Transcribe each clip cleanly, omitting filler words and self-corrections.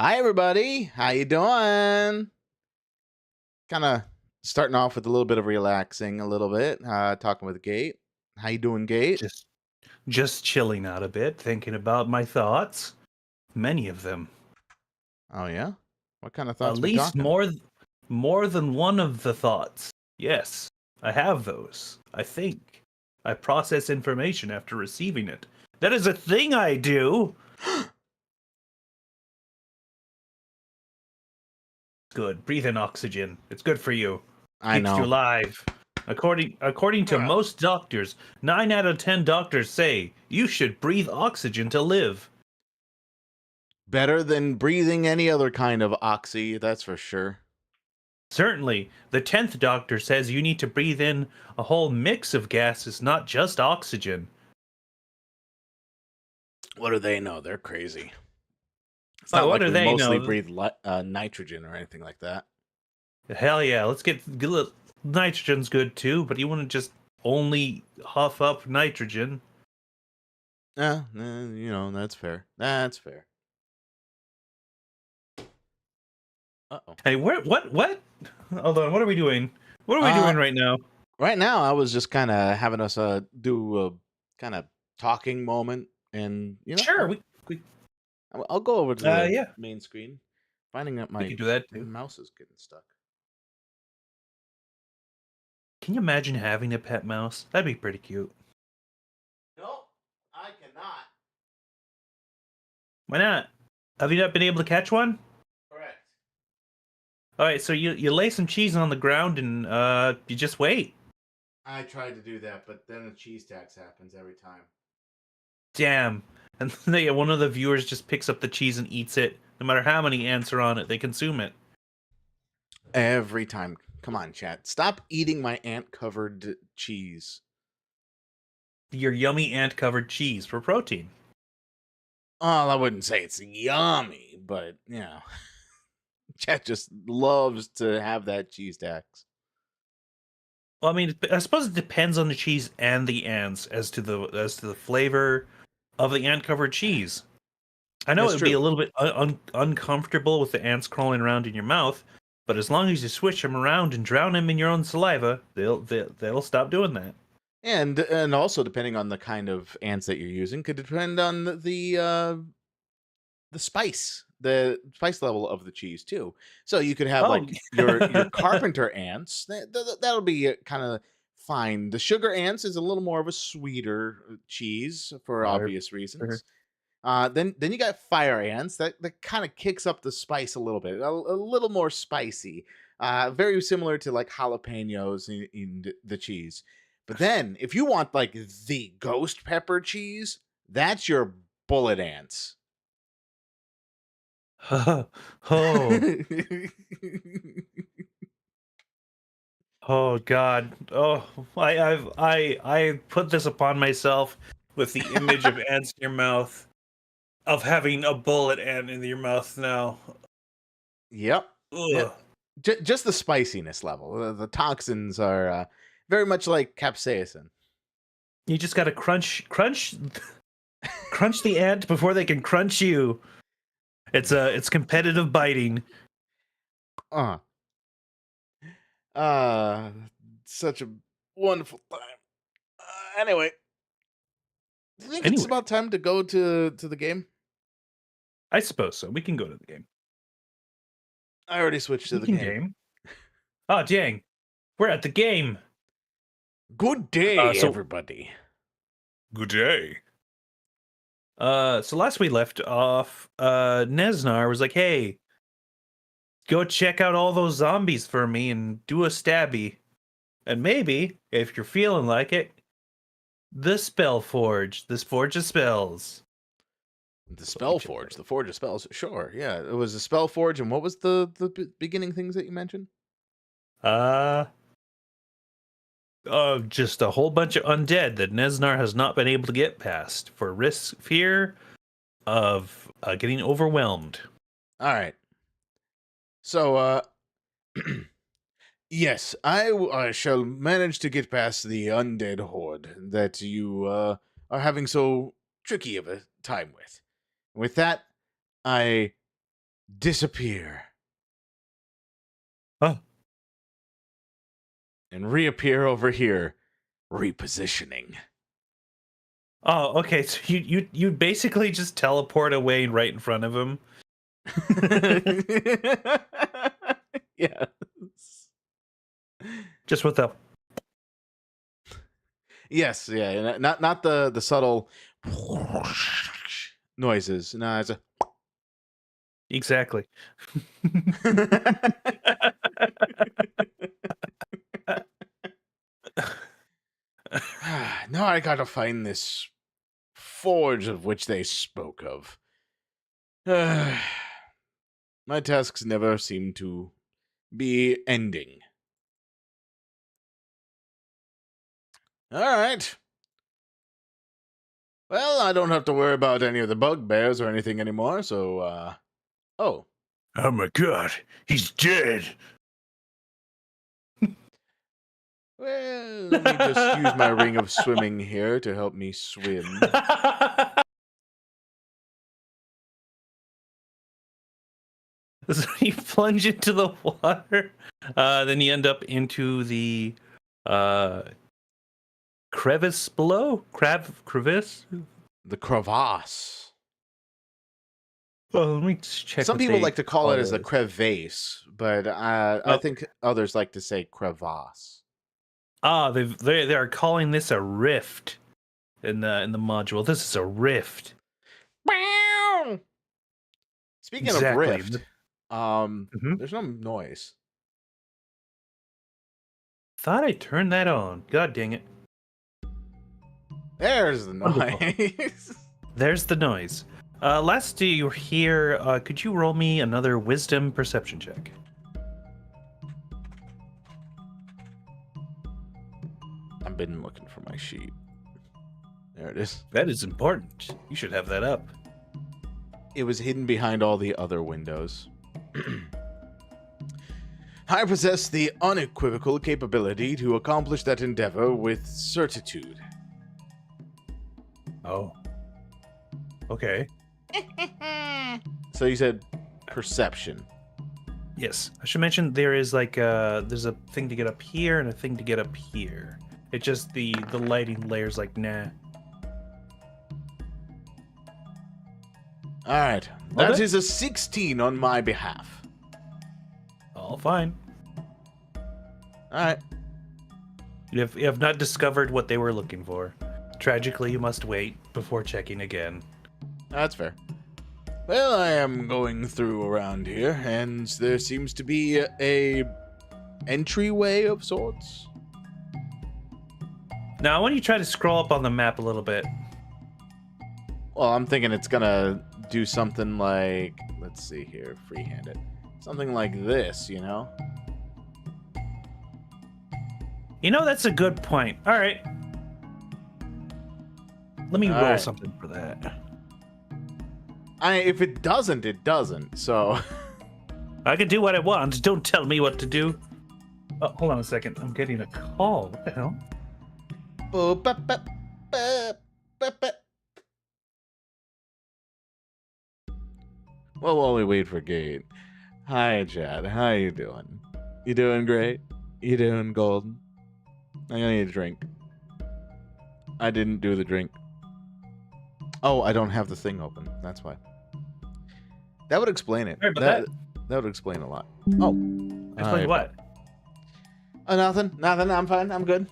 Hi, everybody. How you doing? Kind of starting off with a little bit of relaxing, a little bit. Talking with Gate. How you doing, Gate? Just just chilling out a bit, thinking about my thoughts. Many of them. Oh yeah. What kind of At thoughts we least talking? more than one of the thoughts. Yes, I have those. I think. I process information after receiving it. That is a thing I do. Good. Breathe in oxygen. It's good for you. I Keeps you know. alive. According to Ugh. most doctors, 9 out of 10 doctors say you should breathe oxygen to live. Better than breathing any other kind of oxy, that's for sure. Certainly, the 10th doctor says you need to breathe in a whole mix of gases, not just oxygen. What do they know? They're crazy. It's But not what like do we they mostly know? breathe nitrogen or anything like that. Hell yeah, let's get nitrogen's good too, but you want to just only huff up nitrogen. Yeah, that's fair. That's fair. Uh-oh. Hey, what? Hold on, what are we doing? What are we Uh, doing right now? right now, I was just kind of having us do a kind of talking moment, and Sure, we I'll go over to the yeah, main screen, finding that we my could do that too. mouse is getting stuck. Can you imagine having a pet mouse? That'd be pretty cute. No, I cannot. Why not? Have you not been able to catch one? Correct. All right, so you lay some cheese on the ground and you just wait. I tried to do that, but then a cheese tax happens every time. Damn. And then one of the viewers just picks up the cheese and eats it. No matter how many ants are on it, they consume it. Every time. Come on, chat. Stop eating my ant-covered cheese. Your yummy ant-covered cheese for protein. Well, I wouldn't say it's yummy, but chat just loves to have that cheese tax. Well, I mean, I suppose it depends on the cheese and the ants as to the flavor of the ant-covered cheese. I know it That's would be true. a little bit uncomfortable with the ants crawling around in your mouth, but as long as you switch them around and drown them in your own saliva, they'll stop doing that. And also depending on the kind of ants that you're using, could depend on the spice level of the cheese too. So you could have Oh, like your carpenter ants. That'll be kind of fine. The sugar ants is a little more of a sweeter cheese for Fire. obvious reasons. Then you got fire ants that kind of kicks up the spice a little bit, a little more spicy. Very similar to like jalapenos in the cheese. But then if you want like the ghost pepper cheese, that's your bullet ants. Oh, oh God. Oh, I put this upon myself with the image of ants in your mouth, of having a bullet ant in your mouth now. Yep. Yep. Ugh. Just the spiciness level. The toxins are very much like capsaicin. You just gotta crunch the ant before they can crunch you. It's competitive biting. Uh, uh, such a wonderful time. Anyway, do you think it's Anyway, about time to go to the game? I suppose so. We can go to the game. I already switched to We the can game. game. Oh dang, we're at the game. Good day, So everybody. good day. So last we left off, Nesnar was like, "Hey, go check out all those zombies for me and do a stabby, and maybe if you're feeling like it, the spell forge, this forge of spells." The So let me spell check forge, that the forge of spells. Sure, yeah, it was a spell forge. And what was the beginning things that you mentioned? out. Just a whole bunch of undead that Nesnar has not been able to get past for fear of getting overwhelmed. All right. So, yes, I shall manage to get past the undead horde that you are having so tricky of a time with. With that, I disappear Oh, and reappear over here, repositioning. oh, okay. So you basically just teleport away right in front of him. Yes. Just with the Yes, yeah, not the subtle noises. No, it's a exactly. now I gotta find this forge of which they spoke of. My tasks never seem to be ending. All right. Well, I don't have to worry about any of the bugbears or anything anymore, so, oh. Oh my god, he's dead. Well, let me just use my ring of swimming here to help me swim. So you plunge into the water, then you end up into the crevice below. Crevice. The crevasse. Well, let me just check. Some what people they like to call it as the as. crevasse, but I Oh. think others like to say crevasse. Ah, they are calling this a rift in the module. This is a rift. Speaking of Exactly. rift, Mhm. there's no noise. Thought I turned that on. God dang it. There's the Wonderful. noise. There's the noise. Last you were here, could you roll me another wisdom perception check? I've been looking for my sheet. There it is. That is important. You should have that up. It was hidden behind all the other windows. I possess the unequivocal capability to accomplish that endeavor with certitude. Oh. Okay. So you said perception. Yes. I should mention there is like there's a thing to get up here and a thing to get up here. It just the lighting layer's like nah. All right. That Okay. is a 16 on my behalf. All fine. All right. You have not discovered what they were looking for. Tragically, you must wait before checking again. That's fair. Well, I am going through around here, and there seems to be a entryway of sorts. Now, I want you to try to scroll up on the map a little bit. Well, I'm thinking it's gonna do something like, let's see here, freehand it. Something like this, you know? You know, that's a good point. All right. Let me All roll right. something for that. If it doesn't, it doesn't. So, I can do what I want. Don't tell me what to do. Oh, hold on a second. I'm getting a call. What the hell? well, while we wait for Gate. Hi, Chad. How you doing? You doing great? You doing golden? I'm gonna need a drink. I didn't do the drink. Oh, I don't have the thing open. That's why. That would explain it. Sorry about That would explain a lot. Oh. Explain Alright. what? Oh, nothing. Nothing. I'm fine. I'm good.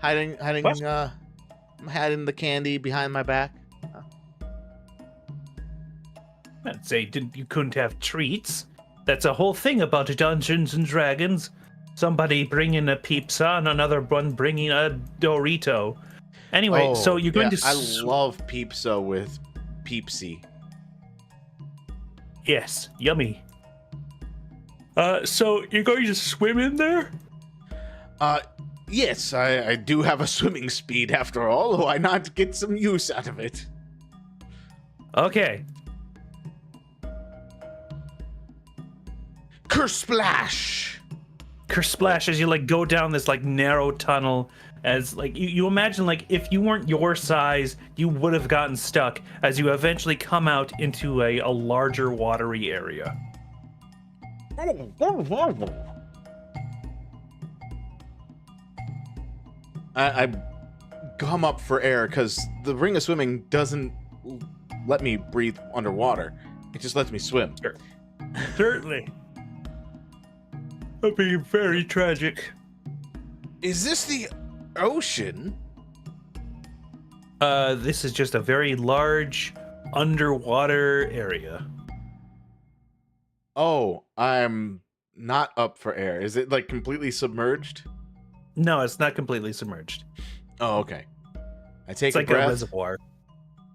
Hiding. What? I'm hiding the candy behind my back. I'd say you couldn't have treats. That's a whole thing about Dungeons and Dragons. Somebody bringing a pizza and another one bringing a Dorito. Anyway, so you're going to... I love pizza with Peepsy. Yes, yummy. So you're going to swim in there? Yes, I do have a swimming speed after all. Why not get some use out of it? Okay. Kersplash! Kersplash as you like go down this like narrow tunnel, as like you imagine like if you weren't your size you would have gotten stuck as you eventually come out into a larger watery area. I come up for air because the ring of swimming doesn't let me breathe underwater. It just lets me swim. Sure. Certainly. That'd be very tragic. Is this the ocean? This is just a very large underwater area. Oh, I'm not up for air. Is it like completely submerged? No, it's not completely submerged. Oh, okay. I take It's a like breath a reservoir.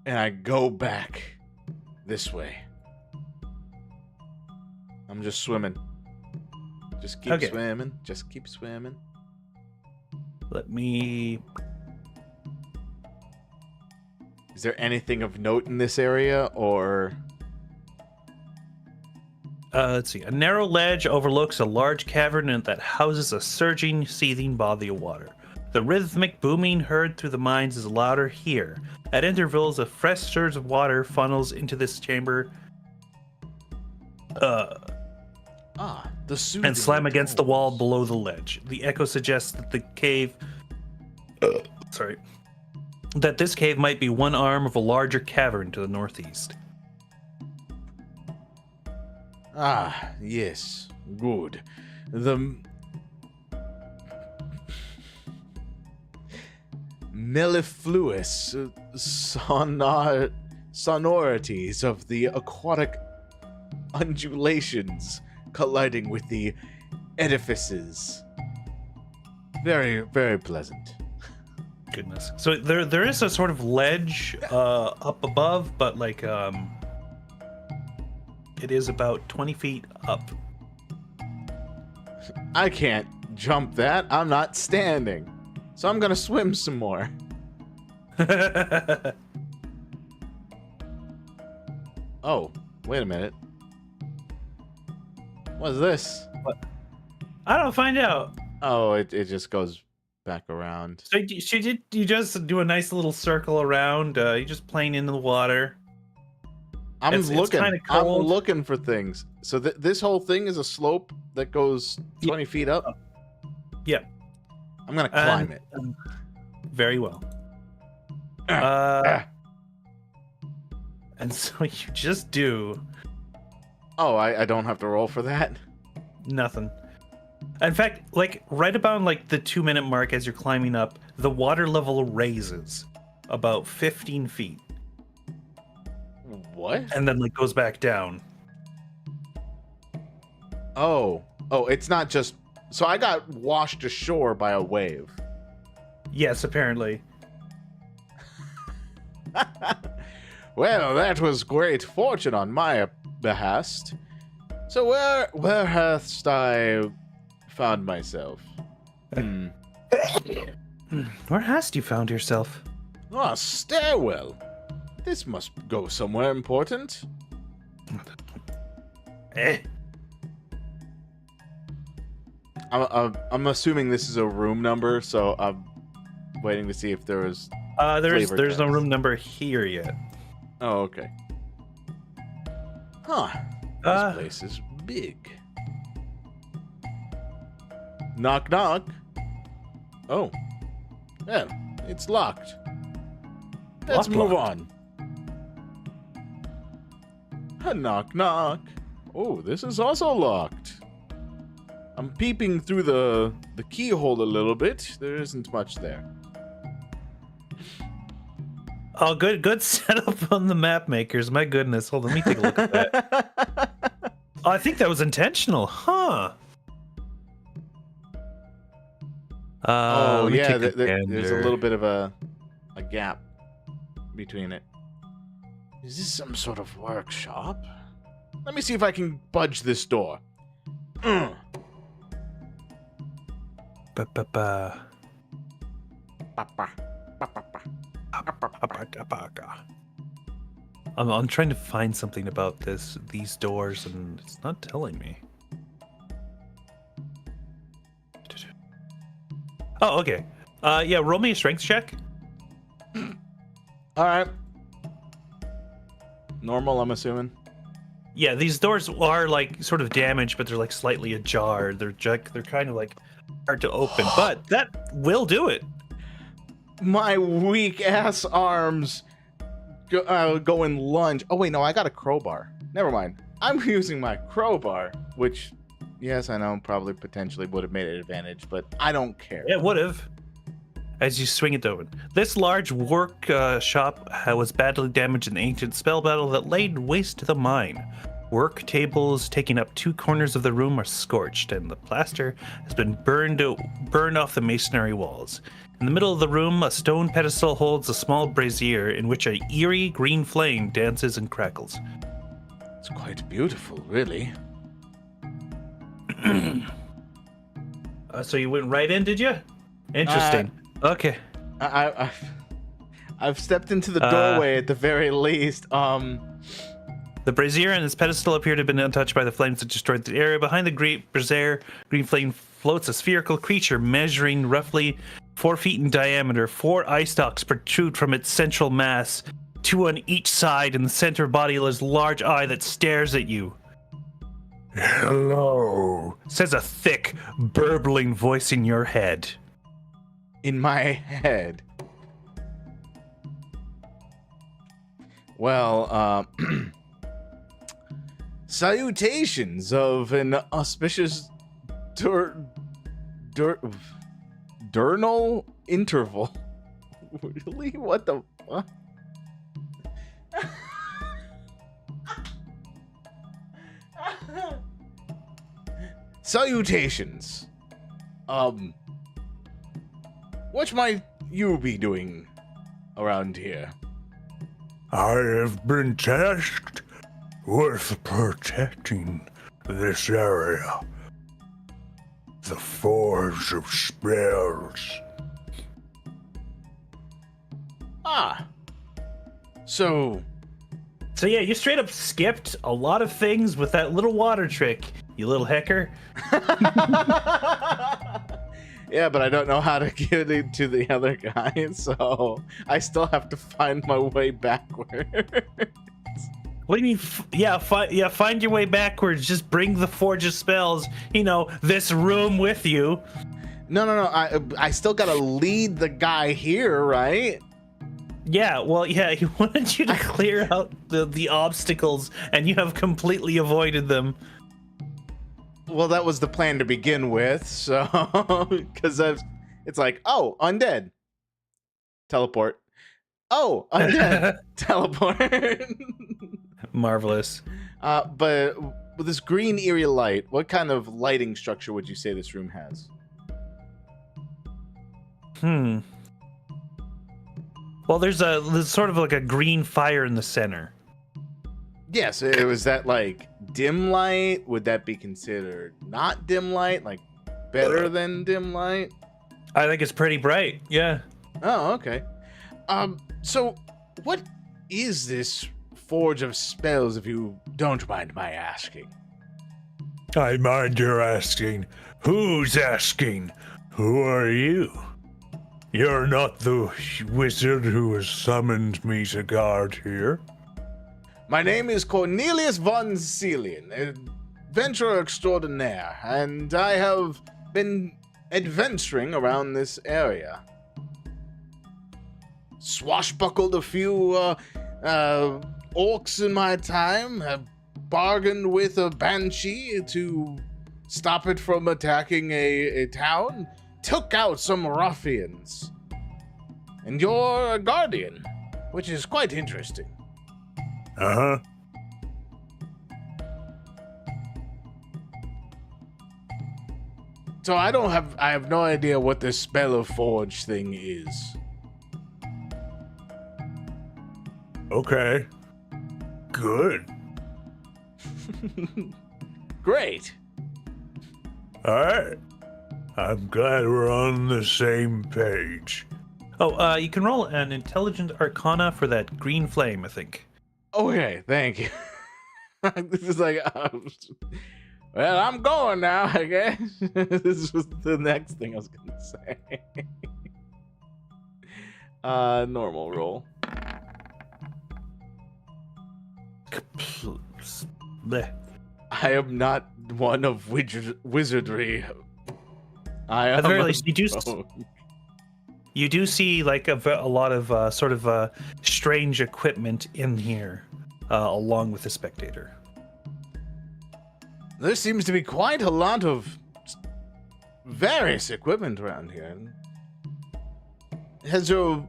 and I go back this way. I'm just swimming. Just keep Okay. swimming. Just keep swimming. Let me... Is there anything of note in this area, or... let's see. A narrow ledge overlooks a large cavern that houses a surging, seething body of water. The rhythmic booming heard through the mines is louder here. At intervals, a fresh surge of water funnels into this chamber the soothing and slam against the wall tones. below the ledge. The echo suggests that the cave... that this cave might be one arm of a larger cavern to the northeast. Ah, yes. Good. The... mellifluous sonorities of the aquatic undulations colliding with the edifices. Very, very pleasant. Goodness. So there is a sort of ledge up above, but like it is about 20 feet up. I can't jump that. I'm not standing. So I'm gonna swim some more. Oh, wait a minute. What's this? I don't find out. Oh, it just goes back around. So you just do a nice little circle around. You just plane into the water. It's looking. kinda I'm cold. looking for things. So this whole thing is a slope that goes 20 feet up. Yeah. I'm gonna climb it. Very well. And so you just do Oh, I don't have to roll for that. nothing. In fact, like right about like the 2-minute mark as you're climbing up, the water level raises about 15 feet What? and then like goes back down. Oh, it's not just. So I got washed ashore by a wave. Yes, apparently. Well, that was great fortune on my behest. So where hast I found myself? Where hast you found yourself? Ah, stairwell. This must go somewhere important. Eh. I'm assuming this is a room number, so I'm waiting to see if there was. There's Flavor no text. room number here yet. Oh, okay. Huh. This place is big. Knock, knock. Oh. Well, it's locked. Let's move on. Knock, knock. Oh, this is also locked. I'm peeping through the keyhole a little bit. There isn't much there. Oh, good setup on the map makers. My goodness. Hold on, let me take a look at that. Oh, I think that was intentional, huh? Oh let me yeah, take a there's a gander. little bit of a gap between it. Is this some sort of workshop? Let me see if I can budge this door. Ba-ba-ba. Ba-ba, ba-ba-ba. I'm trying to find something about these doors, and it's not telling me. Oh, okay. Yeah, roll me a strength check. All right. Normal, I'm assuming. Yeah, these doors are like sort of damaged, but they're like slightly ajar. They're kind of like hard to open, but that will do it. My weak ass arms go and lunge. Oh wait, no, I got a crowbar. Never mind. I'm using my crowbar, which, yes, I know, probably potentially would have made an advantage, but I don't care. It would have. As you swing it open, this large workshop was badly damaged in the ancient spell battle that laid waste to the mine. Work tables taking up 2 corners of the room are scorched, and the plaster has been burned off the masonry walls. In the middle of the room, a stone pedestal holds a small brazier in which a eerie green flame dances and crackles. It's quite beautiful, really. So you went right in, did you? Interesting. Okay. I've stepped into the doorway at the very least. The brazier and its pedestal appear to have been untouched by the flames that destroyed the area. Behind the great brazier, green flame floats a spherical creature measuring roughly 4 feet in diameter. 4 eye stalks protrude from its central mass, 2 on each side. In the center body is a large eye that stares at you. "Hello," says a thick, burbling voice in your head. In my head. Well, salutations of an auspicious diurnal interval. Really? What the fuck? Salutations. What might you be doing around here? I have been tasked with protecting this area. The Forge of Spells. Ah. So yeah, you straight up skipped a lot of things with that little water trick, you little hecker. yeah, but I don't know how to get it to the other guy, so I still have to find my way backward. What do you mean? Find your way backwards. Just bring the Forge of Spells, this room with you. No. I still gotta lead the guy here, right? Yeah, well, yeah, he wanted you to clear out the obstacles, and you have completely avoided them. Well, that was the plan to begin with, so because it's like, oh, undead, teleport. Oh, undead, teleport. Marvelous. But with this green eerie light, what kind of lighting structure would you say this room has? Well, there's sort of like a green fire in the center. Yes, was that like dim light? Would that be considered not dim light? Like better than dim light? I think it's pretty bright. Yeah. Oh, okay. So what is this Forge of Spells, if you don't mind my asking? I mind your asking. Who's asking? Who are you? You're not the wizard who has summoned me to guard here. My name is Cornelius von Celian, adventurer extraordinaire, and I have been adventuring around this area. Swashbuckled a few orcs in my time, have bargained with a banshee to stop it from attacking a town, took out some ruffians. And you're a guardian, which is quite interesting. Uh-huh. So I have no idea what this spell of forge thing is. Okay. Good. Great. Alright. I'm glad we're on the same page. Oh, you can roll an intelligent arcana for that green flame, I think. Okay, thank you. This is like, well, I'm going now, I guess. This was the next thing I was gonna say. Normal roll. Bleh. I am not one of wizardry. I am At the very a least, rogue. you do see like a lot of sort of strange equipment in here, along with the spectator. There seems to be quite a lot of various equipment around here. Has your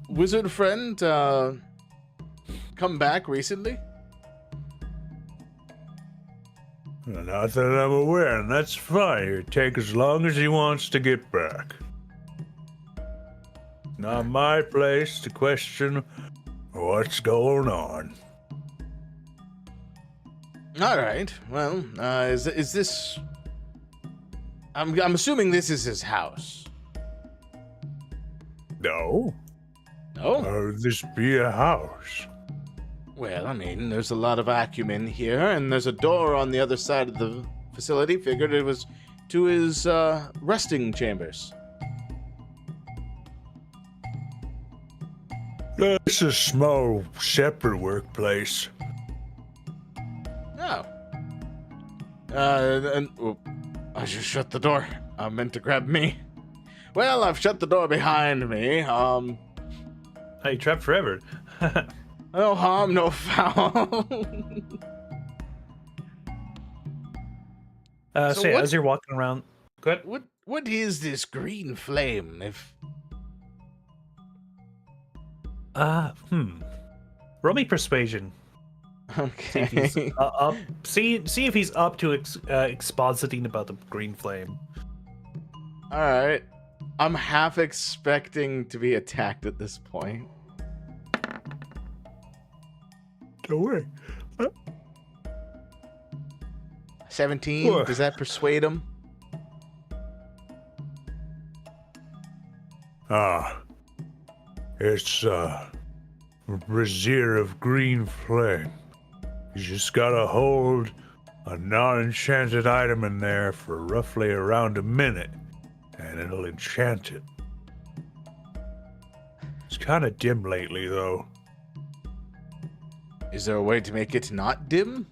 wizard friend come back recently? Not that I'm aware, and that's fine. It'll take as long as he wants to get back. Not my place to question what's going on. All right. Well, is this? I'm assuming this is his house. No? No. Would this be a house? Well, I mean, there's a lot of acumen here, and there's a door on the other side of the facility. Figured it was to his resting chambers. It's a small, separate workplace. Oh. I just shut the door. I meant to grab me. Well, I've shut the door behind me. Hey, trapped forever. No harm, no foul. So yeah, what- as you're walking around, go ahead. What is this green flame? If Roll me persuasion. See if he's okay. up. See if he's up to expositing about the green flame. All right. I'm half expecting to be attacked at this point. Don't worry. 17. What? Does that persuade him? It's brazier of green flame. You just gotta hold a non-enchanted item in there for roughly around a minute, and it'll enchant it. It's kind of dim lately, though. Is there a way to make it not dim?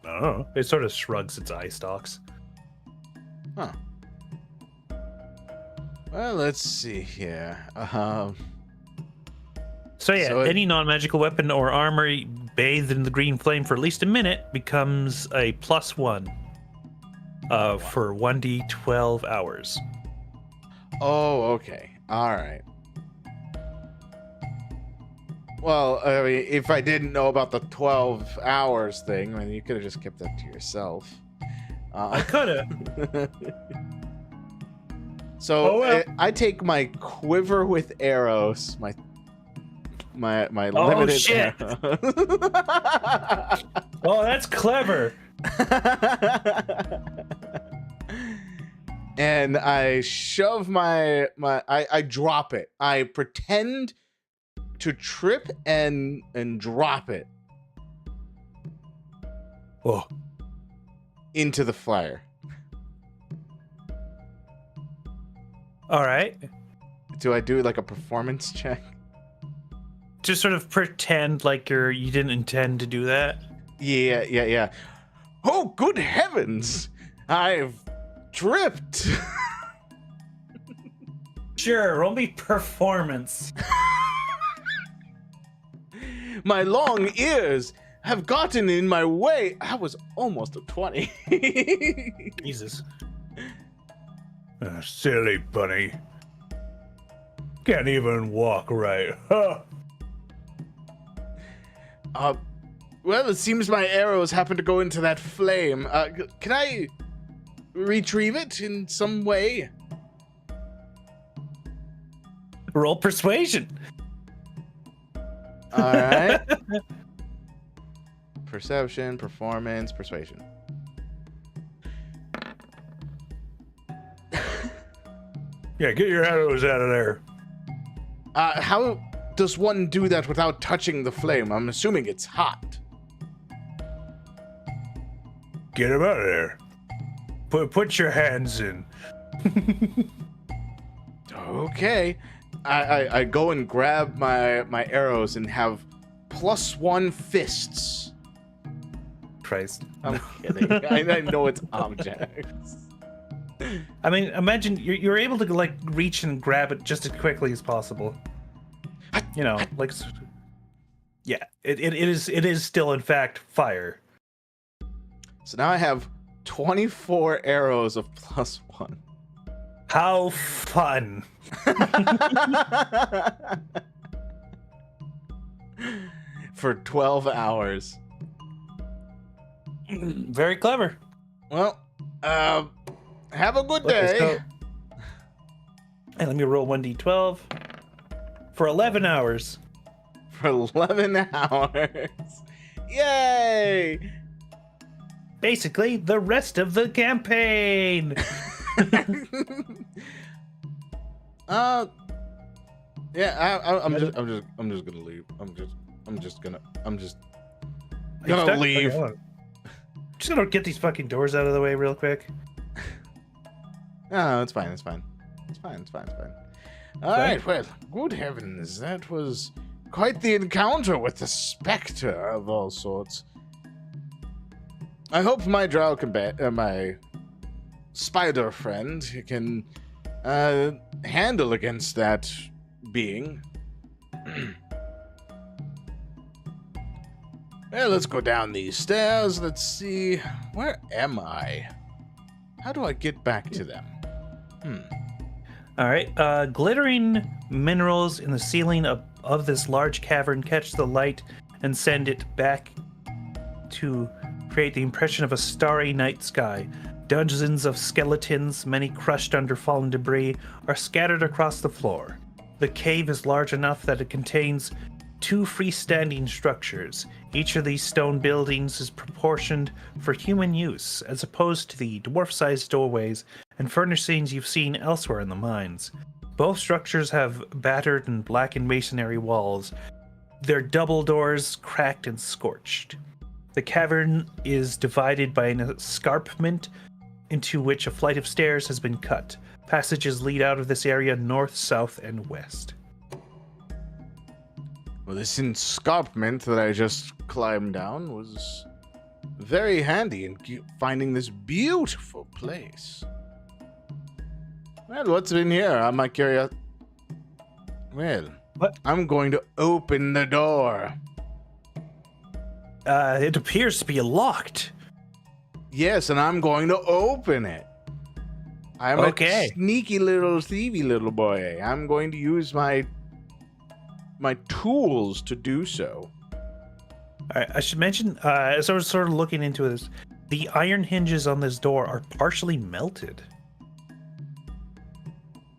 I don't know. It sort of shrugs its eye stalks. Huh. Well, let's see here. So yeah, So any non-magical weapon or armor bathed in the green flame for at least a minute becomes a +1 for 1d12 hours. Oh, okay. All right. Well, I mean, if I didn't know about the 12 hours thing, I mean, you could have just kept that to yourself. I coulda. So Oh, well. I take my quiver with arrows, my Oh, limited shit. arrow. Oh, that's clever. And I shove I drop it. I pretend to trip and drop it Oh, into the fire. All right. Do I do like a performance check? Just sort of pretend like you didn't intend to do that. Yeah. Oh, good heavens! I've tripped. Sure, roll me performance. My long ears have gotten in my way. I was almost a 20. Jesus. silly bunny. Can't even walk right. Huh. Well, it seems my arrows happen to go into that flame. Can I retrieve it in some way? Roll persuasion. All right. Perception, performance, persuasion. Yeah, get your arrows out of there. How does one do that without touching the flame? I'm assuming it's hot. Get them out of there. Put your hands in. Okay. I go and grab my arrows and have +1 fists. Christ. I'm kidding. I know it's objects. I mean, imagine you're able to like reach and grab it just as quickly as possible. You know, like, yeah, it is still in fact fire. So now I have 24 arrows of +1. How fun! For 12 hours. Very clever. Well, have a good Okay, day. so- and let me roll 1d12 for 11 hours. For 11 hours. Yay! Basically, the rest of the campaign. Yeah, I'm just gonna leave. I'm just gonna leave. Okay, just gonna get these fucking doors out of the way real quick. No, it's fine. It's fine. All right. Well, good heavens, that was quite the encounter with the specter of all sorts. I hope my drow my spider friend can handle against that being. Well, let's go down these stairs. Let's see. Where am I? How do I get back to them? All right. Glittering minerals in the ceiling of this large cavern catch the light and send it back to create the impression of a starry night sky. Dozens of skeletons, many crushed under fallen debris, are scattered across the floor. The cave is large enough that it contains 2 freestanding structures. Each of these stone buildings is proportioned for human use, as opposed to the dwarf-sized doorways and furnishings you've seen elsewhere in the mines. Both structures have battered and blackened masonry walls, their double doors cracked and scorched. The cavern is divided by an escarpment into which a flight of stairs has been cut. Passages lead out of this area north, south, and west. Well, this escarpment that I just climbed down was very handy in finding this beautiful place. Well, what's in here? I'm curious. Well, What? I'm going to open the door. It appears to be locked. Yes, and I'm going to open it. I'm Okay. a sneaky little thievy little boy. I'm going to use my tools to do so. All right, I should mention, as I was sort of looking into this, the iron hinges on this door are partially melted.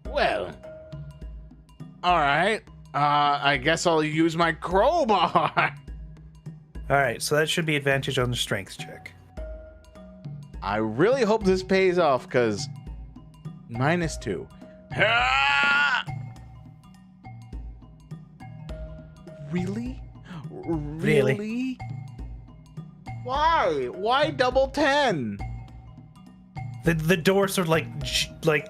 Well, all right. I guess I'll use my crowbar. All right, so that should be advantage on the strength check. I really hope this pays off, because -2. Ah! Really? Really? Why? Why double 10? The door sort of like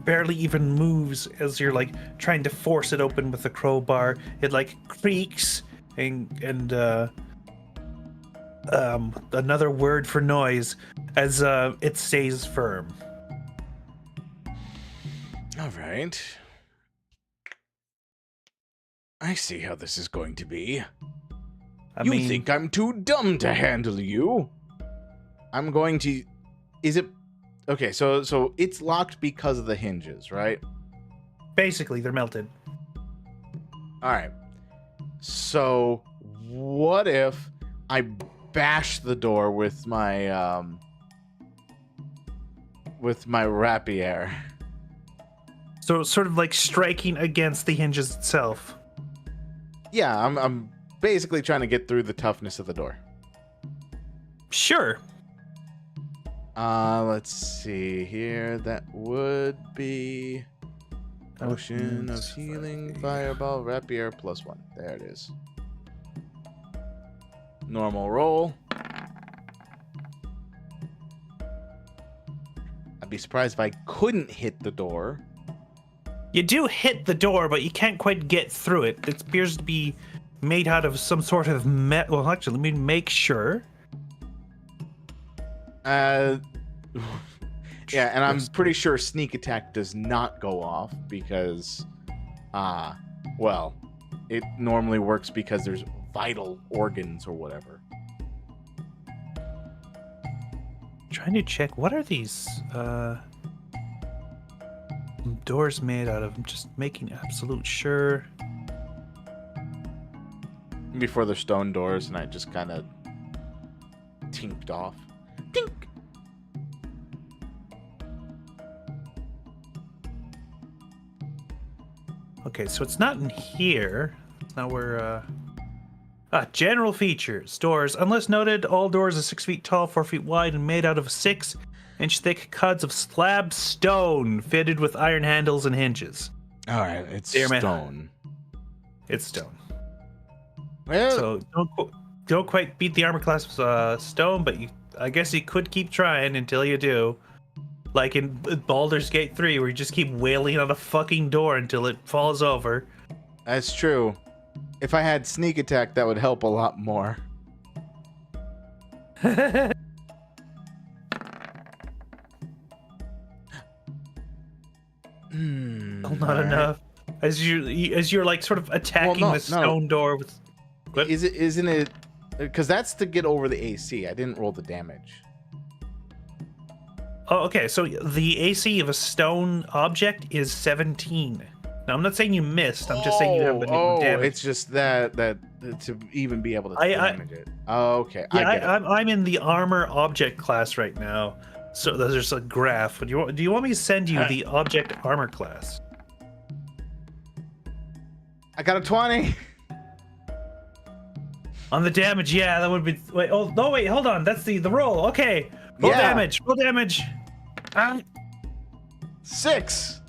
barely even moves as you're like trying to force it open with the crowbar. It like creaks and another word for noise as it stays firm. All right. I see how this is going to be. I mean, think I'm too dumb to handle you? I'm going to... Is it... Okay, so it's locked because of the hinges, right? basically they're melted. All right. So what if I bash the door with my rapier? So it's sort of like striking against the hinges itself. Yeah, I'm basically trying to get through the toughness of the door. Sure. Let's see here. That would be potion of healing, fireball, rapier, +1. There it is. Normal roll. I'd be surprised if I couldn't hit the door. You do hit the door, but you can't quite get through it. It appears to be made out of some sort of well, actually, let me make sure. Yeah, and I'm pretty sure sneak attack does not go off because, well, it normally works because there's vital organs or whatever. Trying to check, what are these doors made out of? I'm just making absolute sure. Before they're stone doors, and I just kind of tinked off. Tink! Okay, so it's not in here. Now we're general features. Doors. Unless noted, all doors are 6 feet tall, 4 feet wide, and made out of 6-inch thick cuds of slab stone, fitted with iron handles and hinges. All right, it's There, man. stone. It's stone. Well, So don't quite beat the armor class of stone, but I guess you could keep trying until you do. Like in Baldur's Gate 3, where you just keep wailing on a fucking door until it falls over. that's true. If I had sneak attack, that would help a lot more. Still not enough. As you're like sort of attacking the stone door with. What? Isn't it? Because that's to get over the AC. I didn't roll the damage. Oh, okay. So the AC of a stone object is 17. Now I'm not saying you missed. I'm just saying you haven't damage. It's just that to even be able to damage it. Oh, okay. Yeah, I'm in the armor object class right now. So there's a graph. Do you want me to send you the object armor class? I got a 20. On the damage, yeah, that would be. Wait, oh no, wait, hold on. That's the roll. Okay, roll Yeah. damage. Roll damage. 6.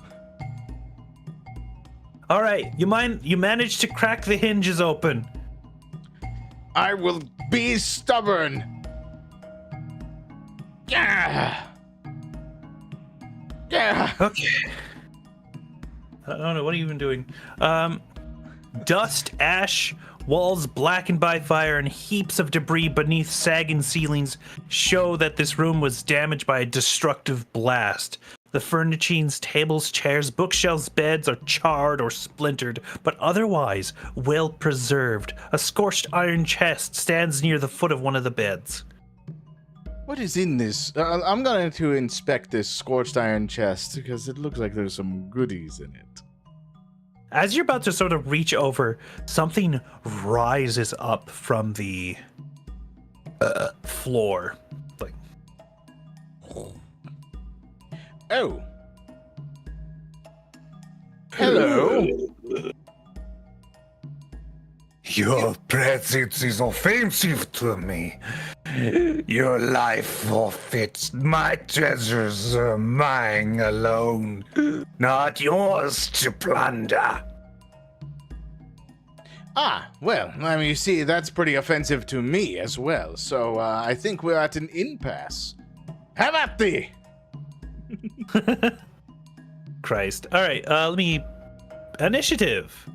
All right, you managed to crack the hinges open. I will be stubborn. Yeah. Yeah. Okay. I don't know. What are you even doing? Dust, ash, walls blackened by fire, and heaps of debris beneath sagging ceilings show that this room was damaged by a destructive blast. The furnishings, tables, chairs, bookshelves, beds are charred or splintered, but otherwise well preserved. A scorched iron chest stands near the foot of one of the beds. What is in this? I'm going to inspect this scorched iron chest because it looks like there's some goodies in it. As you're about to sort of reach over, something rises up from the floor. Like, oh. Hello. Your presence is offensive to me. Your life forfeits. My treasures are mine alone, not yours to plunder. Ah, well, I mean, you see, that's pretty offensive to me as well. So I think we're at an impasse. Have at thee! Christ. All right, let me... Initiative.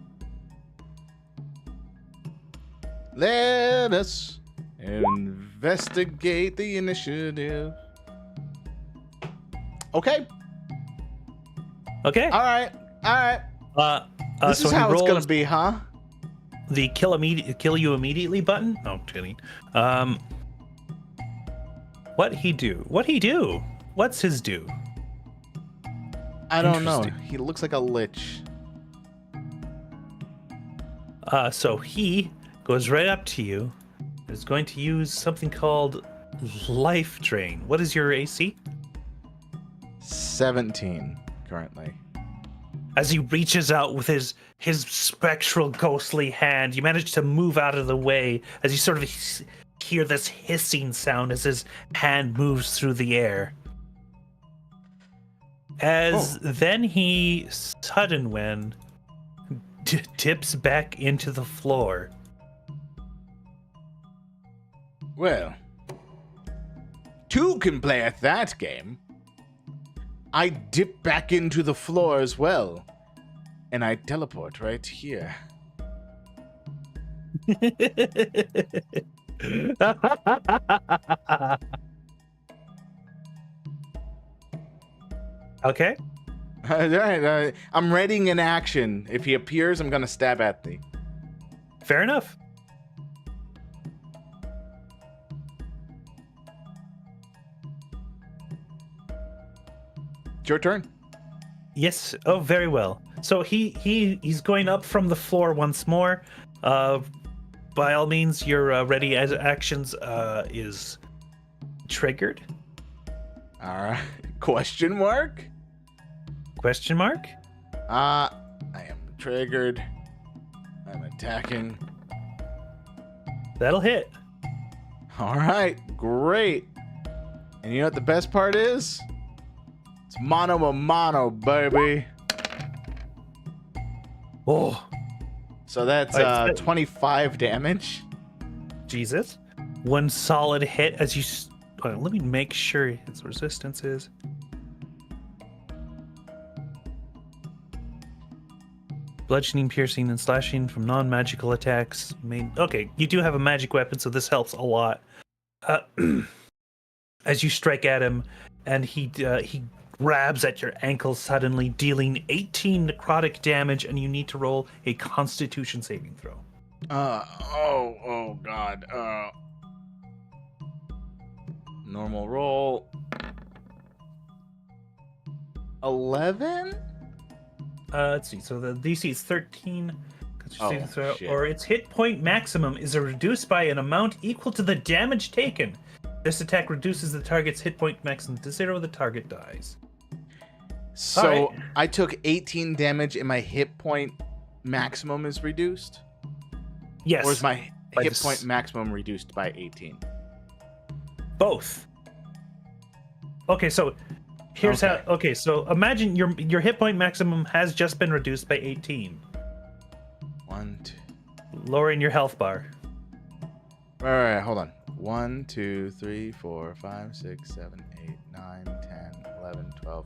Let us investigate the initiative. Okay. Okay. All right. This so is he how it's rolls gonna be, huh? the kill you immediately button. No, kidding. What he do? What's his do? I don't know. Interesting. He looks like a lich. So he goes right up to you. Is going to use something called Life Drain. What is your AC? 17 currently. As he reaches out with his spectral ghostly hand, you manage to move out of the way as you sort of hear this hissing sound as his hand moves through the air. Then he sudden dips back into the floor. Well, two can play at that game. I dip back into the floor as well, and I teleport right here. Okay, All right, I'm readying an action. If he appears, I'm gonna stab at thee. fair enough. It's your turn. Yes. Oh, very well. So he's going up from the floor once more. By all means, your ready as actions is triggered. All right. Question mark? Question mark? I am triggered. I'm attacking. That'll hit. All right, great. And you know what the best part is? It's mano a mano, baby. Oh, So that's Alright, 25 damage. Jesus. One solid hit as you... let me make sure his resistance is... Bludgeoning, piercing, and slashing from non-magical attacks. Okay, you do have a magic weapon, so this helps a lot. As you strike at him, and he grabs at your ankle suddenly, dealing 18 necrotic damage, and you need to roll a Constitution saving throw. Oh god. Normal roll. 11? Let's see. So the DC is 13. Oh, shit. Or its hit point maximum is reduced by an amount equal to the damage taken. This attack reduces the target's hit point maximum to 0. The target dies. So Alright. I took 18 damage and my hit point maximum is reduced? Yes. Or is my By hit the point maximum reduced by 18? Both. Okay, so here's Okay. how. Okay, so imagine your hit point maximum has just been reduced by 18, 1, 2. lowering your health bar. All right, hold on. 1, 2, 3, 4, 5, 6, 7, 8, 9, 10, 11, 12,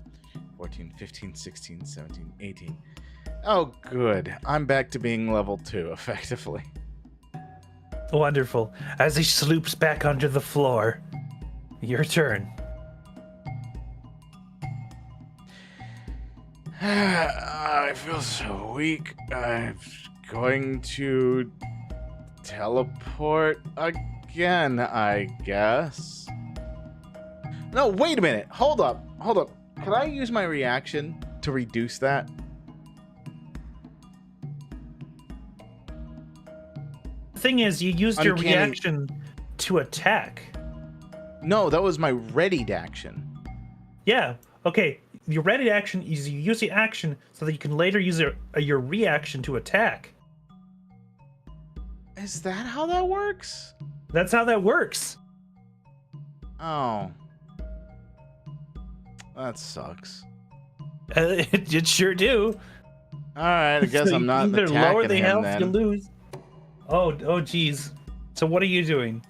14, 15, 16, 17, 18. Oh, good. I'm back to being level 2, effectively. Wonderful. As he sloops back onto the floor, your turn. I feel so weak. I'm going to teleport again, I guess. No, wait a minute. Hold up. Can I use my reaction to reduce that? The thing is, you used your Uncanny- reaction to attack. No, that was my readied action. Yeah. Okay. Your ready action is you use the action so that you can later use your reaction to attack. Is that how that works? That's how that works. Oh. That sucks. It sure do. Alright, I guess So I'm not you either attacking lower the him health, then. you lose. Oh, geez. So what are you doing?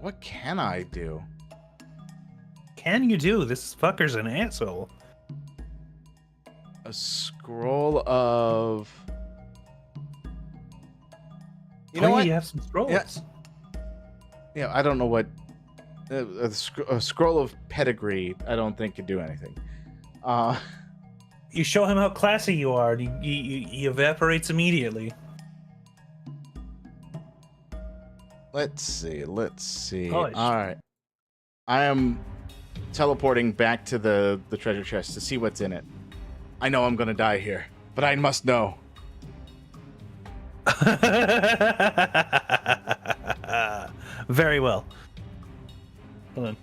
What can I do? Can you do? This fucker's an asshole. A scroll of... You know what? You have some scrolls. Yeah. Yeah, I don't know what... a scroll of pedigree, I don't think could do anything. You show him how classy you are, and he evaporates immediately. Let's see. Oh, All right. I am teleporting back to the treasure chest to see what's in it. I know I'm going to die here, but I must know. Very well. Hold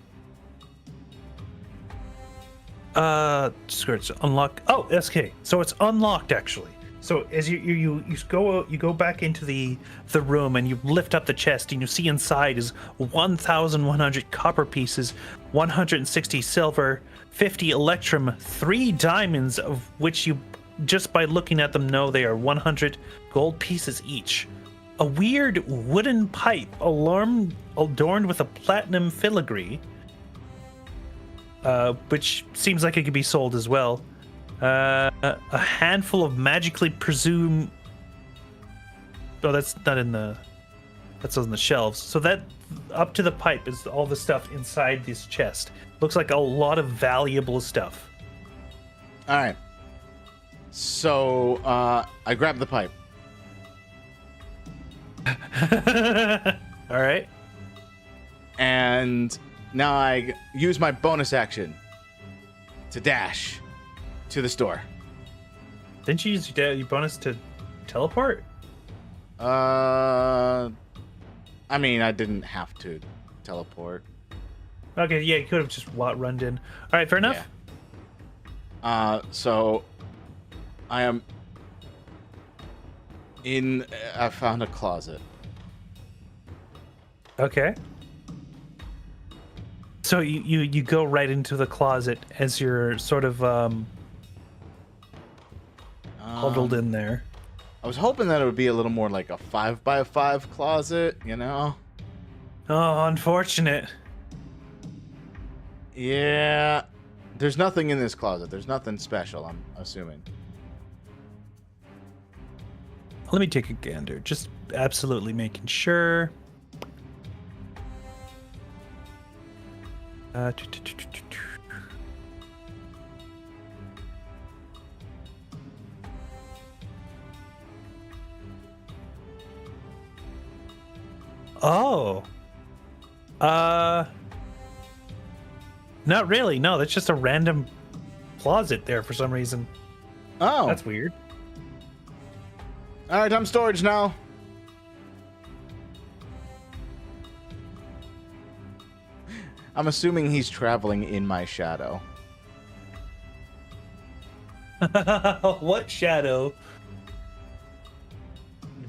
on. Skirts unlock. Oh, okay. So it's unlocked actually. So as you go back into the room and you lift up the chest and you see inside is 1,100 copper pieces, 160 silver, 50 electrum, 3 diamonds, of which you just by looking at them know they are 100 gold pieces each. A weird wooden pipe adorned with a platinum filigree. which seems like it could be sold as well. A handful of magically presume. Oh, that's not in the. That's on the shelves. So that up to the pipe is all the stuff inside this chest. Looks like a lot of valuable stuff. All right. So I grab the pipe. All right. And now I use my bonus action to dash to the store. Didn't you use your bonus to teleport? I mean, I didn't have to teleport. Okay, yeah, you could have just run in. All right, fair enough. Yeah. So I am in. I found a closet. Okay. So you go right into the closet as you're sort of huddled in there. I was hoping that it would be a little more like a 5x5 closet, you know? Oh, unfortunate. Yeah. There's nothing in this closet. There's nothing special, I'm assuming. Let me take a gander. Just absolutely making sure. Oh. Not really. No, that's just a random closet there for some reason. Oh. That's weird. All right, I'm storage now. I'm assuming he's traveling in my shadow. What shadow?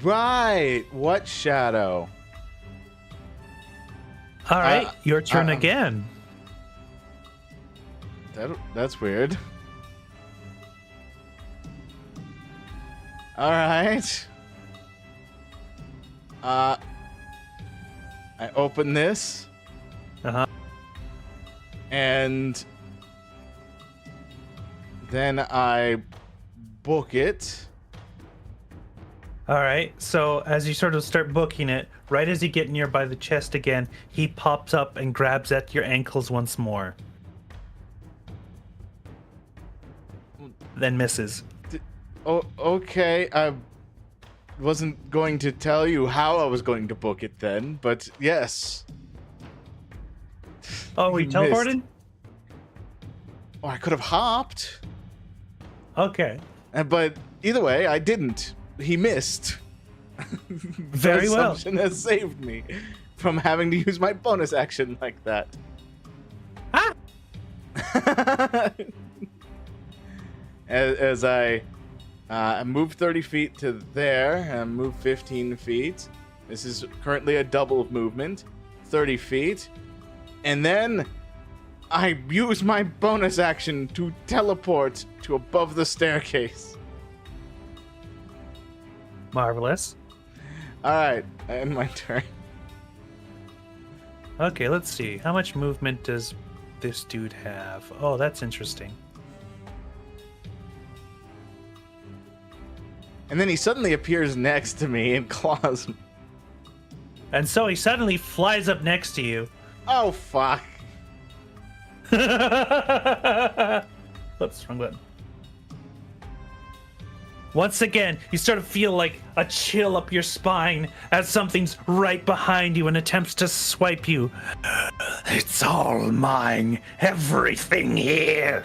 Right. What shadow? All right, your turn again. That's weird. All right. I open this. Uh-huh. And then I book it. All right. So as you sort of start booking it, right as you get nearby the chest again, he pops up and grabs at your ankles once more. Then misses. Oh, okay. I wasn't going to tell you how I was going to book it then, but yes. Oh, we He teleported? missed. Or I could have hopped. Okay. But either way, I didn't. He missed. Very well. Assumption has saved me from having to use my bonus action like that. Ah! as I move 30 feet to there and move 15 feet. This is currently a double of movement. 30 feet. And then I use my bonus action to teleport to above the staircase. Marvelous. Alright, and my turn. Okay, let's see. How much movement does this dude have? Oh, that's interesting. And then he suddenly appears next to me and claws me. And so he suddenly flies up next to you. Oh, fuck. Oops, wrong button. Once again, you sort of feel like a chill up your spine as something's right behind you and attempts to swipe you. It's all mine. Everything here.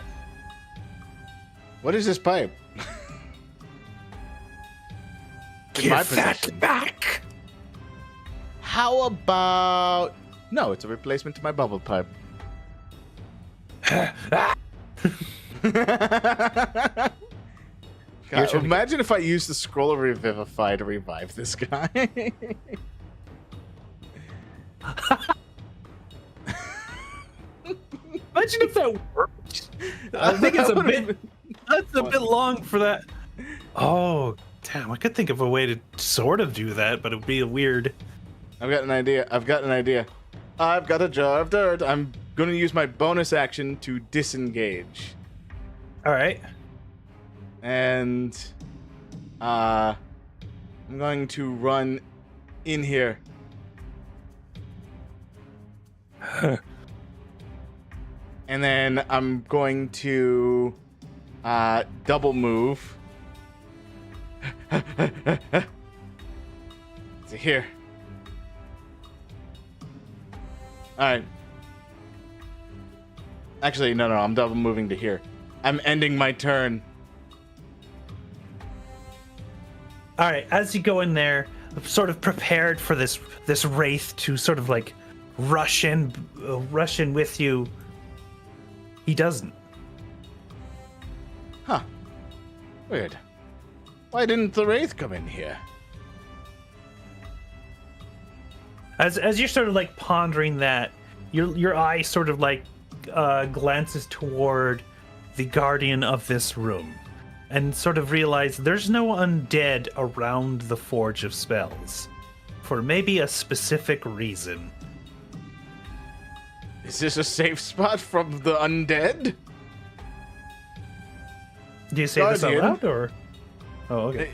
What is this pipe? In my Give that possession. back. How about... No, it's a replacement to my bubble pipe. God, imagine if I used the scroll of Revivify to revive this guy. Imagine if that worked. I think it's a bit... That's a bit long for that. Oh, damn. I could think of a way to sort of do that, but it would be weird. I've got an idea. I've got a jar of dirt. I'm going to use my bonus action to disengage. All right. And I'm going to run in here. And then I'm going to double move. To here. Alright. Actually, no, I'm double moving to here. I'm ending my turn. All right, as you go in there, sort of prepared for this wraith to sort of like rush in with you, he doesn't. Huh. Weird. Why didn't the wraith come in here? As you're sort of like pondering that, your eye sort of like glances toward the guardian of this room, and sort of realize there's no undead around the Forge of Spells, for maybe a specific reason. Is this a safe spot from the undead? Do you say this out Guardian? loud, or? Oh, okay.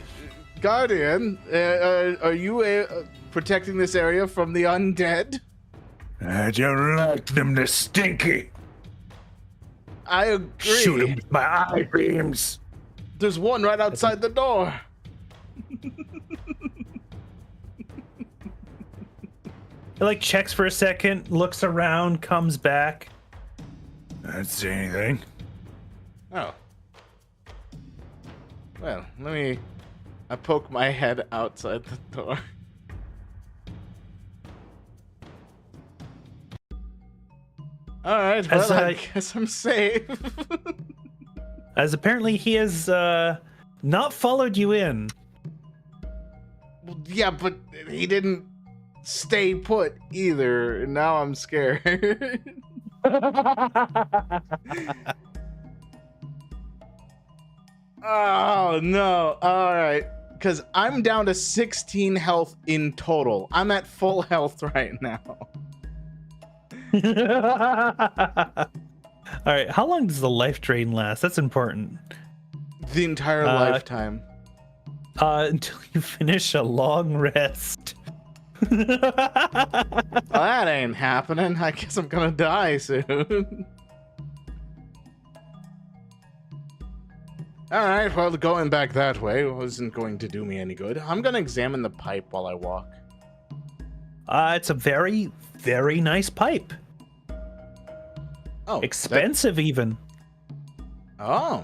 Guardian, are you protecting this area from the undead? I don't like them to stinky. I agree. Shoot them with my eye beams. There's one right outside the door. He like checks for a second, looks around, comes back. I don't see anything. Oh. Well, I poke my head outside the door. Alright, well, I guess I'm safe. As apparently he has not followed you in. Well, yeah, but he didn't stay put either. Now I'm scared. Oh, no. Alright. Because I'm down to 16 health in total. I'm at full health right now. All right, how long does the life drain last? That's important. The entire lifetime. Until you finish a long rest. Well, that ain't happening. I guess I'm gonna die soon. Alright, well, going back that way wasn't going to do me any good. I'm gonna examine the pipe while I walk. It's a very, very nice pipe. Oh, expensive even. Oh.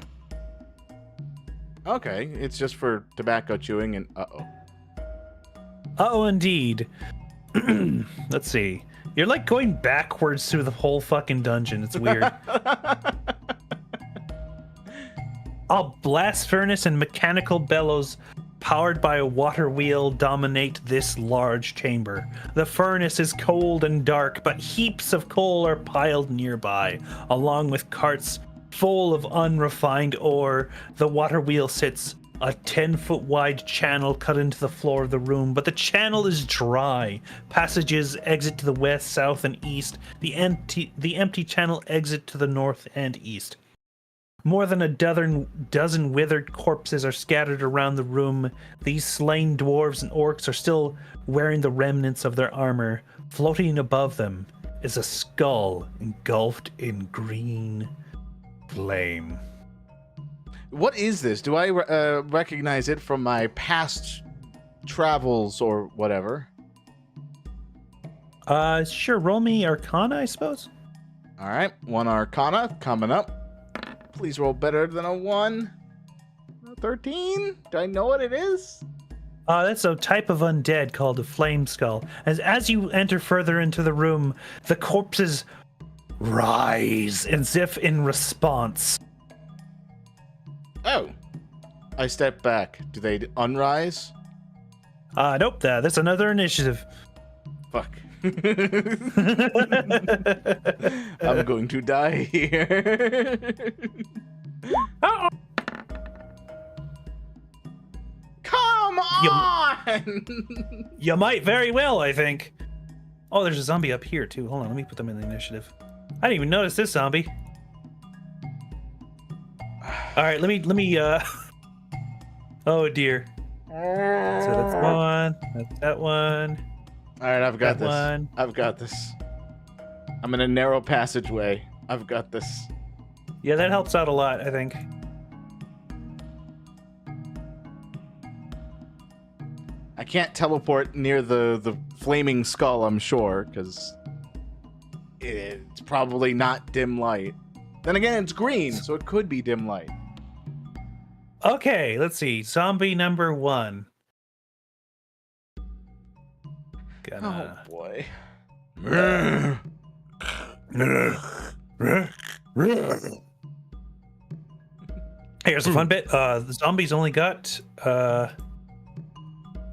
Okay, it's just for tobacco chewing and Uh-oh, indeed. Let's see. You're like going backwards through the whole fucking dungeon. It's weird. A blast furnace and mechanical bellows powered by a water wheel dominate this large chamber. The furnace is cold and dark, but heaps of coal are piled nearby, along with carts full of unrefined ore. The water wheel sits a 10-foot wide channel cut into the floor of the room, but the channel is dry. Passages exit to the west, south, and east. The empty channel exit to the north and east. More than a dozen withered corpses are scattered around the room. These slain dwarves and orcs are still wearing the remnants of their armor. Floating above them is a skull engulfed in green flame. What is this? Do I recognize it from my past travels or whatever? Sure. Roll me Arcana, I suppose. All right, 1 Arcana coming up. Please roll better than a 1. 13? Do I know what it is? That's a type of undead called a flame skull. As you enter further into the room, the corpses rise as if in response. Oh. I step back. Do they unrise? Nope. That's another initiative. Fuck. I'm going to die here. Uh-oh. Come on! You might very well, I think. Oh, there's a zombie up here, too. Hold on, let me put them in the initiative. I didn't even notice this zombie. All right, let me oh dear. So that's one. That's that one. All right, I've got That this. one. I've got this. I'm in a narrow passageway. I've got this. Yeah, that helps out a lot, I think. I can't teleport near the flaming skull, I'm sure, because it's probably not dim light. Then again, it's green, so it could be dim light. Okay, let's see. Zombie number 1. Gonna... Oh boy. Here's a fun bit. The zombie's only got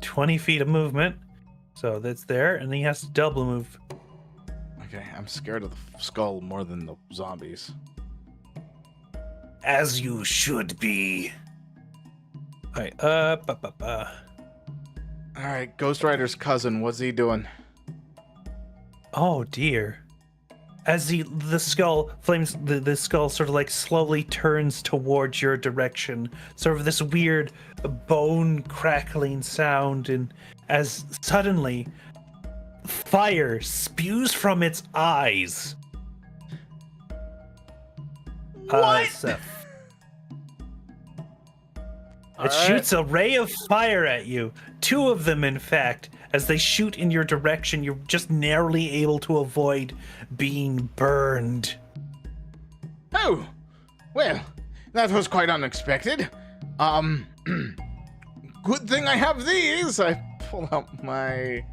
20 feet of movement. So that's there, and he has to double move. Okay, I'm scared of the skull more than the zombies. As you should be. Alright, Alright, Ghost Rider's cousin, what's he doing? Oh dear. As the skull flames, the skull sort of like slowly turns towards your direction, sort of this weird bone crackling sound, and as suddenly fire spews from its eyes. What? It shoots a ray of fire at you. 2 of them, in fact. As they shoot in your direction, you're just narrowly able to avoid being burned. Oh, well, that was quite unexpected. Good thing I have these. I pull out my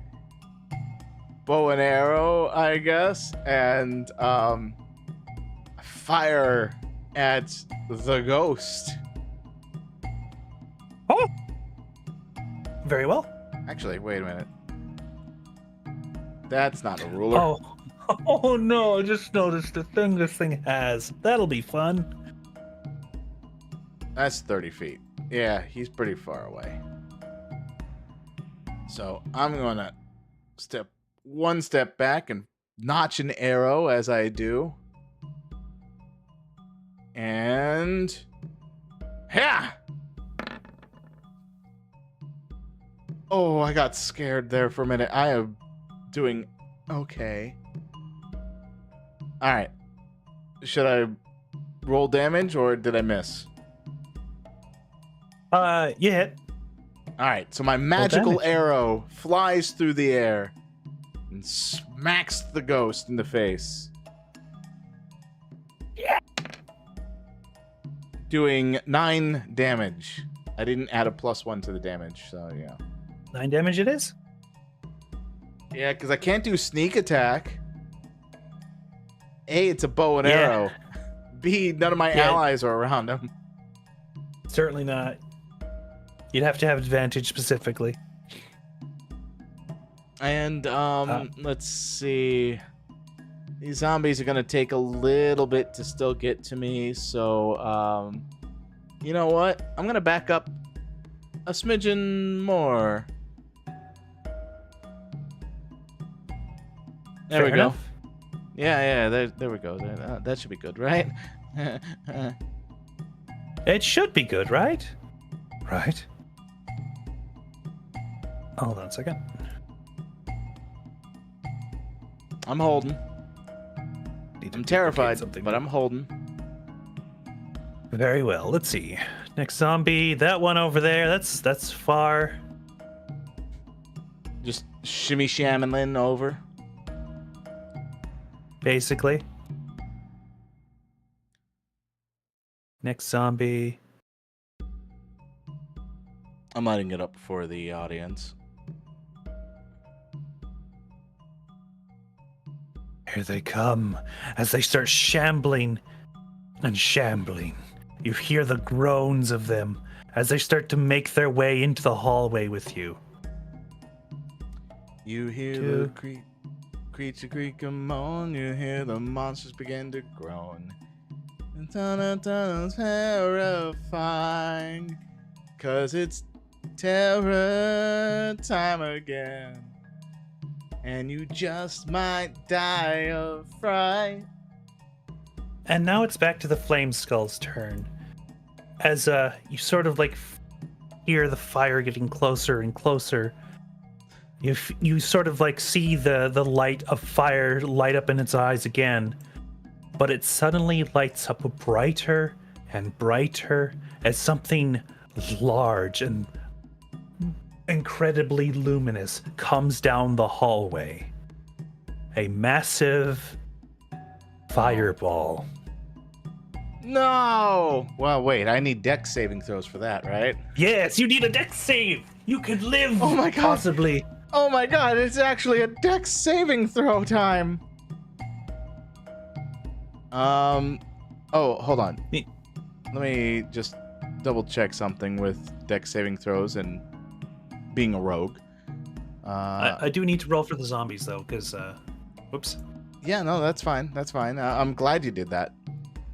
bow and arrow, I guess, and fire at the ghost. Oh! Very well. Actually, wait a minute. That's not a ruler. Oh no, I just noticed the thing this thing has. That'll be fun. That's 30 feet. Yeah, he's pretty far away. So I'm gonna step one step back and notch an arrow as I do. And yeah. Oh, I got scared there for a minute. I am doing okay. All right. Should I roll damage or did I miss? You hit. All right. So my magical damage. arrow flies through the air and smacks the ghost in the face. Yeah. Doing 9 damage. I didn't add a +1 to the damage, so yeah. 9 damage it is? Yeah, because I can't do sneak attack. A, it's a bow and arrow. B, none of my allies are around him. Certainly not. You'd have to have advantage specifically. And, let's see. These zombies are going to take a little bit to still get to me, so, you know what? I'm going to back up a smidgen more. There we go. Yeah, there we go. That should be good, right? It should be good, right? Right. Hold on a second. I'm holding. I'm terrified, something. but I'm holding. Very well. Let's see. Next zombie. That one over there. That's far. Just shimmy shamming over. Basically. Next zombie. I'm lighting it up for the audience. Here they come. As they start shambling and shambling, you hear the groans of them as they start to make their way into the hallway with you. You hear the creature creak and moan. You hear the monsters begin to groan. And terrifying, 'cause it's terror time again. And you just might die of fright. And now it's back to the Flame Skull's turn. As you sort of like hear the fire getting closer and closer. You sort of like see the light of fire light up in its eyes again. But it suddenly lights up brighter and brighter as something large and incredibly luminous comes down the hallway. A massive fireball. No! Well, wait, I need dex saving throws for that, right? Yes, you need a dex save. You could live. Oh my God. Possibly. Oh my God, it's actually a dex saving throw time. Oh, hold on. Let me just double check something with dex saving throws and being a rogue. I do need to roll for the zombies though, because whoops. Yeah, no, that's fine. That's fine. I'm glad you did that.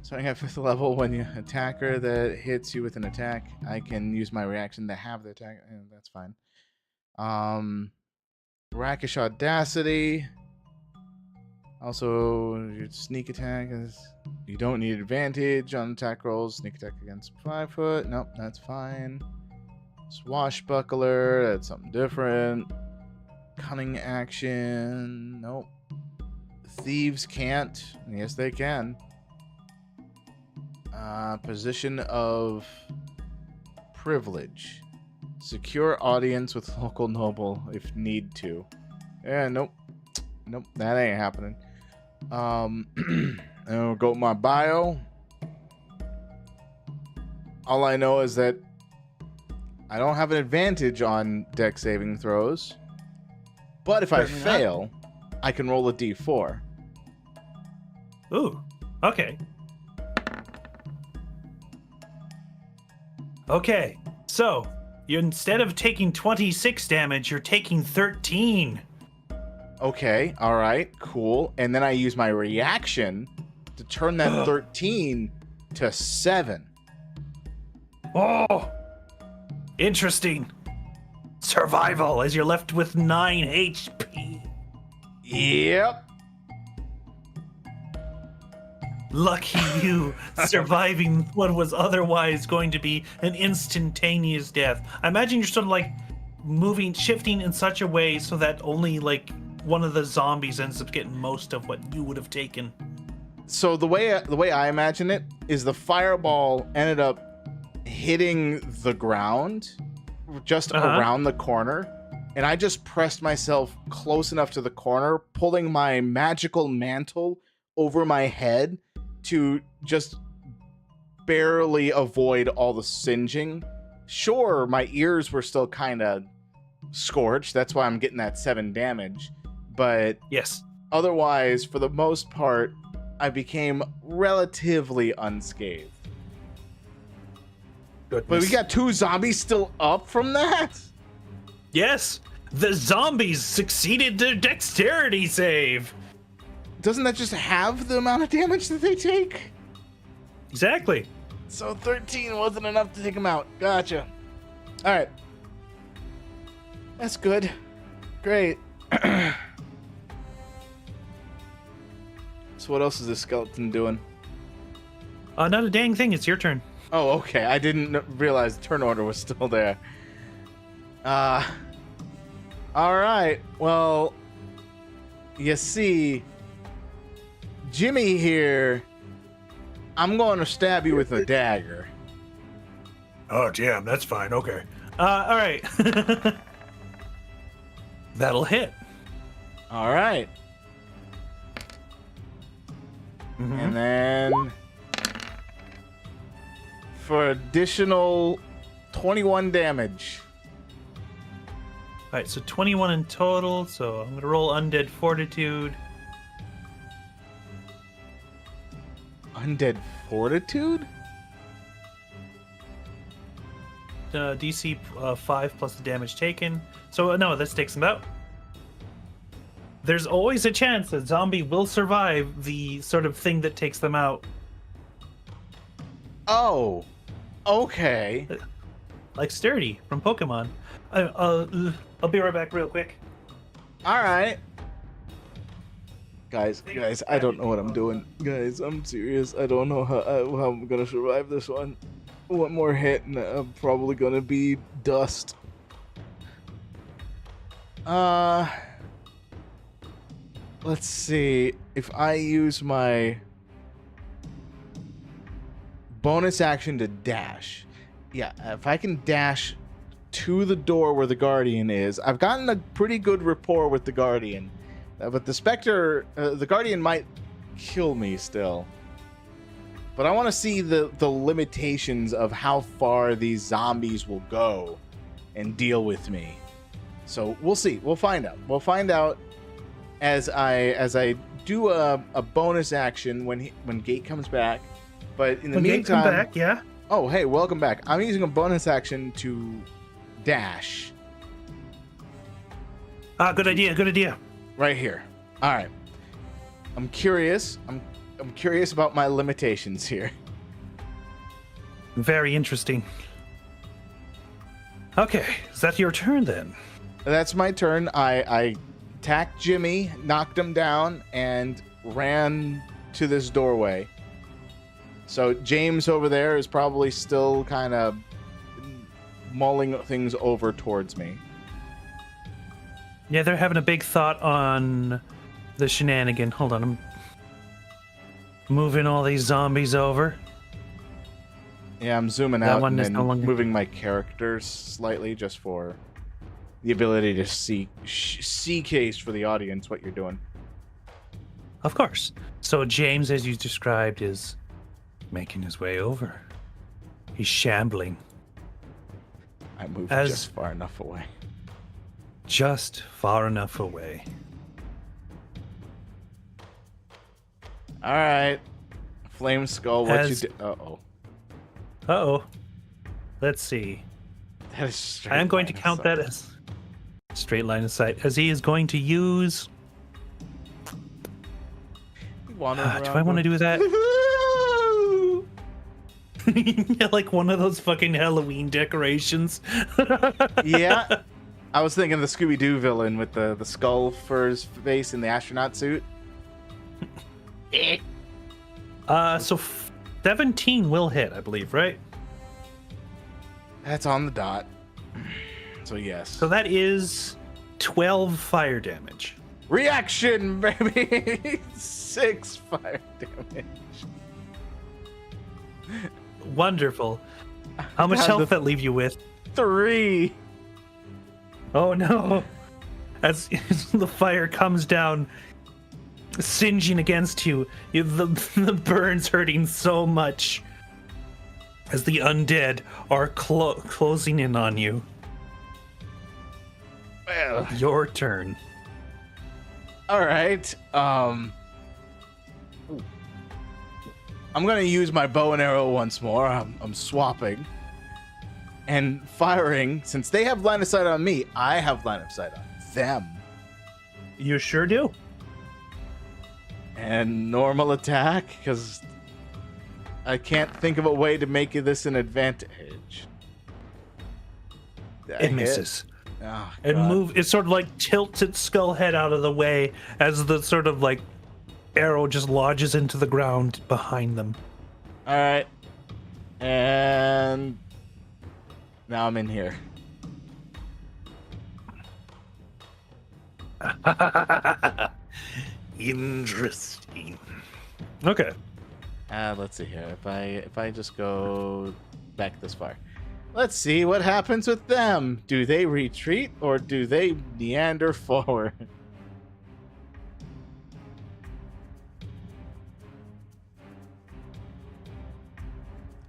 Starting at 5th level, when you attacker that hits you with an attack, I can use my reaction to have the attack. That's fine. Brackish Audacity. Also, your sneak attack is... You don't need advantage on attack rolls. Sneak attack against 5 foot. Nope, that's fine. Swashbuckler, that's something different. Cunning action. Nope. Thieves can't. Yes, they can. Position of privilege. Secure audience with local noble if need to. Yeah, nope. Nope, that ain't happening. I'll go with my bio. All I know is that I don't have an advantage on dex saving throws. But if I fail, I can roll a d4. Ooh, okay. Okay, so instead of taking 26 damage, you're taking 13. Okay, all right, cool. And then I use my reaction to turn that 13 to 7. Oh, interesting. Survival as you're left with 9 HP. Yep. Lucky you, surviving what was otherwise going to be an instantaneous death. I imagine you're sort of like shifting in such a way so that only like one of the zombies ends up getting most of what you would have taken. So the way I imagine it is the fireball ended up hitting the ground just around the corner, and I just pressed myself close enough to the corner, pulling my magical mantle over my head to just barely avoid all the singeing. Sure, my ears were still kind of scorched. That's why I'm getting that 7 damage. But yes, otherwise, for the most part, I became relatively unscathed. Goodness. But we got 2 zombies still up from that? Yes, the zombies succeeded their dexterity save. Doesn't that just have the amount of damage that they take? Exactly. So 13 wasn't enough to take them out. Gotcha. All right. That's good. Great. So what else is this skeleton doing? Not a dang thing. It's your turn. Oh, okay. I didn't realize turn order was still there. All right. Well, you see, Jimmy here, I'm going to stab you with a dagger. Oh, damn, that's fine. Okay. All right. That'll hit. All right. Mm-hmm. And then for additional 21 damage. All right, so 21 in total. So I'm going to roll Undead Fortitude. Undead Fortitude? DC 5 plus the damage taken. So no, this takes him out. There's always a chance that zombie will survive the sort of thing that takes them out. Oh, okay. Like Sturdy from Pokemon. I'll be right back real quick. All right. Guys, I don't know what I'm doing. Guys, I'm serious. I don't know how I'm gonna survive this one. One more hit and I'm probably gonna be dust. Let's see. If I use my bonus action to dash. Yeah, if I can dash to the door where the Guardian is. I've gotten a pretty good rapport with the Guardian. But the Spectre, the Guardian might kill me still. But I want to see the limitations of how far these zombies will go and deal with me. So we'll see. We'll find out. We'll find out as I do a bonus action when Gate comes back. But in the meantime, Gate come back, yeah. Oh, hey, welcome back. I'm using a bonus action to dash. Ah, good idea. Good idea. Right here. All right. I'm curious. I'm curious about my limitations here. Very interesting. Okay, is that your turn then? That's my turn. I attacked Jimmy, knocked him down, and ran to this doorway. So James over there is probably still kind of mulling things over towards me. Yeah, they're having a big thought on the shenanigan. Hold on, I'm moving all these zombies over. Yeah, I'm zooming That out one and is then no longer- moving my characters slightly just for the ability to see case for the audience what you're doing. Of course. So James, as you described, is making his way over. He's shambling. I moved As- just far enough away. Just far enough away. All right, Flame Skull. What As- you do? Uh-oh. Uh-oh. Let's see. That is straight I am going to line of count sight. that as straight line of sight, as he is going to use... Wandering do around I want to going, do that? Yeah, like one of those fucking Halloween decorations. Yeah, I was thinking the Scooby-Doo villain with the skull for his face in the astronaut suit. So 17 will hit, I believe, right? That's on the dot. So yes. So that is 12 fire damage. Reaction, baby. 6 fire damage. Wonderful. How much God, health the- that leave you with? 3. Oh no. As the fire comes down, singeing against you, the burns hurting so much as the undead are closing in on you. Well, Your turn. all right. I'm gonna use my bow and arrow once more. I'm swapping and firing. Since they have line of sight on me, I have line of sight on them. You sure do. And normal attack, because I can't think of a way to make this an advantage. Did I It hit? misses. Oh, And God. it sort of like tilts its skull head out of the way as the sort of like arrow just lodges into the ground behind them. All right. And now I'm in here. Interesting. Okay. Let's see here. If I just go back this far. Let's see what happens with them. Do they retreat or do they meander forward?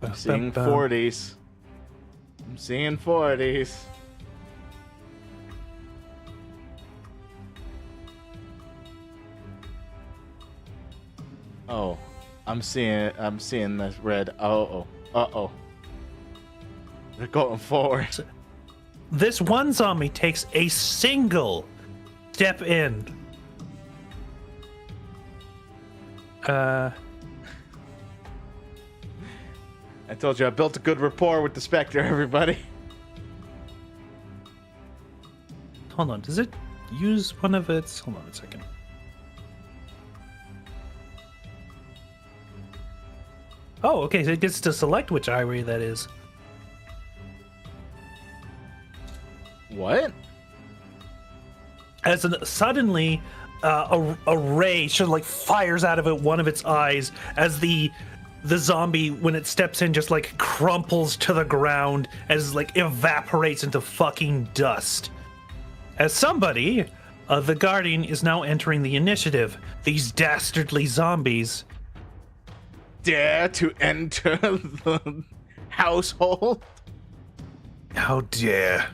I'm seeing 40s. I'm seeing 40s. Oh, I'm seeing the red. Uh-oh. They're going forward. This one zombie takes a single step in. I told you I built a good rapport with the Spectre, everybody. Hold on, does it use one of its... Hold on a second. Oh, okay, so it gets to select which eye ray that is. What? As suddenly a ray sort of like fires out of it, one of its eyes, as the zombie, when it steps in, just like crumples to the ground as like evaporates into fucking dust. As somebody, the Guardian is now entering the initiative. These dastardly zombies. Dare to enter the household? How dare.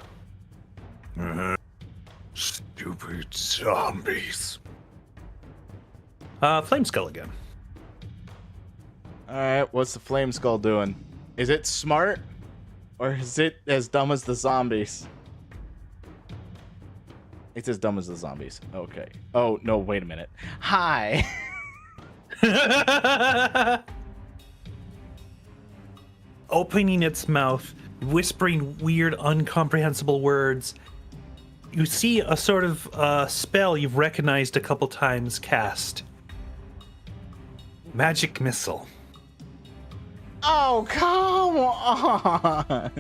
Stupid zombies. Flame Skull again. Alright, what's the flame skull doing? Is it smart? Or is it as dumb as the zombies? It's as dumb as the zombies. Okay. Oh, no, wait a minute. Hi. Opening its mouth, whispering weird, incomprehensible words. You see a sort of spell you've recognized a couple times cast. Magic Missile. Oh, come on.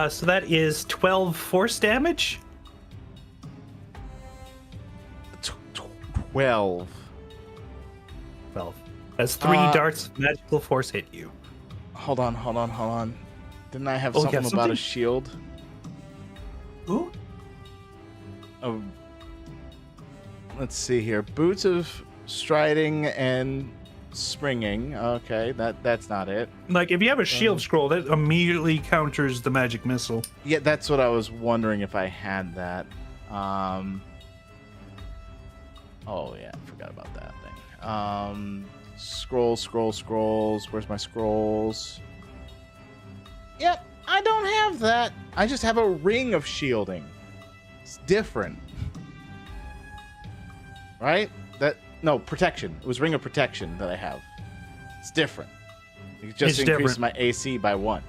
So that is 12 force damage? 12. 12. As 3 darts of magical force hit you. Hold on. Didn't I have Oh, something yeah, about a something? shield? Ooh. Oh, let's see here. Boots of striding and springing. Okay, that's not it. Like, if you have a shield scroll, that immediately counters the magic missile. Yeah, that's what I was wondering if I had that. Oh yeah, I forgot about that thing. Scrolls. Where's my scrolls? Yep, I don't have that. I just have a ring of shielding. It's different. Right? No, protection. It was ring of protection that I have. It's different. It just It's increases different. my AC by 1.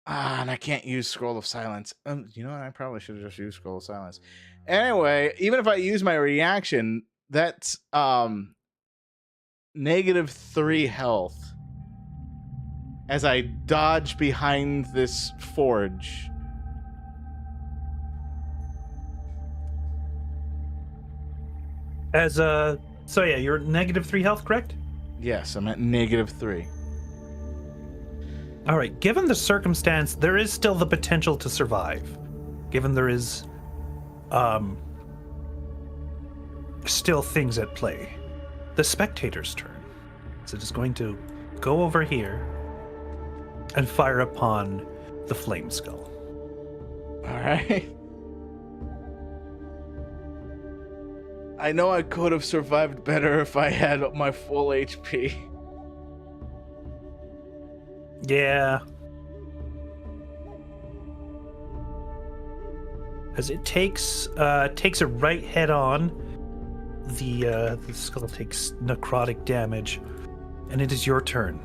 And I can't use Scroll of Silence. You know what? I probably should have just used Scroll of Silence. Anyway, even if I use my reaction, that's -3 health as I dodge behind this forge. So yeah, you're -3 health, correct? Yes, I'm at -3. All right, given the circumstance, there is still the potential to survive. Given there is still things at play. The spectator's turn. So it is going to go over here and fire upon the flame skull. All right. I know I could have survived better if I had my full HP. Yeah. As it takes it right head on, the skull takes necrotic damage, and it is your turn.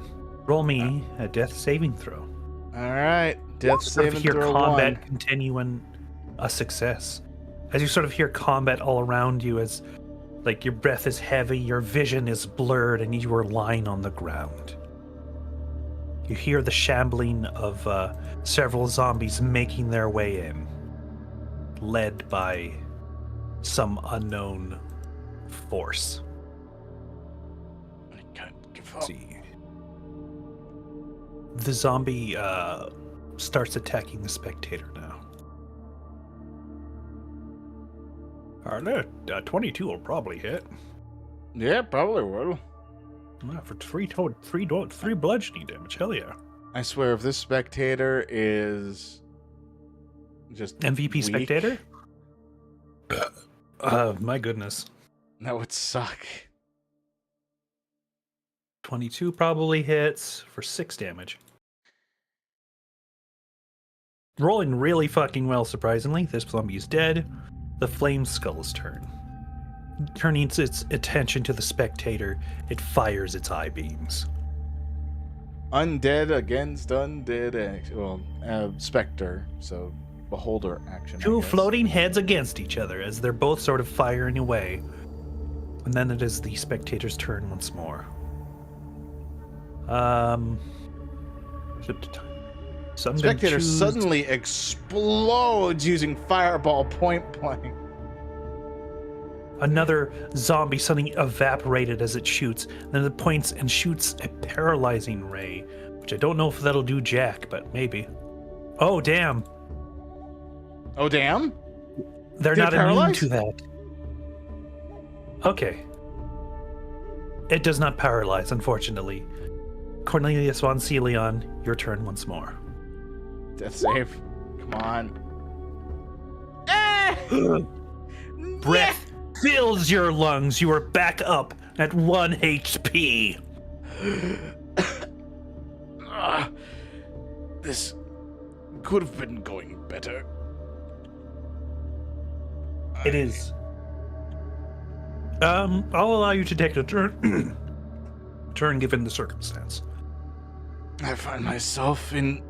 Roll me a death saving throw. All right, death Sort of saving hear throw combat 1. continue and a success. As you sort of hear combat all around you, as like your breath is heavy, your vision is blurred, and you are lying on the ground. You hear the shambling of several zombies making their way in, led by some unknown force. I can't give up. See. The zombie starts attacking the spectator now. That 22 will probably hit. Yeah, probably will. For three bludgeoning damage. Hell yeah. I swear, if this spectator is just MVP weak, spectator? My goodness. that would suck. 22 probably hits for 6 damage. Rolling really fucking well, surprisingly. This zombie is dead. The flame skull's turn. Turning its attention to the spectator, it fires its eye beams. Undead against undead. Specter. So beholder action. I Two guess. floating heads against each other as they're both sort of firing away. And then it is the spectator's turn once more. Flip to time. So I'm gonna Spectator choose- suddenly explodes using fireball point blank. Another zombie suddenly evaporated as it shoots. Then it points and shoots a paralyzing ray, which I don't know if that'll do jack, but maybe. Oh, damn. Oh, damn. They're Did it not immune paralyze? to that. Okay. It does not paralyze, unfortunately. Cornelius von Celion, your turn once more. Death save. Come on. Eh! Breath fills your lungs. You are back up at 1 HP. This could have been going better. It is. I'll allow you to take a turn. Turn given the circumstance. I find myself in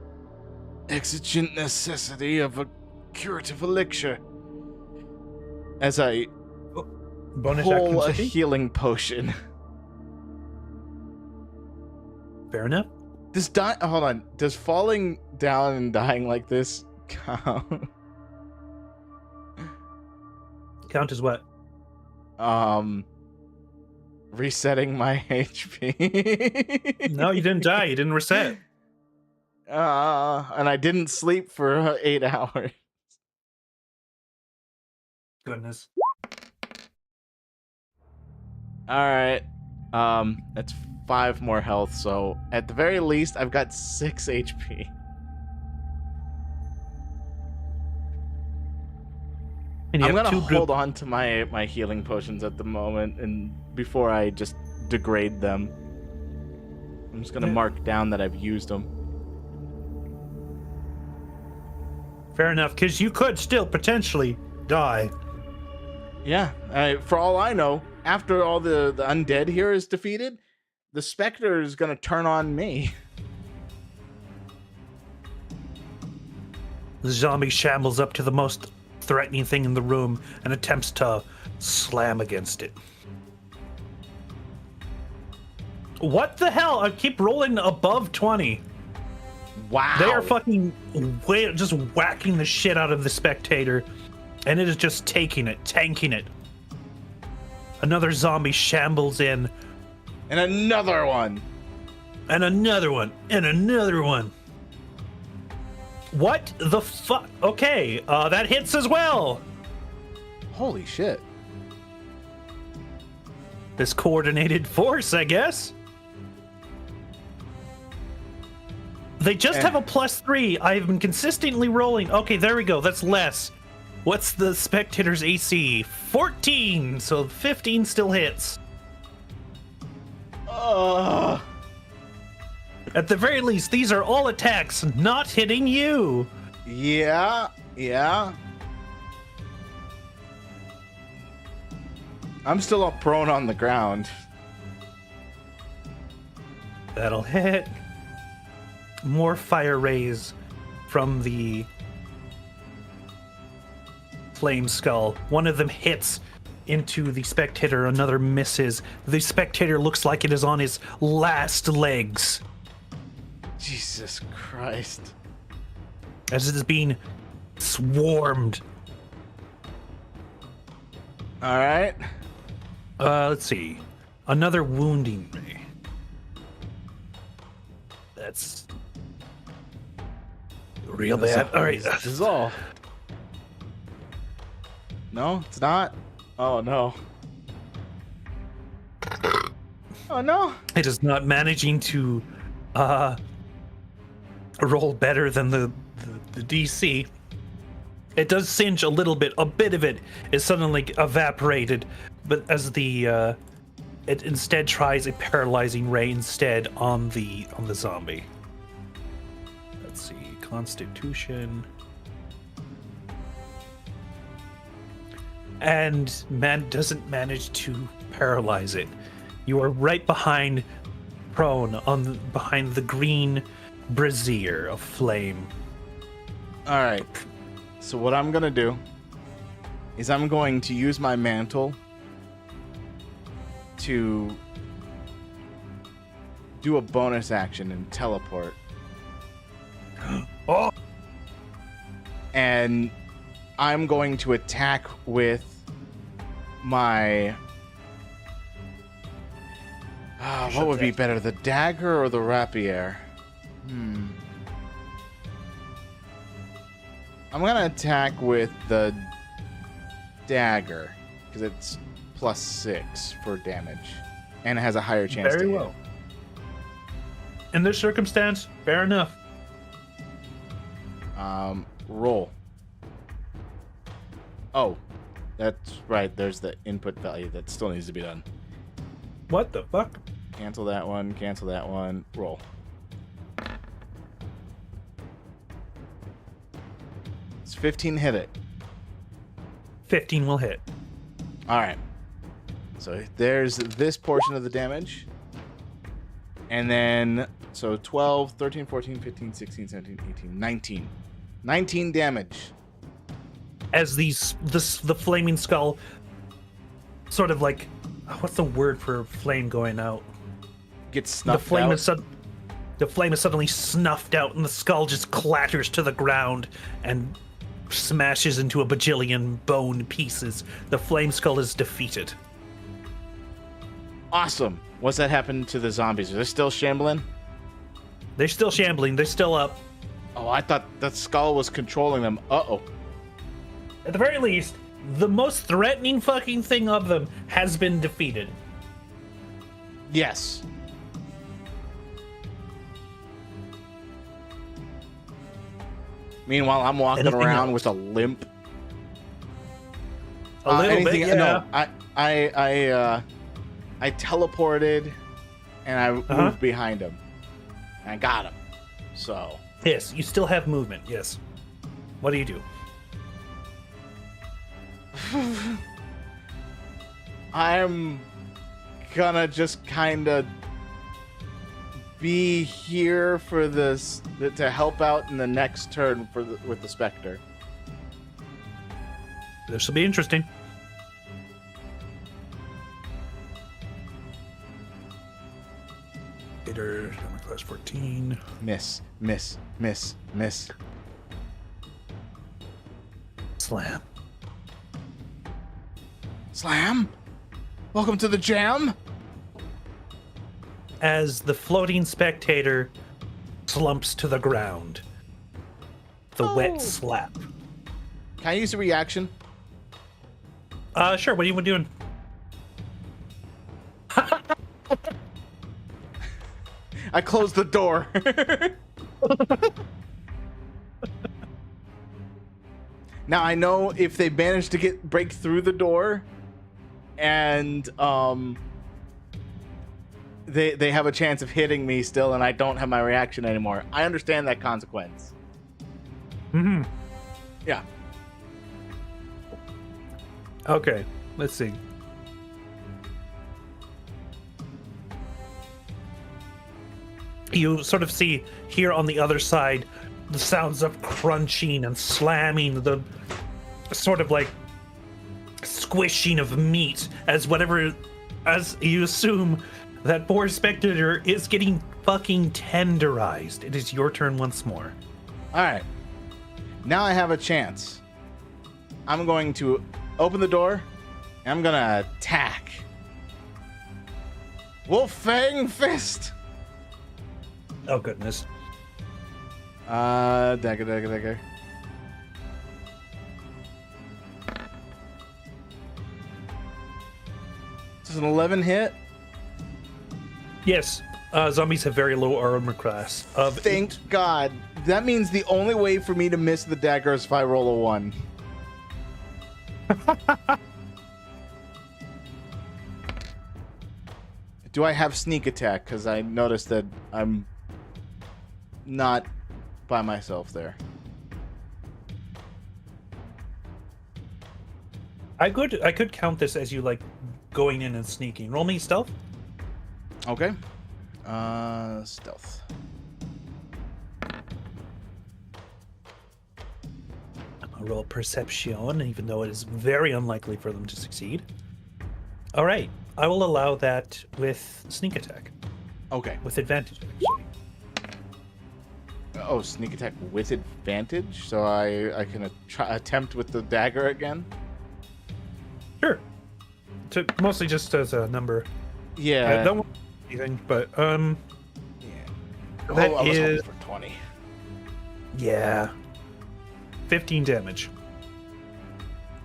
exigent necessity of a curative elixir as I Bonus pull a action city? healing potion. Fair enough. Hold on. Does falling down and dying like this count? Count as what? Resetting my HP. No, you didn't die. You didn't reset. And I didn't sleep for 8 hours. Goodness. All right. That's 5 more health, so at the very least, I've got 6 HP. And you I'm have gonna two hold on to my healing potions at the moment, and before I just degrade them, I'm just gonna Yeah. mark down that I've used them. Fair enough, because you could still potentially die. Yeah, for all I know, after all the undead here is defeated, the Spectre is gonna turn on me. The zombie shambles up to the most threatening thing in the room and attempts to slam against it. What the hell? I keep rolling above 20. Wow. They are fucking just whacking the shit out of the spectator, and it is just tanking it. Another zombie shambles in, And another one. and another one, and another one. What the fuck? Okay, that hits as well. Holy shit. This coordinated force, I guess. They just have a +3. I've been consistently rolling. Okay, there we go. That's less. What's the spectator's AC? 14. So 15 still hits. At the very least, these are all attacks not hitting you. Yeah. I'm still up prone on the ground. That'll hit. More fire rays from the flame skull. One of them hits into the spectator, another misses. The spectator looks like it is on his last legs Jesus Christ. as it is being swarmed. All right. Let's see. Another wounding ray. That's real bad. All right. This is all. No, it's not. Oh no. Oh no. It is not managing to roll better than the DC. It does singe a little bit. A bit of it is suddenly evaporated, but as the it instead tries a paralyzing ray instead on the zombie. Let's see, Constitution, and doesn't manage to paralyze it. You are right behind, prone behind the green brazier of flame. All right. So what I'm gonna do is I'm going to use my mantle to do a bonus action and teleport. Oh, And I'm going to attack with my... what would be better, the dagger or the rapier? I'm going to attack with the dagger, because it's +6 for damage. And it has a higher chance Very to hit. well. In this circumstance, fair enough. Roll. Oh, that's right. There's the input value that still needs to be done. What the fuck? Cancel that one. Cancel that one. Roll. It's 15 hit it. 15 will hit. All right. So there's this portion of the damage. And then, so 12, 13, 14, 15, 16, 17, 18, 19. 19 damage. As the flaming skull sort of like, what's the word for flame going out? Gets snuffed the out. The flame is suddenly snuffed out, and the skull just clatters to the ground and smashes into a bajillion bone pieces. The flame skull is defeated. Awesome. What's that happen to the zombies? Are they still shambling? They're still shambling. They're still up. Oh, I thought that skull was controlling them. Uh-oh. At the very least, the most threatening fucking thing of them has been defeated. Yes. Meanwhile, I'm walking Anything around else? with a limp. A little anything, bit, yeah. No, I teleported, and I moved behind him. And I got him. So. Yes, you still have movement, yes. What do you do? I'm gonna just kind of be here for this to help out in the next turn with the Spectre. This will be interesting. Hitter, armor class 14. Miss, miss, miss, miss. Slam. Slam? Welcome to the jam? As the floating spectator slumps to the ground. The wet slap. Can I use a reaction? Sure, what are you doing? I closed the door. Now I know if they manage to break through the door and they have a chance of hitting me still, and I don't have my reaction anymore. I understand that consequence. Mm-hmm. Yeah. Okay, let's see. You sort of see here on the other side the sounds of crunching and slamming, the sort of like squishing of meat as you assume that poor spectator is getting fucking tenderized. It is your turn once more. All right. Now I have a chance. I'm going to open the door, and I'm going to attack. Wolf Fang Fist! Oh, goodness. Dagger. This is an 11 hit. Yes, zombies have very low armor class of Thank 8. God. That means the only way for me to miss the dagger is if I roll a 1. Do I have sneak attack? Because I noticed that I'm not by myself there. I could count this as you like going in and sneaking. Roll me stealth. Okay. Stealth. I'll roll perception, even though it is very unlikely for them to succeed. All right. I will allow that with sneak attack. Okay. With advantage, actually. Oh, sneak attack with advantage, so I can attempt with the dagger again. Sure. Mostly just as a number. Yeah. Don't want anything, but Yeah. that I was is hoping for 20. yeah, 15 damage.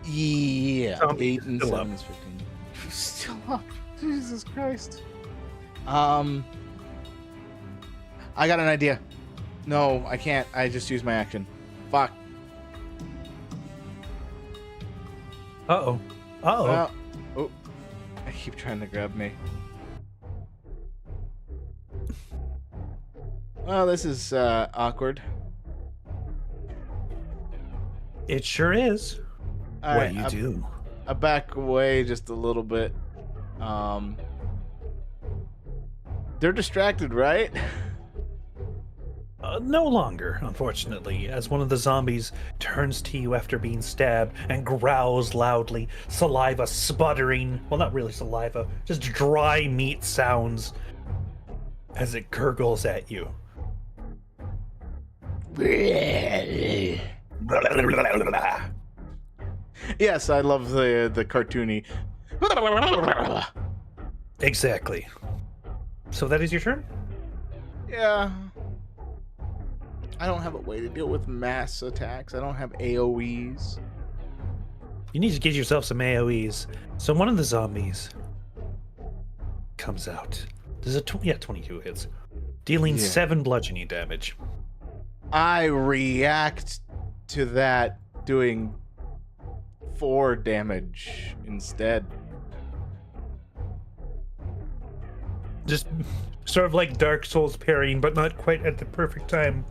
Yeah. Zombie 8 and still 7 up. is 15. Still up. Jesus Christ. I got an idea. No, I can't. I just used my action. Fuck. Uh-oh. Uh-oh. Well, oh. I keep trying to grab me. Well, this is awkward. It sure is. All what right, you do. I back away just a little bit. They're distracted, right? No longer, unfortunately, as one of the zombies turns to you after being stabbed and growls loudly, saliva sputtering. Well, not really saliva, just dry meat sounds as it gurgles at you. Yes, I love the cartoony. Exactly. So that is your turn? Yeah. I don't have a way to deal with mass attacks. I don't have AoEs. You need to get yourself some AoEs. So one of the zombies comes out. There's a 22 hits, dealing 7 bludgeoning damage. I react to that doing 4 damage instead. Just sort of like Dark Souls parrying, but not quite at the perfect time.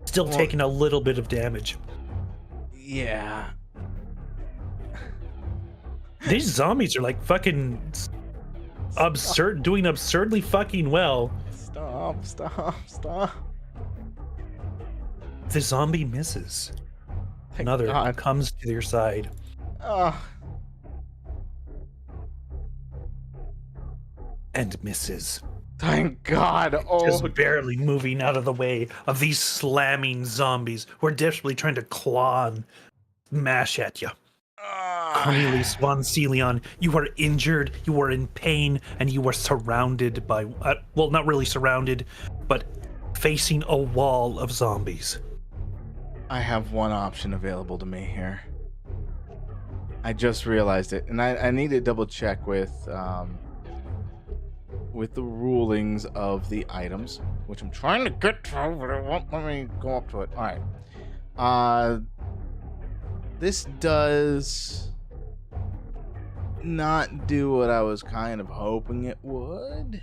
Still taking a little bit of damage. Yeah. These zombies are like fucking absurd, doing absurdly fucking well. Stop. The zombie misses. Thank Another God. comes to your side. And misses. Thank God. Oh, Just barely moving out of the way of these slamming zombies who are desperately trying to claw and mash at you. Cornelius von Celion, you are injured, you are in pain, and you are surrounded by, well, not really surrounded, but facing a wall of zombies. I have one option available to me here. I just realized it, and I need to double check with the rulings of the items, which I'm trying to get to, but it won't let me go up to it. All right. This does not do what I was kind of hoping it would,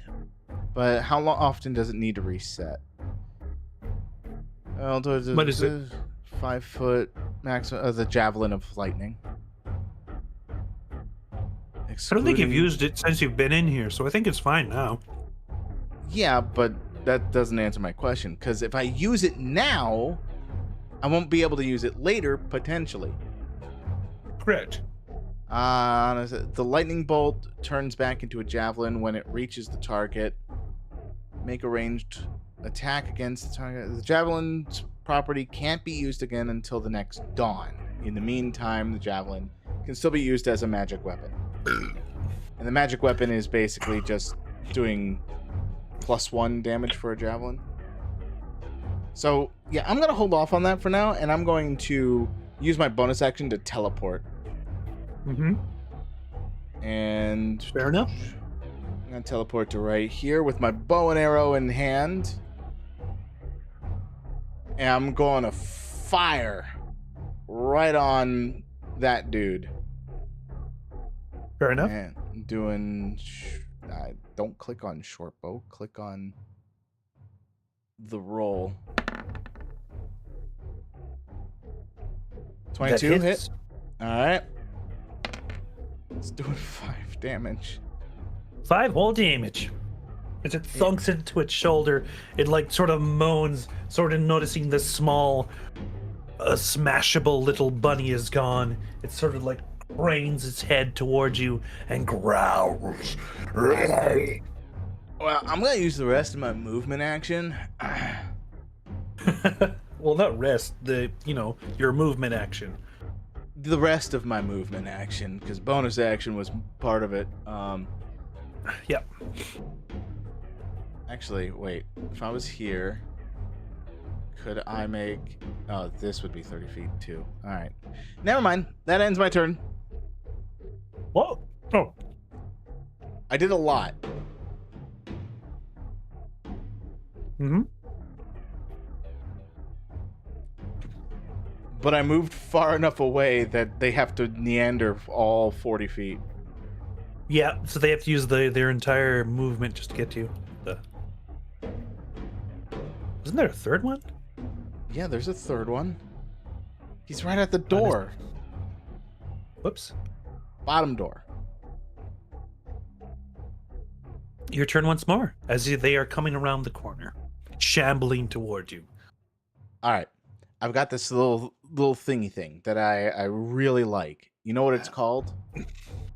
but how often does it need to reset? Well, What is it? 5 foot maximum. The javelin of lightning. I don't think you've Excluding- used it since you've been in here, so I think it's fine now. Yeah, but that doesn't answer my question, because if I use it now, I won't be able to use it later, potentially. Correct. The lightning bolt turns back into a javelin when it reaches the target. Make a ranged attack against the target. The javelin's property can't be used again until the next dawn. In the meantime, the javelin can still be used as a magic weapon. And the magic weapon is basically just doing +1 damage for a javelin. So, yeah, I'm going to hold off on that for now, and I'm going to use my bonus action to teleport. Mm-hmm. And Fair enough. I'm going to teleport to right here with my bow and arrow in hand. And I'm going to fire right on that dude. Fair enough. And doing... don't click on short bow. Click on the roll. 22 That hit. hits. All right. It's doing 5 damage. 5 whole damage. As it thunks into its shoulder, it like sort of moans, sort of noticing the small, smashable little bunny is gone. It sort of like cranes its head towards you and growls. Well, I'm gonna use the rest of my movement action. Well, not rest, your movement action. The rest of my movement action, because bonus action was part of it. Yep. Actually, wait. If I was here, could I make... Oh, this would be 30 feet, too. All right. Never mind. That ends my turn. What? Oh. I did a lot. Mm-hmm. But I moved far enough away that they have to neander all 40 feet. Yeah, so they have to use their entire movement just to get to you. Isn't there a third one? Yeah, there's a third one. He's right at the door. Whoops. Bottom door. Your turn once more, as they are coming around the corner, shambling toward you. All right. I've got this little thingy thing that I really like. You know what it's called?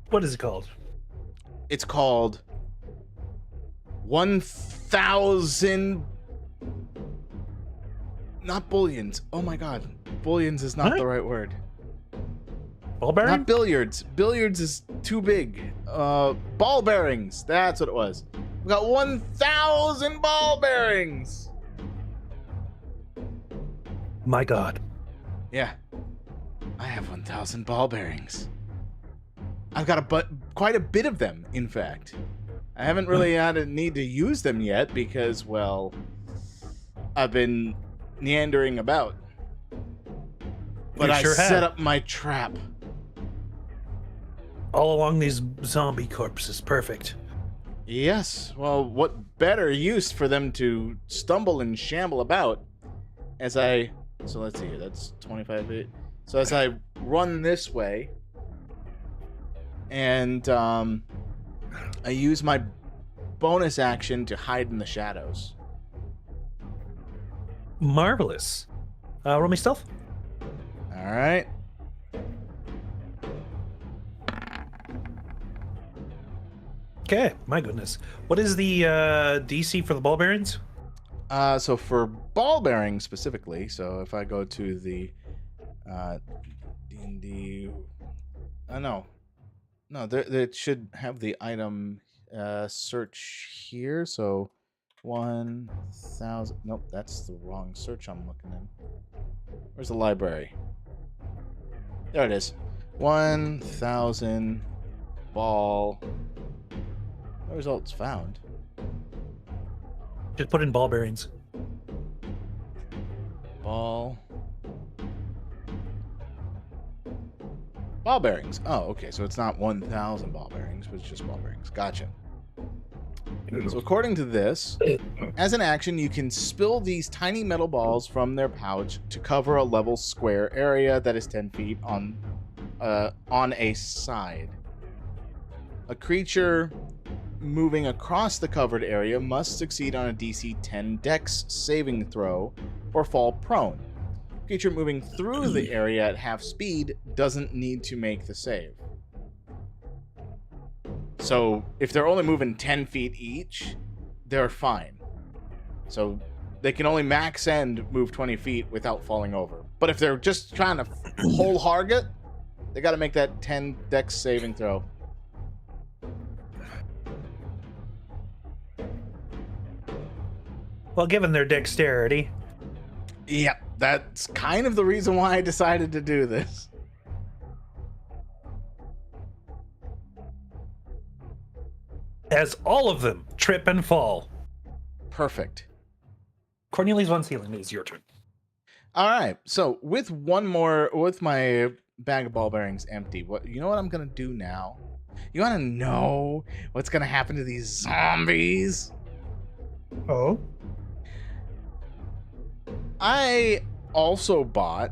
What is it called? It's called 1,000... Not bullions. Oh my god. Bullions is not What? the right word. Ball bearing? Not billiards. Billiards is too big. Ball bearings. That's what it was. We got 1,000 ball bearings. My god. Yeah. I have 1,000 ball bearings. I've got quite a bit of them, in fact. I haven't really had a need to use them yet because, well, I've been neandering about. But I set up my trap. All along these zombie corpses. Perfect. Yes. Well, what better use for them to stumble and shamble about as I... So let's see here. That's 25 feet. So as I run this way, and I use my bonus action to hide in the shadows. Marvelous. Roll me stealth. All right. Okay, my goodness. What is the DC for the ball bearings? So for ball bearings specifically, so if I go to the D&D... No, it should have the item search here, so 1,000... Nope, that's the wrong search I'm looking in. Where's the library? There it is. 1,000 ball... No results found. Just put in ball bearings. Ball bearings. Oh, okay. So it's not 1,000 ball bearings, but it's just ball bearings. Gotcha. So according to this, as an action, you can spill these tiny metal balls from their pouch to cover a level square area that is 10 feet on a side. A creature moving across the covered area must succeed on a DC 10 Dex saving throw or fall prone. Creature moving through the area at half speed doesn't need to make the save. So if they're only moving 10 feet each, they're fine. So they can only max end move 20 feet without falling over. But if they're just trying to whole hog it, they got to make that 10 Dex saving throw. Well, given their dexterity. Yep, that's kind of the reason why I decided to do this. As all of them trip and fall. Perfect. Cornelius von Seelen, it is your turn. All right, so with my bag of ball bearings empty, you know what I'm gonna do now? You want to know what's gonna happen to these zombies? Oh? I also bought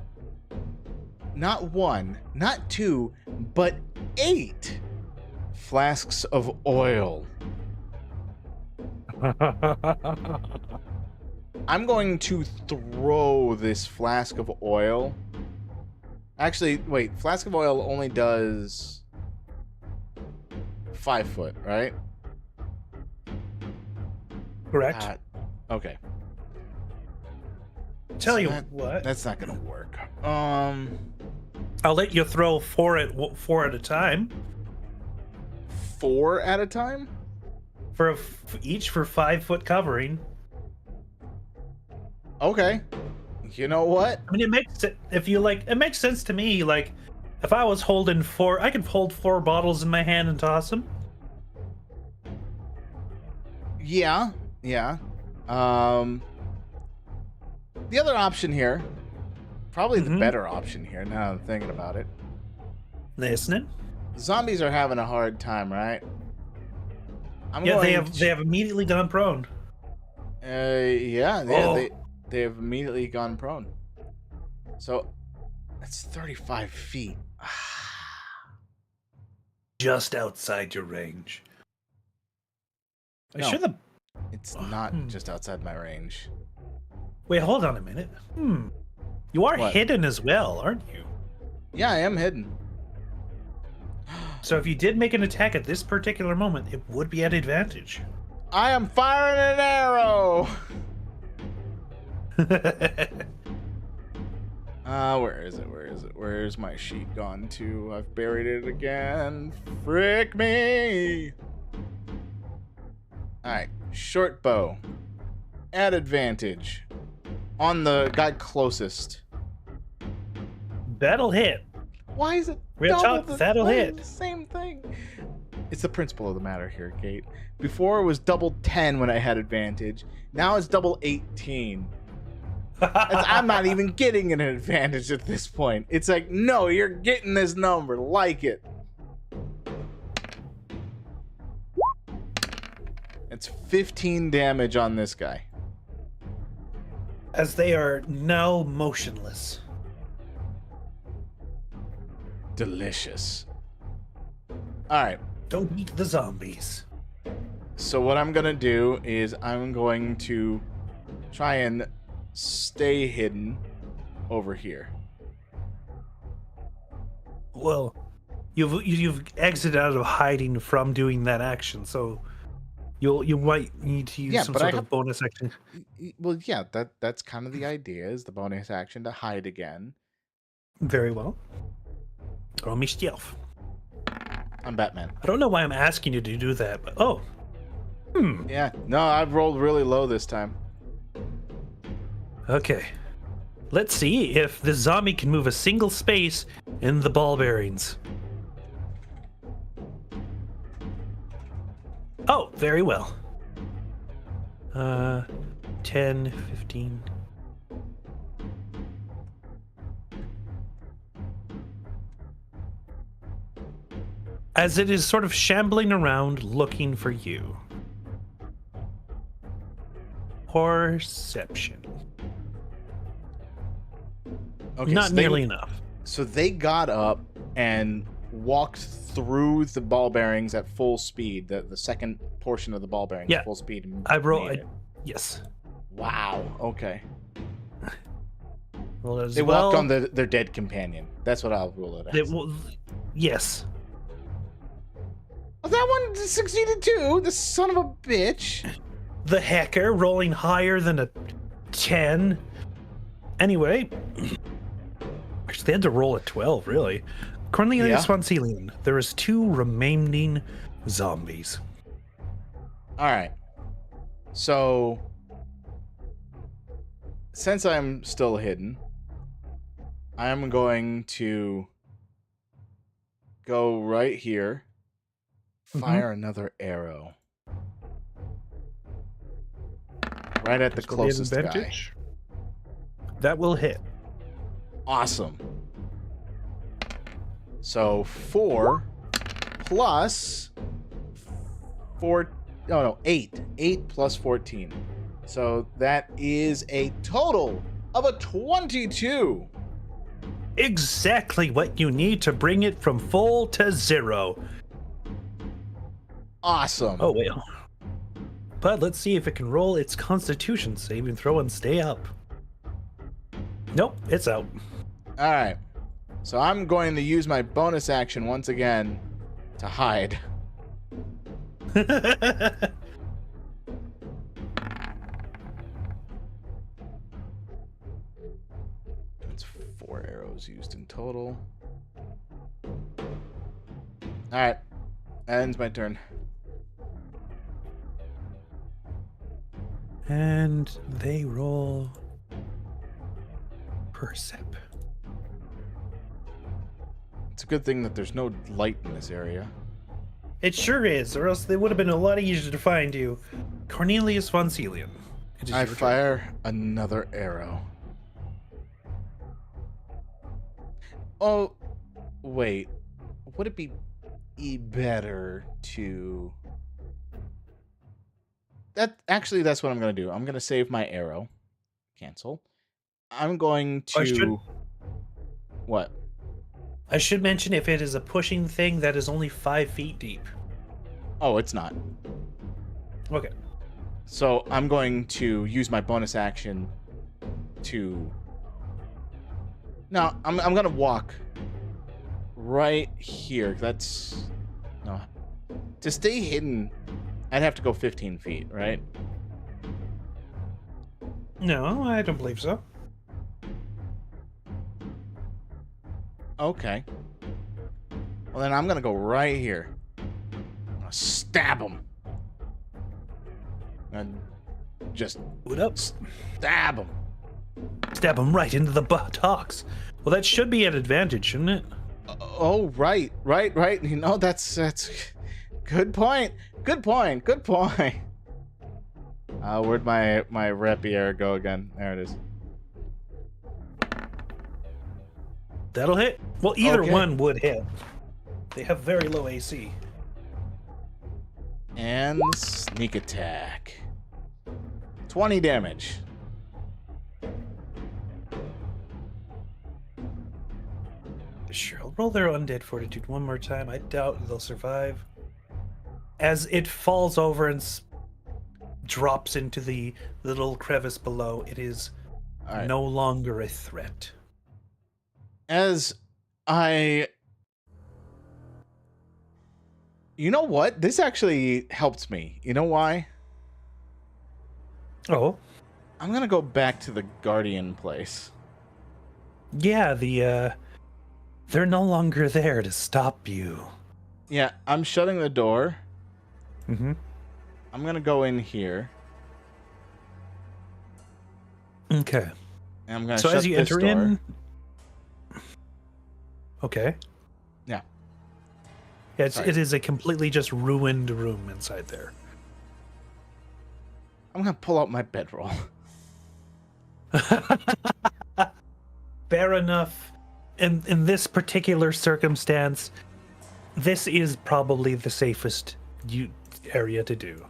not 1, not 2, but 8 flasks of oil. I'm going to throw this flask of oil Actually, wait. Flask of oil only does 5 foot, right? Correct. Okay. Tell So you what. That's not gonna work. I'll let you throw four at a time. 4 at a time? For each for 5 foot covering. Okay. You know what? I mean, it makes it if you like. It makes sense to me. Like, if I was holding 4, I could hold 4 bottles in my hand and toss them. Yeah. Yeah. The other option here, probably the better option here. Now I'm thinking about it. Listening. Zombies are having a hard time, right? Yeah, they have immediately gone prone. Yeah, Oh. they have immediately gone prone. So that's 35 feet. Just outside your range. No. I should have. It's not just outside my range. Wait, hold on a minute. You are What? hidden as well, aren't you? Yeah, I am hidden. So if you did make an attack at this particular moment, it would be at advantage. I am firing an arrow. Where is it? Where is it? Where's my sheet gone to? I've buried it again. Frick me. Alright, short bow. At advantage. On the guy closest. That'll hit. Why is it Real double talk, that'll why is hit. it the same thing? It's the principle of the matter here, Kate. Before it was double 10 when I had advantage. Now it's double 18. I'm not even getting an advantage at this point. It's like, no, you're getting this number. Like it. It's 15 damage on this guy. As they are now motionless. Delicious. Alright. Don't eat the zombies. So what I'm going to do is I'm going to try and stay hidden over here. Well, you've exited out of hiding from doing that action, so you might need to use some sort of bonus action. Well, yeah, that's kind of the idea, is the bonus action to hide again. Very well. Roll me stealth. I'm Batman. I don't know why I'm asking you to do that, but Yeah, no, I've rolled really low this time. Okay. Let's see if the zombie can move a single space in the ball bearings. Oh, very well. 10, 15. As it is sort of shambling around looking for you. Perception. Okay, Not so nearly enough. So they got up and walked through the ball bearings at full speed, the second portion of the ball bearings Yeah. at full speed. And I roll. made it. Yes. Wow. Okay. Well, as They well, walked on their dead companion. That's what I'll rule it as. Yes. Oh, that one succeeded too. The son of a bitch. The hacker rolling higher than a 10. Anyway, actually, they had to roll a 12, really. Cornelius von Celian, there is 2 remaining zombies. All right. So, since I'm still hidden, I'm going to go right here, fire another arrow. Right at the This will be an closest guy. advantage. That will hit. Awesome. So 4 plus 4. No, 8. 8 plus 14. So that is a total of a 22. Exactly what you need to bring it from full to 0. Awesome. Oh, wait. But let's see if it can roll its constitution saving throw and stay up. Nope, it's out. All right. So I'm going to use my bonus action once again to hide. That's 4 arrows used in total. Alright. That ends my turn. And they roll Percep. It's a good thing that there's no light in this area. It sure is, or else they would have been a lot easier to find you. Cornelius von Celian. I fire another arrow. Oh, wait. Would it be better to... Actually, that's what I'm going to do. I'm going to save my arrow. Cancel. I'm going to... What? I should mention, if it is a pushing thing, that is only 5 feet deep. Oh, it's not. Okay. So I'm going to use my bonus action to... No, I'm going to walk right here. That's... No. To stay hidden, I'd have to go 15 feet, right? No, I don't believe so. Okay. Well, then I'm going to go right here. I'm going to stab him. And just What up? stab him. Stab him right into the buttocks. Well, that should be an advantage, shouldn't it? Oh, right. You know, that's good point. Good point. Where'd my rapier go again? There it is. That'll hit. Well, either Okay. one would hit. They have very low AC. And sneak attack. 20 damage. Sure, I'll roll their undead fortitude one more time. I doubt they'll survive. As it falls over and drops into the little crevice below, it is All right. no longer a threat. As I... You know what? This actually helped me. You know why? Oh, I'm going to go back to the Guardian place. yeah, they're no longer there to stop you. Yeah, I'm shutting the door. Mm-hmm. I'm going to go in here. Okay. And I'm going to So shut as you this enter door. in... Okay. Yeah. Yeah, Sorry. it is a completely just ruined room inside there. I'm going to pull out my bedroll. Fair enough. In this particular circumstance, this is probably the safest area to do.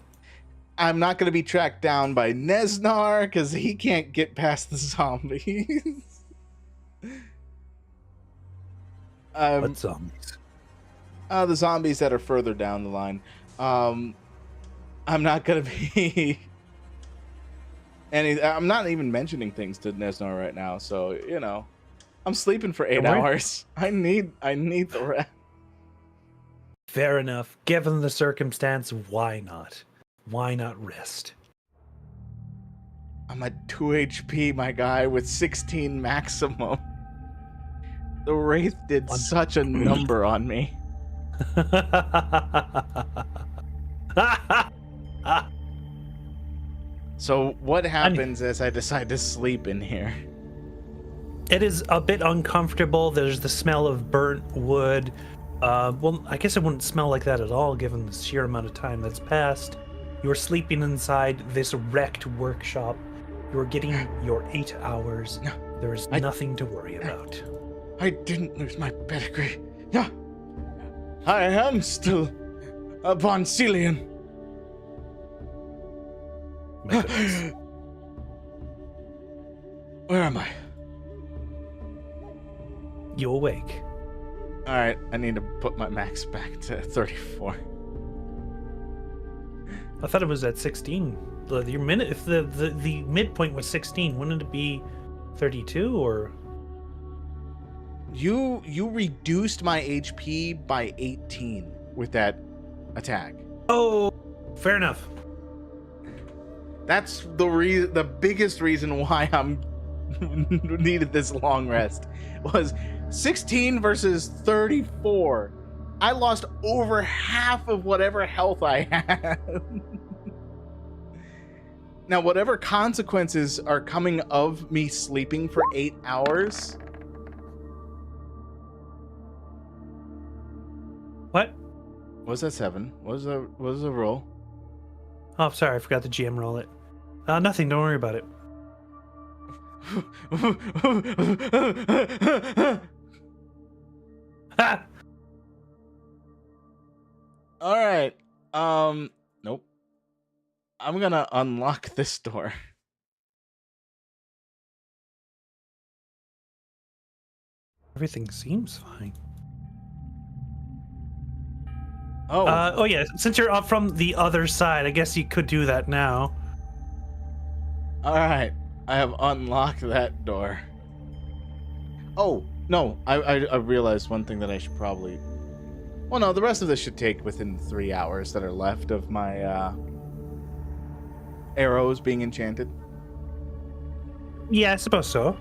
I'm not going to be tracked down by Nesnar because he can't get past the zombies. What zombies? The zombies that are further down the line. I'm not going to be... I'm not even mentioning things to Nesnar right now, so, you know. I'm sleeping for 8 Don't worry. hours. I need the rest. Fair enough. Given the circumstance, why not? Why not rest? I'm at 2 HP, my guy, with 16 maximum. The Wraith did such a number on me. So what happens as I decide to sleep in here? It is a bit uncomfortable. There's the smell of burnt wood. Well, I guess it wouldn't smell like that at all, given the sheer amount of time that's passed. You're sleeping inside this wrecked workshop. You're getting your 8 hours. There is nothing to worry about. I didn't lose my pedigree. No, I am still a von Celian. My goodness. Where am I? You awake. All right, I need to put my max back to 34. I thought it was at 16. Your minute, if the midpoint was 16, wouldn't it be 32 or? You reduced my HP by 18 with that attack. Oh, fair enough. That's the biggest reason why I'm needed this long rest was 16 versus 34. I lost over half of whatever health I had. Now, whatever consequences are coming of me sleeping for 8 hours. What? What was that 7? What was the roll? Oh, sorry, I forgot the GM roll it. Nothing, don't worry about it. Ha! All right. Nope. I'm gonna unlock this door. Everything seems fine. Oh. Oh yeah, since you're up from the other side, I guess you could do that now. All right. I have unlocked that door. Oh, no. I realized one thing that I should probably... Well, no, the rest of this should take within 3 hours that are left of my arrows being enchanted. Yeah, I suppose so.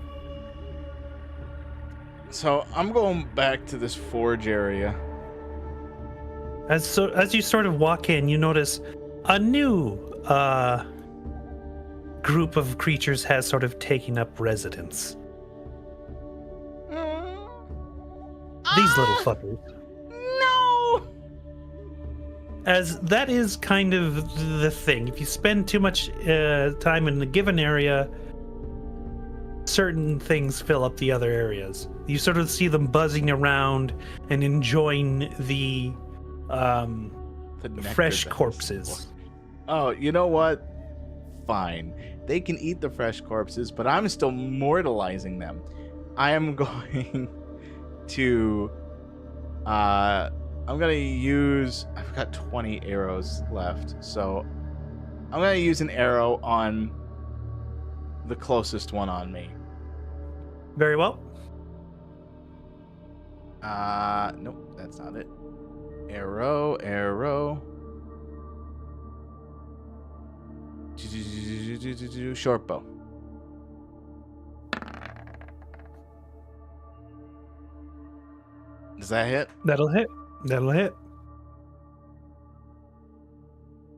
So I'm going back to this forge area. As you sort of walk in, you notice a new group of creatures has sort of taken up residence. These little fuckers. No! As that is kind of the thing. If you spend too much time in a given area, certain things fill up the other areas. You sort of see them buzzing around and enjoying the nectar fresh that is corpses. Oh, you know what? Fine. They can eat the fresh corpses, but I'm still mortalizing them. I am going to... I'm going to use... I've got 20 arrows left, so... I'm going to use an arrow on the closest one on me. Very well. Nope, that's not it. Arrow. Short bow. Does that hit? That'll hit.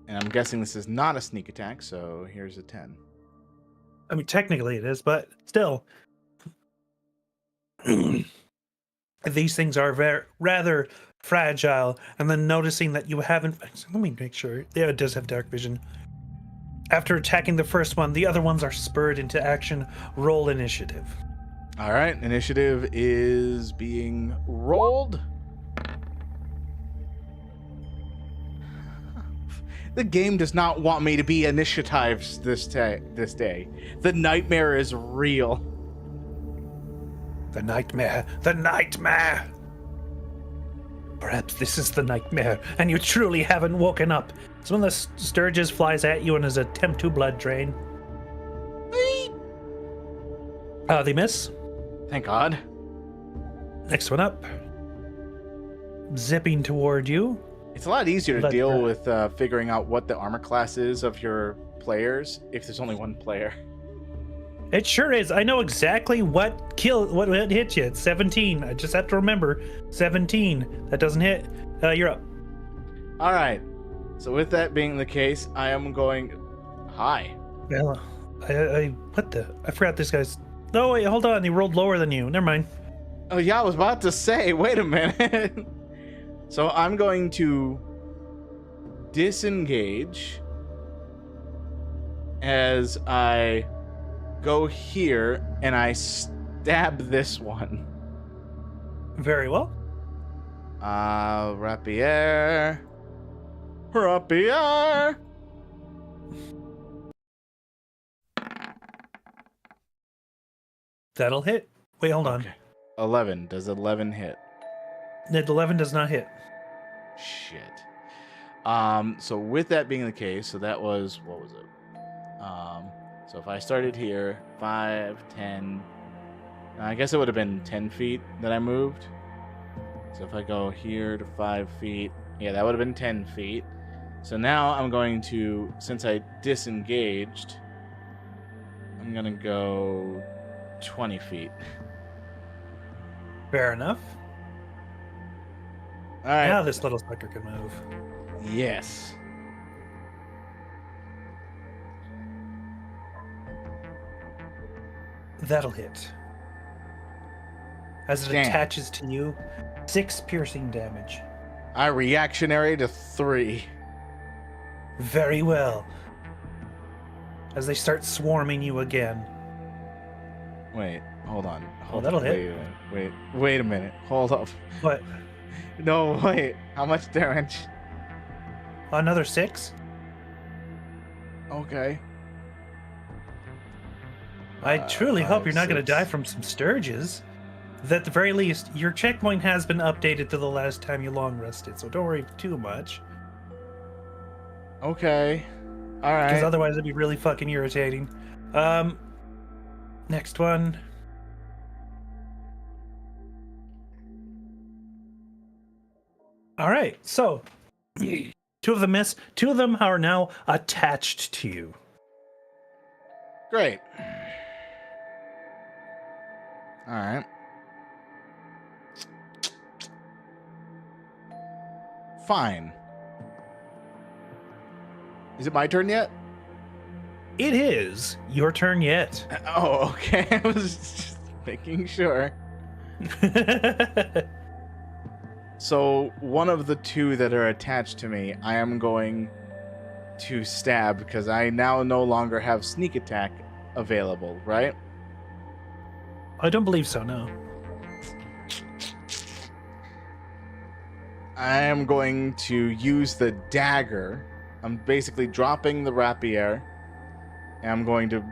And I'm guessing this is not a sneak attack, so here's a 10. I mean, technically it is, but still. These things are rather fragile, and then noticing that you haven't... Let me make sure. Yeah, it does have dark vision. After attacking the first one, the other ones are spurred into action. Roll initiative. All right, initiative is being rolled. The game does not want me to be initiatives this day. The nightmare is real. The nightmare. Perhaps this is the nightmare, and you truly haven't woken up. Some of the Sturges flies at you in his attempt to blood drain. They miss. Thank God. Next one up. Zipping toward you. It's a lot easier to deal with figuring out what the armor class is of your players if there's only one player. It sure is. I know exactly what hit you. It's 17. I just have to remember 17. That doesn't hit. You're up. All right. So with that being the case, I am going high. Well, I forgot this guy's. No, wait, hold on. He rolled lower than you. Never mind. Oh yeah, I was about to say. Wait a minute. So I'm going to disengage as I go here and I stab this one. Very well. Rapier. That'll hit. Wait, hold on. Okay. 11. Does 11 hit? 11 does not hit. Shit. So with that being the case, so that was, what was it? So if I started here, 5, 10, I guess it would have been 10 feet that I moved. So if I go here to 5 feet, yeah, that would have been 10 feet. So now I'm going to, since I disengaged, I'm going to go 20 feet. Fair enough. All right. Now this little sucker can move. Yes. That'll hit. As it Damn. attaches to you, 6 piercing damage. I reactionary to 3. Very well. As they start swarming you again. Wait, hold on. that'll wait, hit. Wait a minute. Hold up. What? No, wait. How much damage? Another 6? Okay. I truly hope you're not going to 6. die from some sturges. At the very least, your checkpoint has been updated to the last time you long rested, so don't worry too much. Okay. All right. Because otherwise it'd be really fucking irritating. Next one. All right, so 2 of them miss. 2 of them are now attached to you. Great. All right. Fine. Is it my turn yet? It is your turn yet. Oh, okay. I was just making sure. So, one of the 2 that are attached to me, I am going to stab because I now no longer have sneak attack available, right? I don't believe so, no. I am going to use the dagger. I'm basically dropping the rapier, and I'm going to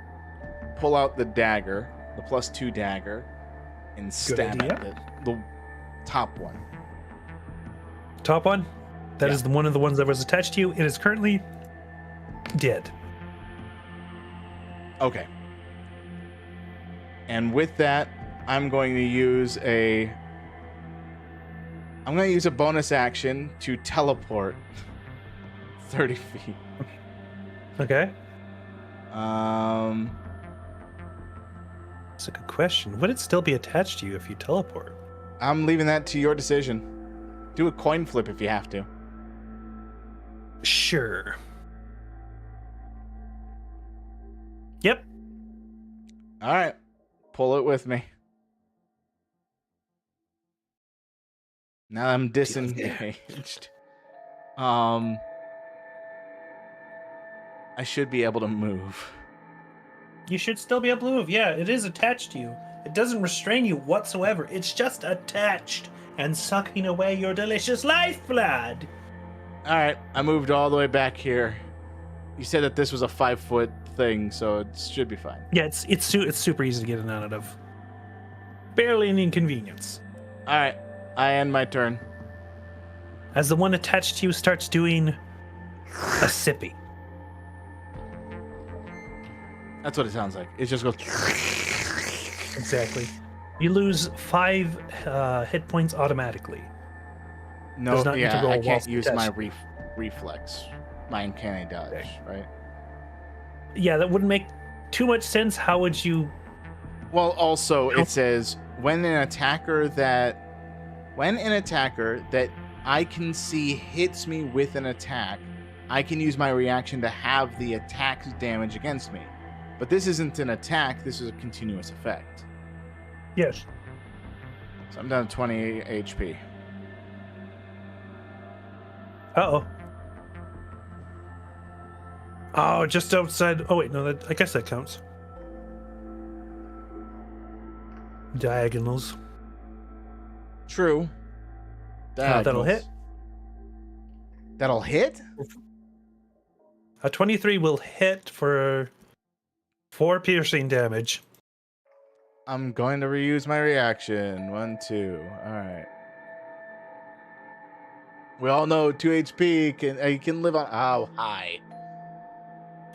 pull out the dagger, the +2 dagger, and stab at the top one. Top one? That Yeah. is one of the ones that was attached to you. It is currently dead. Okay. And with that, I'm going to use a bonus action to teleport 30 feet. Okay. That's a good question. Would it still be attached to you if you teleport? I'm leaving that to your decision. Do a coin flip if you have to. Sure. Yep. All right. Pull it with me. Now I'm disengaged. I should be able to move. You should still be able to move. Yeah, it is attached to you. It doesn't restrain you whatsoever. It's just attached and sucking away your delicious lifeblood. All right. I moved all the way back here. You said that this was a 5-foot thing, so it should be fine. Yeah, it's super easy to get in and out of. Barely an inconvenience. All right. I end my turn. As the one attached to you starts doing a sippy. That's what it sounds like. It just goes. Exactly. You lose 5 hit points automatically. No, Does not need to yeah, roll I can't whilst use attached. my reflex. My uncanny dodge, Okay. right? Yeah, that wouldn't make too much sense. How would you... Well, also it says when an attacker that I can see hits me with an attack, I can use my reaction to have the attack's damage against me. But this isn't an attack, this is a continuous effect. Yes. So I'm down to 20 HP. Uh-oh. Oh, just outside... Oh, wait, no, I guess that counts. Diagonals. True. That'll hit. That'll hit? A 23 will hit for 4 piercing damage. I'm going to reuse my reaction. 1, 2. All right. We all know 2 HP you can live on. Oh, hi.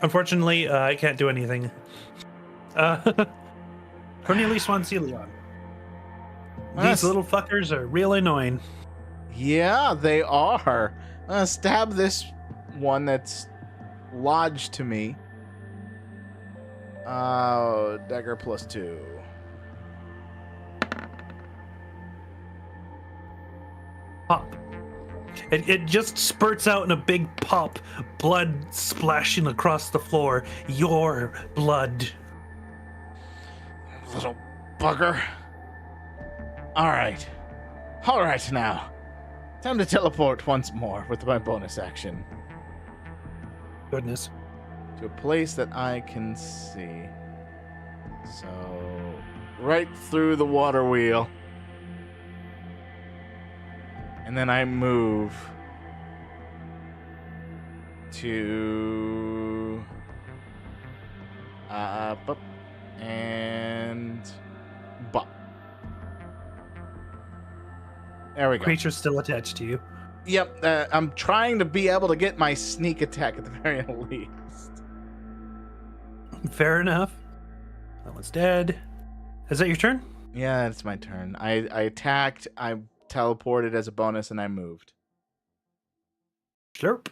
Unfortunately, I can't do anything. Cornelius von Celion. These little fuckers are real annoying. Yeah, they are. Stab this one that's lodged to me. Dagger +2. Pop. It just spurts out in a big pop, blood splashing across the floor. Your blood. Little bugger. Alright. Alright now. Time to teleport once more with my bonus action. Goodness. To a place that I can see. So, right through the water wheel. And then I move to up and bop. There we go. Creature's still attached to you. Yep, I'm trying to be able to get my sneak attack at the very least. Fair enough. That one's dead. Is that your turn? Yeah, it's my turn. I attacked, I teleported as a bonus, and I moved. Slurp.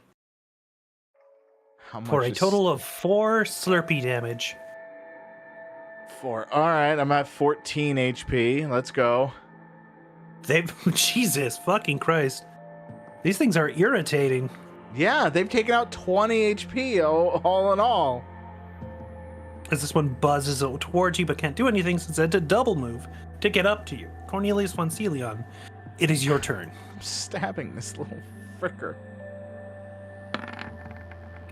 How much For a is total of 4 slurpy damage. 4? Alright, I'm at 14 HP. Let's go. They've Jesus fucking Christ. These things are irritating. Yeah, they've taken out 20 HP all in all. As this one buzzes towards you but can't do anything since it had to double move to get up to you. Cornelius von Celion, it is your turn. I'm stabbing this little fricker.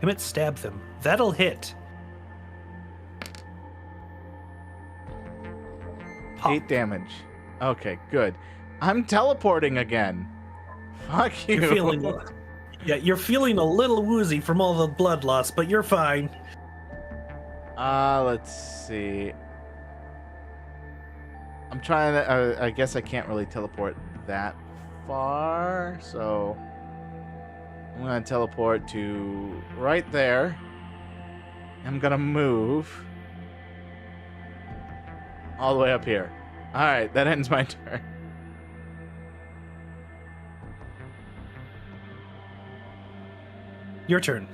Commit stab them. That'll hit. Pop. 8 damage. Okay, good. I'm teleporting again. Fuck you. You're feeling a little woozy from all the blood loss, but you're fine. Let's see. I'm trying to. I guess I can't really teleport that far, so I'm gonna teleport to right there. I'm gonna move all the way up here. All right, that ends my turn. Your turn.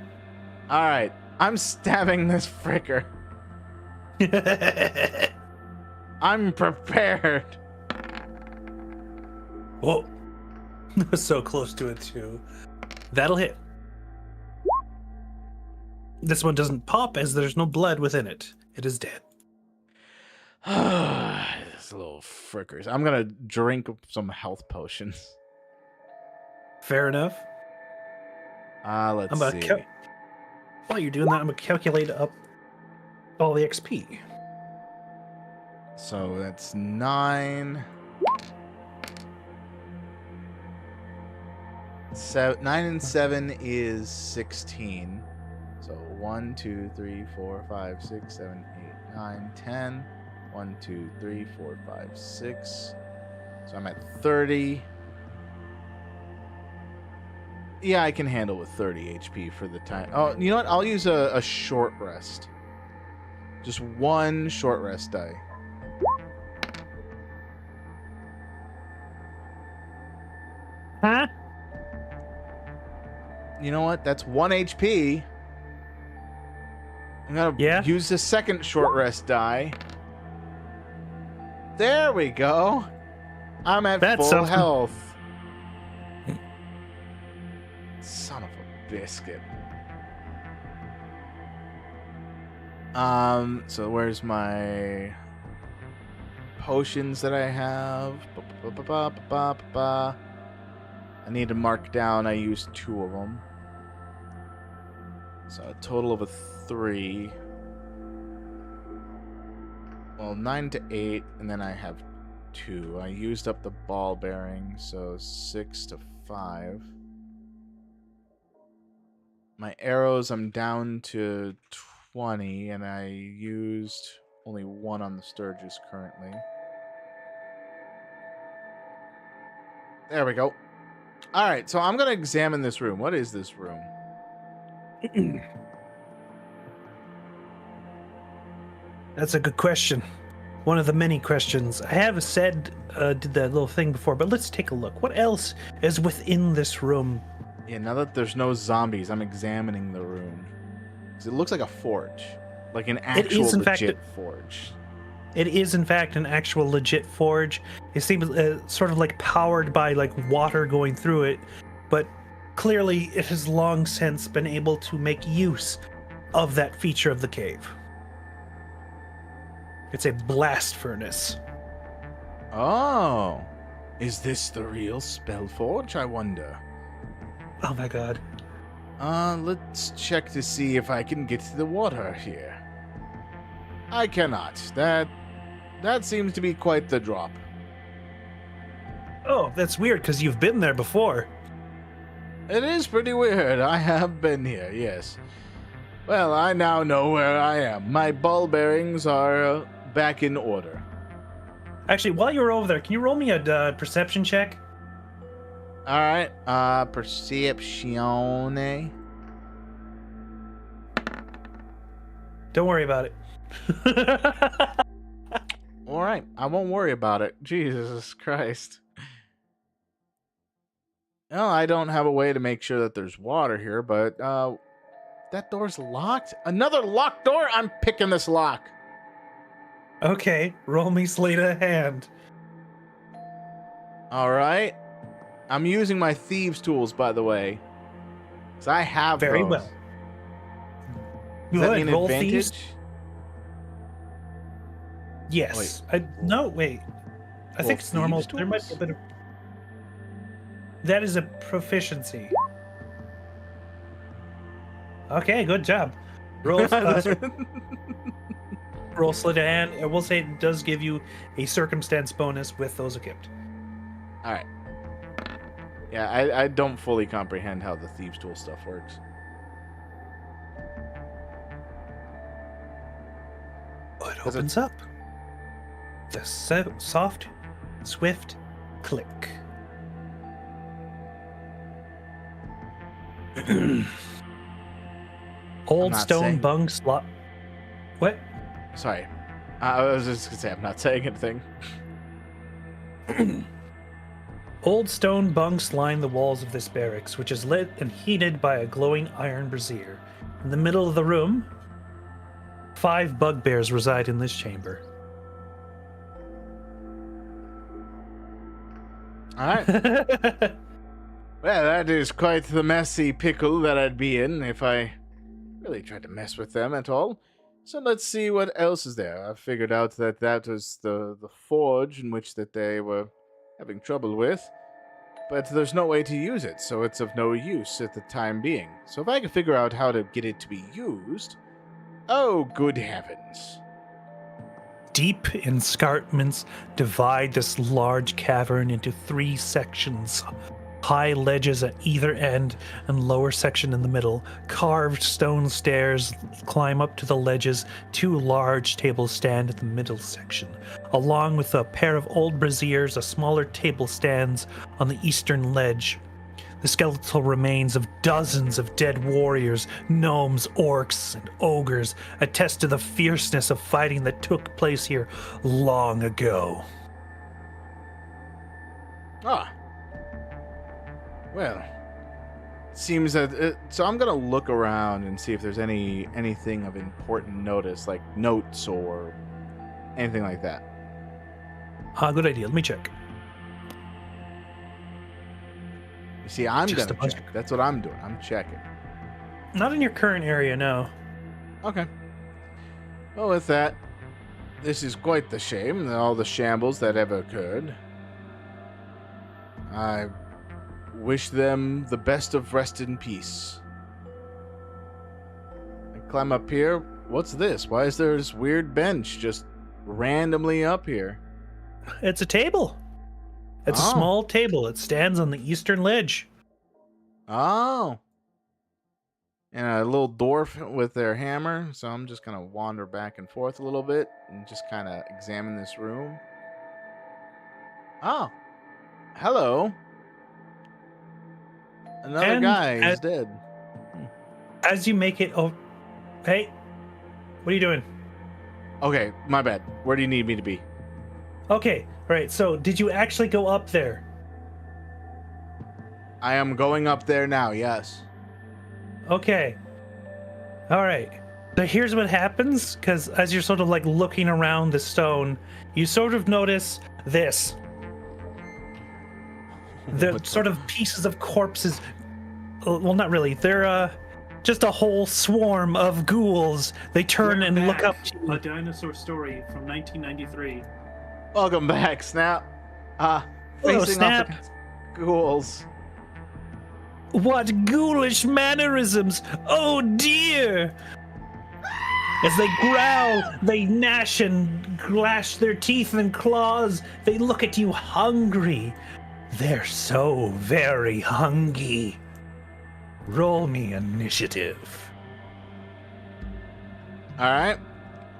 All right, I'm stabbing this fricker. I'm prepared. Whoa. So close to it, too. That'll hit. This one doesn't pop as there's no blood within it. It is dead. These little frickers. I'm gonna drink some health potions. Fair enough. Let's see. While you're doing that, I'm gonna calculate up all the XP. So that's 9. 9 and 7 is 16. So 1, 2, 3, 4, 5, 6, 7, 8, 9, 10. 1, 2, 3, 4, 5, 6. So I'm at 30. Yeah, I can handle with 30 HP for the time. Oh, you know what? I'll use a short rest. Just one short rest die. Huh? You know what? That's 1 HP. I'm gonna use the second short rest die. There we go. I'm at full health. Son of a biscuit. So where's my potions that I have? I need to mark down. I used 2 of them. So a total of 3. Well, 9 to 8, and then I have 2. I used up the ball bearing, so 6 to 5. My arrows, I'm down to 20, and I used only 1 on the Sturgis currently. There we go. All right, so I'm going to examine this room. What is this room? That's a good question. one of the many questions. I have said, did that little thing before, but let's take a look. What else is within this room? Yeah, now that there's no zombies, I'm examining the room. 'Cause it looks like a forge. Like an actual is, in fact, legit forge. It is, in fact, an actual legit forge. It seems sort of like powered by like water going through it, but clearly it has long since been able to make use of that feature of the cave. It's a blast furnace. Oh. Is this the real spell forge, I wonder? Oh my god. Let's check to see if I can get to the water here. I cannot. That seems to be quite the drop. Oh, that's weird because you've been there before. It is pretty weird. I have been here, yes. Well, I now know where I am. My ball bearings are back in order. Actually, while you're over there, can you roll me a perception check? All right. Perceptione. Don't worry about it. All right. I won't worry about it. Jesus Christ. Well, I don't have a way to make sure that there's water here, but that door's locked. Another locked door? I'm picking this lock. Okay, roll me Slate of Hand. All right. I'm using my thieves' tools, by the way. So I have Very those. well. Does that Good, mean roll advantage? thieves. Yes. No, wait. I Roll think it's normal. thieves' There might be a tools? bit of. That is a proficiency. Okay, good job. Roll, roll Slate of Hand. I will say it does give you a circumstance bonus with those equipped. All right. Yeah, I don't fully comprehend how the thieves' tool stuff works. It Does it- opens up. The soft, swift click. Old not stone saying- bung slot. What? Sorry. I was just going to say, I'm not saying anything. Old stone bunks line the walls of this barracks, which is lit and heated by a glowing iron brazier. In the middle of the room, 5 bugbears reside in this chamber. All right. Well, that is quite the messy pickle that I'd be in if I really tried to mess with them at all. So let's see what else is there. I figured out that that was the forge in which that they were having trouble with, but there's no way to use it, so it's of no use at the time being. So if I can figure out how to get it to be used, oh, good heavens. Deep escarpments divide this large cavern into 3 sections. High ledges at either end and lower section in the middle. Carved stone stairs climb up to the ledges. 2 large tables stand at the middle section. Along with a pair of old braziers, a smaller table stands on the eastern ledge. The skeletal remains of dozens of dead warriors, gnomes, orcs, and ogres attest to the fierceness of fighting that took place here long ago. Ah. Well, it seems that so I'm gonna look around and see if there's anything of important notice, like notes or anything like that. Good idea. Let me check. You see, I'm Just a gonna bunch check. That's what I'm doing. I'm checking. Not in your current area, no. Okay. Well, with that, this is quite the shame, all the shambles that ever occurred. I wish them the best of rest in peace. I climb up here. What's this? Why is there this weird bench just randomly up here? It's a table. It's a Oh. small table. It stands on the eastern ledge. Oh. And a little dwarf with their hammer. So I'm just going to wander back and forth a little bit and just kind of examine this room. Oh. Hello. Another And guy is dead. As you make it, oh, hey, what are you doing? Okay, my bad. Where do you need me to be? Okay, right. So, did you actually go up there? I am going up there now, yes. Okay. All right. So here's what happens, because as you're sort of like looking around the stone, you sort of notice this. The sort of pieces of corpses. Well, not really. They're just a whole swarm of ghouls. They turn and look up to you. A dinosaur story from 1993. Welcome back, Snap. Hello, Facing Snap. off the ghouls. What ghoulish mannerisms! Oh dear! As they growl, they gnash and glash their teeth and claws. They look at you hungry. They're so very hungry. Roll me initiative. All right.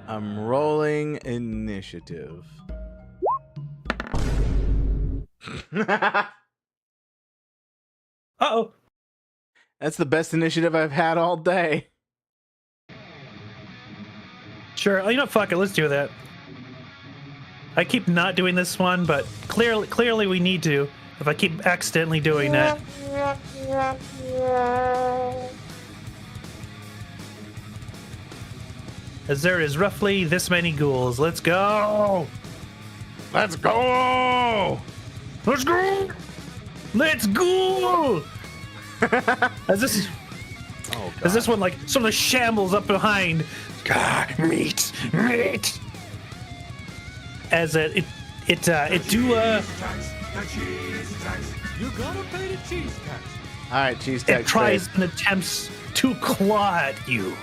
I'm rolling initiative. Uh-oh. That's the best initiative I've had all day. Sure, you know, fuck it, let's do that. I keep not doing this one, but clearly we need to, if I keep accidentally doing that. As there is roughly this many ghouls. Let's go! Let's go! Let's go! Let's go! As this as this one like sort of shambles up behind. Meat! As it do You gotta pay the cheese tax. All right, cheese it tax. tries and attempts to claw at you.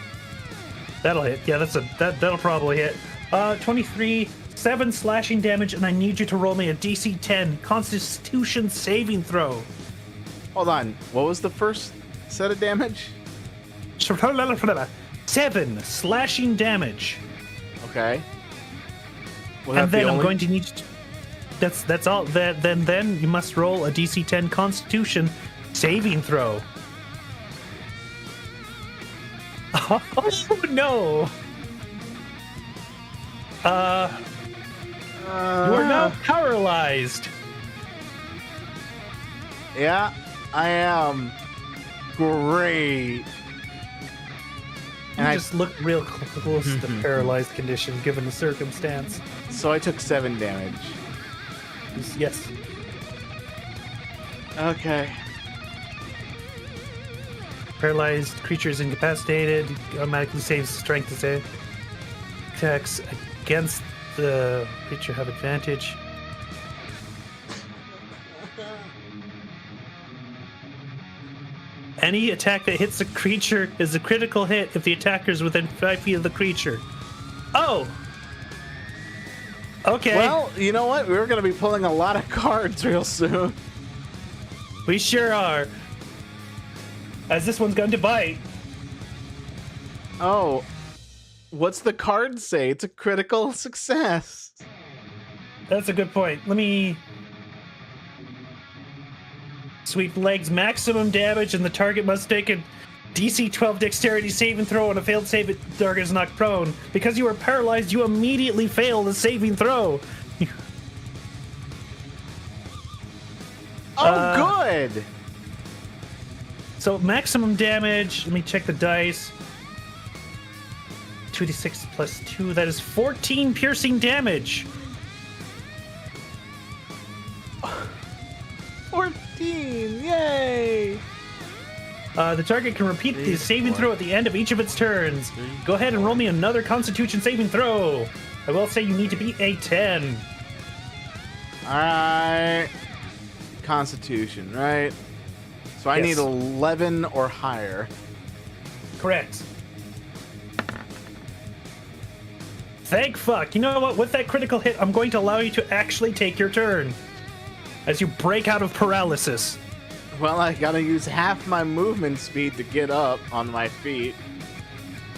That'll hit. Yeah, that'll probably hit. 23, 7 slashing damage, and I need you to roll me a DC 10 Constitution saving throw. Hold on. What was the first set of damage? 7 slashing damage. Okay. Was And that then the I'm only- going to need you to, that's all. Then you must roll a DC 10 Constitution saving throw. Oh no! You are now paralyzed. Yeah, I am. Great. And I- just look real close to the paralyzed condition, given the circumstance. So I took 7 damage. Yes. Okay. Paralyzed creature is incapacitated. Automatically saves strength to save. Attacks against the creature have advantage. Any attack that hits the creature is a critical hit if the attacker is within 5 feet of the creature. Oh! Okay. Well, you know what? We're going to be pulling a lot of cards real soon. We sure are. As this one's going to bite. Oh. What's the card say? It's a critical success. That's a good point. Let me... Sweep legs, maximum damage, and the target must make a DC 12 dexterity saving throw. On a failed save, the target is knocked prone. Because you are paralyzed, you immediately fail the saving throw. Oh, good. So maximum damage, let me check the dice. 2d6 plus 2, that is 14 piercing damage. 14. Yay. The target can repeat the saving throw at the end of each of its turns. Go ahead and roll me another Constitution saving throw. I will say you need to beat a 10. All right. Constitution, right? So I Yes. need 11 or higher. Correct. Thank fuck. You know what? With that critical hit, I'm going to allow you to actually take your turn. As you break out of paralysis. Well, I gotta use half my movement speed to get up on my feet.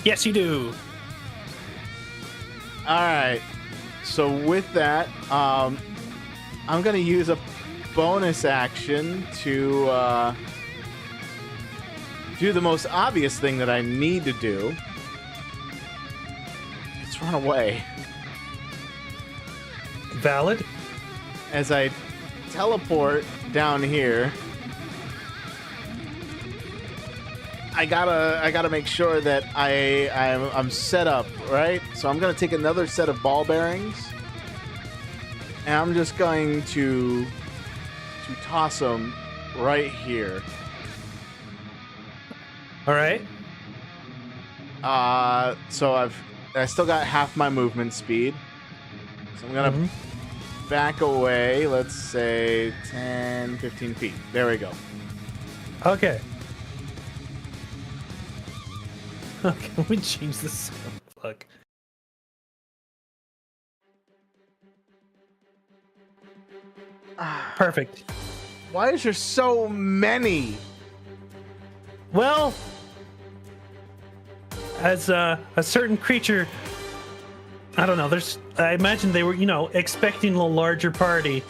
Yes, you do. All right. So with that, I'm gonna use a bonus action to do the most obvious thing that I need to do. It's run away. Valid. As I teleport down here, I gotta make sure that I'm set up, right? So I'm gonna take another set of ball bearings, and I'm just going to toss them right here. All right. So I still got half my movement speed, so I'm gonna back away. Let's say 10, 15 feet. There we go. Okay. Can we change the sound? Fuck. Perfect. Why is there so many? Well, as a certain creature, I don't know. I imagine they were, expecting a larger party.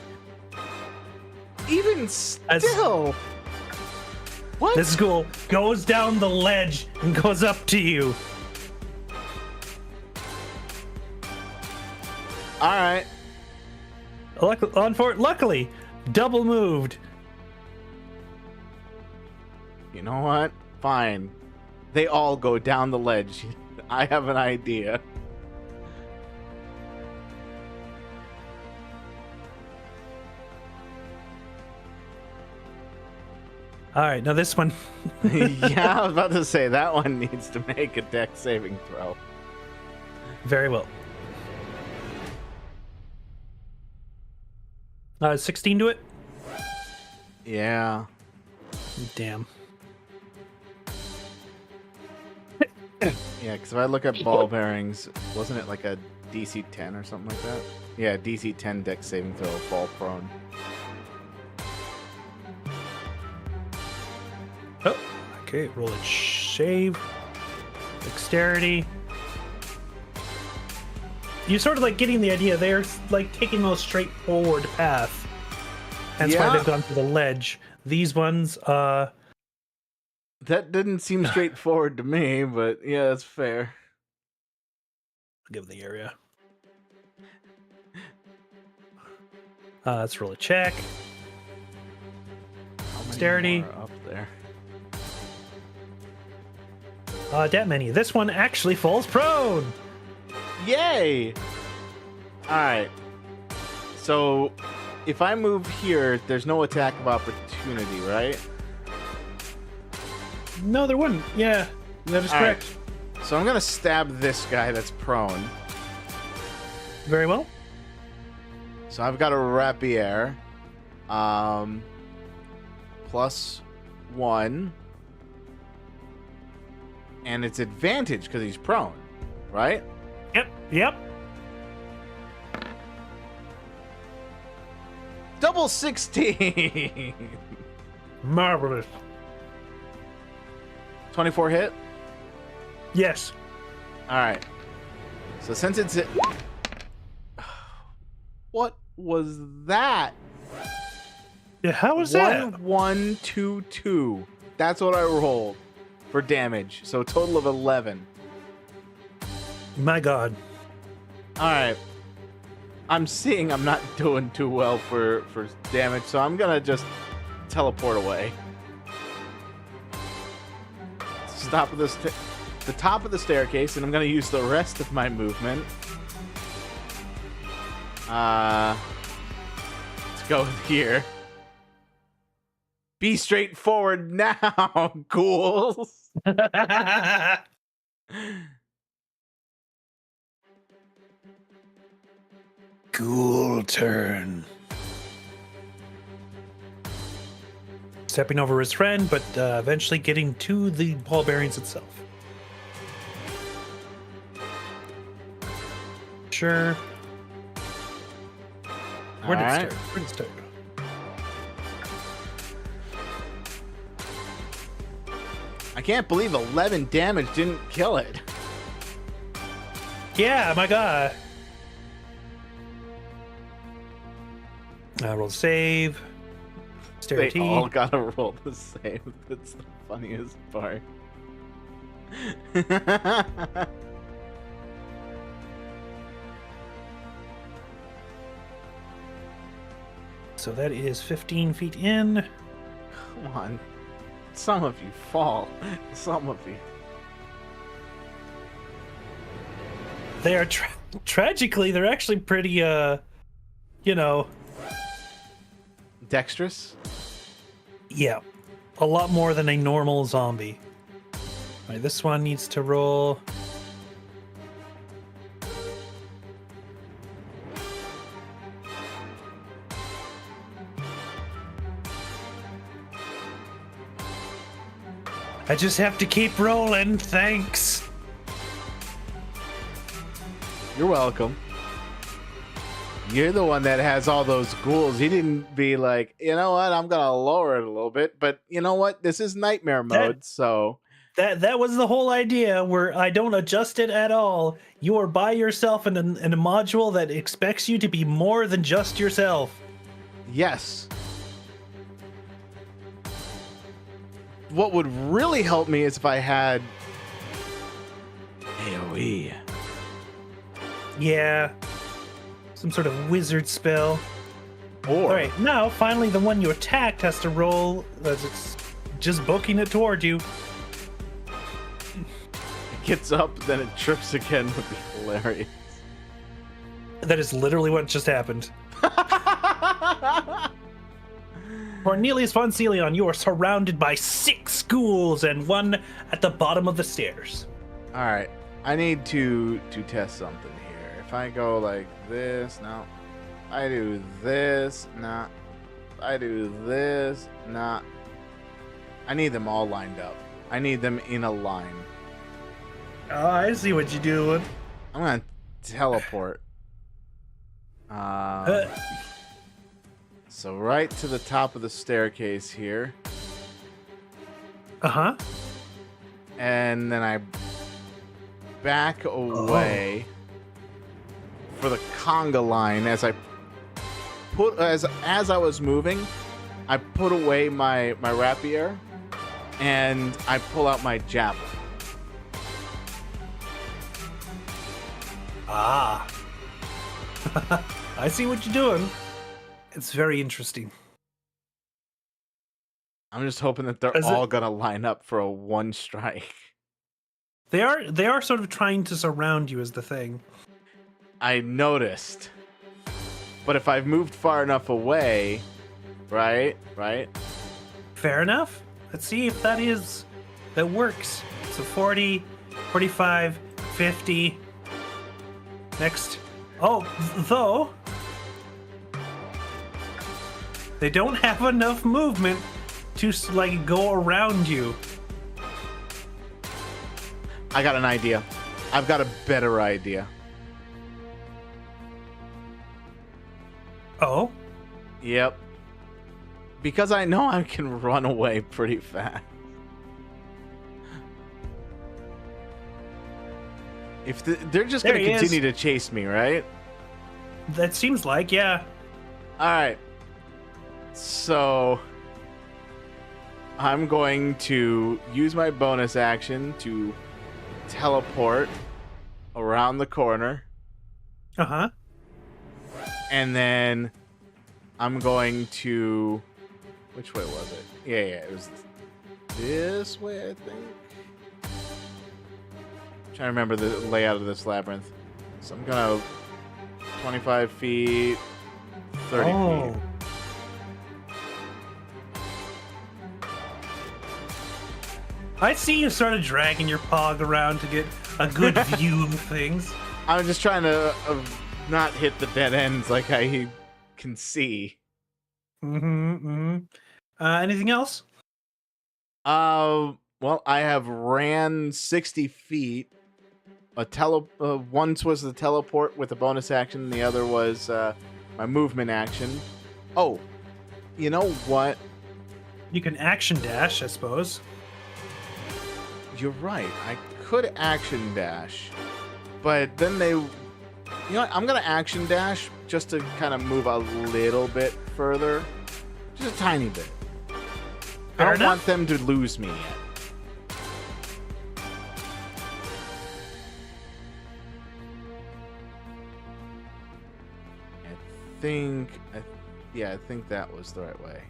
Even still. What? This ghoul goes down the ledge and goes up to you. All right. Luckily, double moved. You know what? Fine. They all go down the ledge. I have an idea. All right, now this one. Yeah, I was about to say that one needs to make a dex saving throw. Very well. 16 to it? Yeah. Damn. Yeah, because if I look at ball bearings, wasn't it like a DC 10 or something like that? Yeah, DC 10 dex saving throw, fall prone. Oh, okay. Roll a save. Dexterity. You're sort of like getting the idea. They're like taking a straightforward path. That's why they've gone to the ledge. These ones, that didn't seem straightforward to me, but yeah, that's fair. I'll give the area. Let's roll a check. How many Dexterity. more are up there? That many. This one actually falls prone. Yay! Alright. So, if I move here, there's no attack of opportunity, right? No, there wouldn't. Yeah, that is All correct. right. So I'm gonna stab this guy that's prone. Very well. So I've got a rapier. +1. And it's advantage because he's prone, right? Yep. Double 16! Marvelous. 24 hit? Yes. Alright. So since it's... What was that? Yeah, how was that? 1, 2, 2. That's what I rolled for damage. So a total of 11. My God. Alright. I'm seeing I'm not doing too well for damage, so I'm gonna just teleport away. Stop at the top of the staircase, and I'm gonna use the rest of my movement. Let's go here. Be straightforward now, ghouls. Ghoul turn. Stepping over his friend, but eventually getting to the ball bearings itself. Sure. Where did it start? I can't believe 11 damage didn't kill it. Yeah, my God. Roll save. They Dexterity. all gotta roll the same. That's the funniest part. so that is 15 feet in. Come on. Some of you fall. Some of you. They are tragically, they're actually pretty, you know, Dexterous? yeah, a lot more than a normal zombie. All right, this one needs to roll. I just have to keep rolling, thanks. You're welcome. You're the one that has all those ghouls. He didn't be like, you know what, I'm gonna lower it a little bit, but you know what? This is nightmare mode, so That was the whole idea, where I don't adjust it at all. You are by yourself in a module that expects you to be more than just yourself. yes. What would really help me is if I had AoE. Yeah. Some sort of wizard spell. Or Alright, now finally the one you attacked has to roll as it's just booking it toward you. it gets up, then it trips again would be hilarious. That is literally what just happened. Cornelius von Celion, you are surrounded by 6 ghouls and one at the bottom of the stairs. All right, I need to test something here. If I go like this, no. I do this, nah. I do this, nah. I need them all lined up. I need them in a line. Oh, I see what you're doing. I'm gonna teleport. So right to the top of the staircase here, Uh-huh. and then I back away for the conga line as I put as I was moving. I put away my rapier, and I pull out my javelin. Ah. I see what you're doing. It's very interesting. I'm just hoping that they're Is all it- gonna line up for a one strike. They are sort of trying to surround you is the thing. I noticed. But if I've moved far enough away, right? Fair enough. Let's see if that works. So 40, 45, 50. Next. Oh, though they don't have enough movement to like go around you. I got an idea. I've got a better idea. Oh, Yep. Because I know I can run away pretty fast. If they're just There going to he is. continue to chase me, right? that seems like, yeah. All right. So I'm going to use my bonus action to teleport around the corner, Uh-huh. and then I'm going to, which way was it? Yeah, it was this way, I think. Trying to remember the layout of this labyrinth. So I'm gonna 25 feet, 30 feet. I see you sort of dragging your pog around to get a good view of things. I'm just trying to not hit the dead ends like I can see. Anything else? Well, I have ran 60 feet. Once was the teleport with a bonus action, the other was my movement action. Oh, you know what? You can action dash, I suppose. You're right. I could action dash, but then you know what? I'm gonna action dash just to kind of move a little bit further, just a tiny bit. I don't want them to lose me yet. I Yeah, I think that was the right way.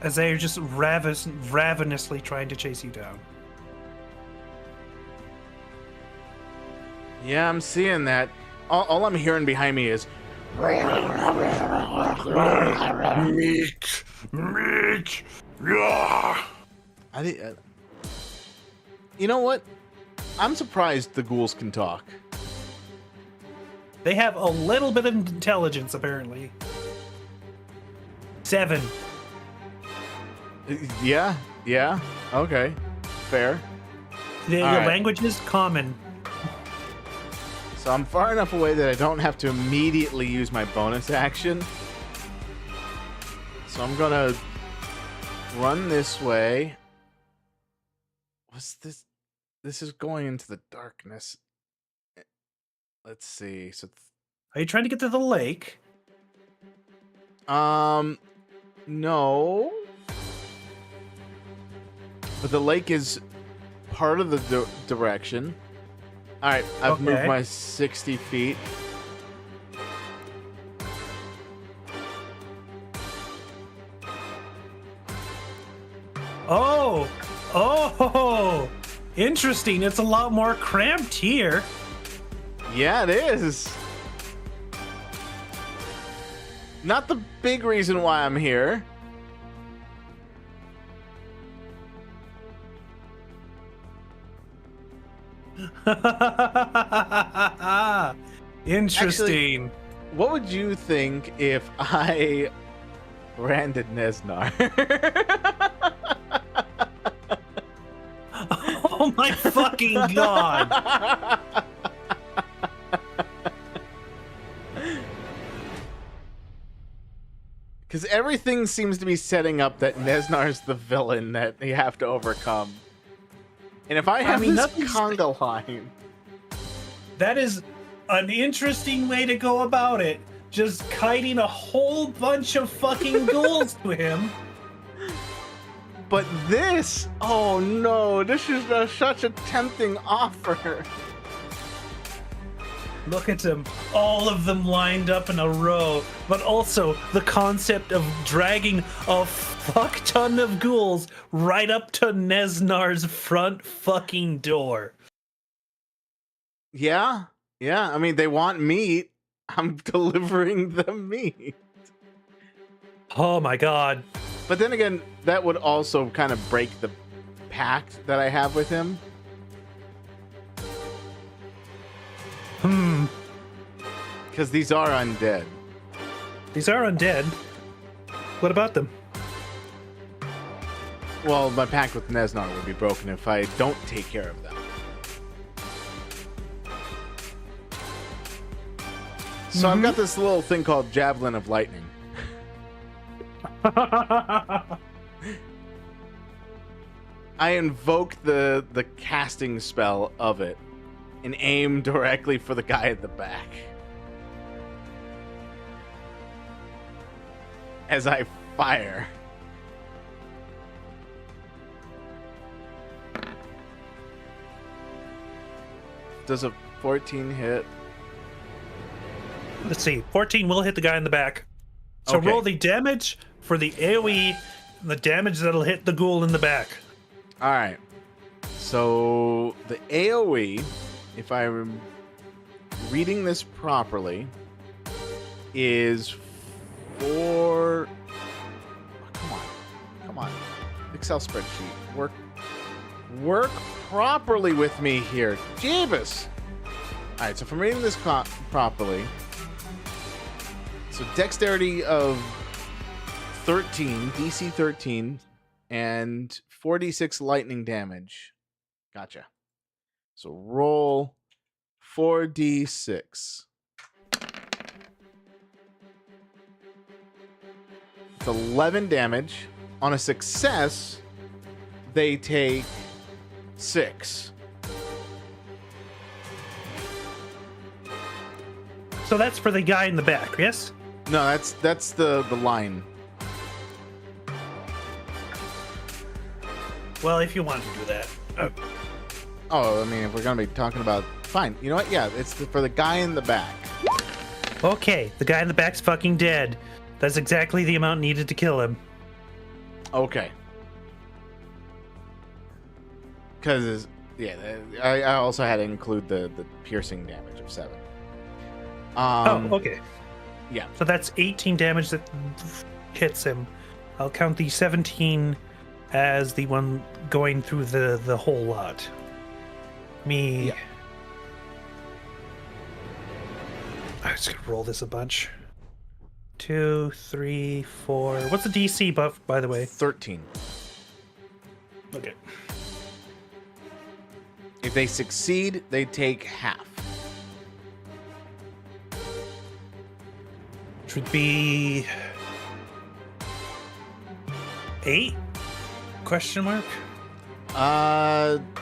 As they are just ravenously trying to chase you down. Yeah, I'm seeing that. All I'm hearing behind me is Meat! Meat! Yeah! you know what? I'm surprised the ghouls can talk. They have a little bit of intelligence, apparently. 7. Yeah, okay, fair. Your All right. language is common. So I'm far enough away that I don't have to immediately use my bonus action. So I'm gonna run this way. What's this? This is going into the darkness. Let's see. So, Are you trying to get to the lake? no. But the lake is part of the direction. All right, I've moved Okay. my 60 feet. Oh, interesting. It's a lot more cramped here. Yeah, it is. Not the big reason why I'm here. Interesting. What would you think if I ran to Nesnar? Oh my fucking god. Because everything seems to be setting up that Nesnar's the villain that you have to overcome. And if I have this nothing's- conga line, That is an interesting way to go about it. Just kiting a whole bunch of fucking ghouls to him. but this, oh no, this is such a tempting offer. Look at them, all of them lined up in a row, but also the concept of dragging a fuck ton of ghouls right up to Nesnar's front fucking door. Yeah, I mean, they want meat. I'm delivering them meat. Oh my god. But then again, that would also kind of break the pact that I have with him. Because these are undead. These are undead. What about them? Well, my pact with Nesnar would be broken if I don't take care of them. So I've got this little thing called Javelin of Lightning. I invoke the casting spell of it and aim directly for the guy at the back. As I fire. Does a 14 hit? Let's see. 14 will hit the guy in the back. So Okay. roll the damage for the AoE, the damage that'll hit the ghoul in the back. All right. So the AoE, if I'm reading this properly, is 4. Oh, come on, Excel spreadsheet. Work properly with me here, Jeebus. All right. So if I'm reading this properly, so dexterity of 13, DC 13, and 4d6 lightning damage. Gotcha. So roll 4d6. It's 11 damage. On a success, they take 6. So that's for the guy in the back, yes? No, that's the line. Well, if you want to do that. Oh, I mean, if we're gonna be talking about, fine. You know what? Yeah, it's for the guy in the back. Okay, the guy in the back's fucking dead. That's exactly the amount needed to kill him. Okay. Because yeah, I also had to include the piercing damage of 7. Okay. Yeah. So that's 18 damage that hits him. I'll count the 17 as the one going through the whole lot. Yeah. I'm just gonna roll this a bunch. 2, 3, 4. What's the DC buff, by the way? 13. Okay. If they succeed, they take half. Which would be 8? Question mark?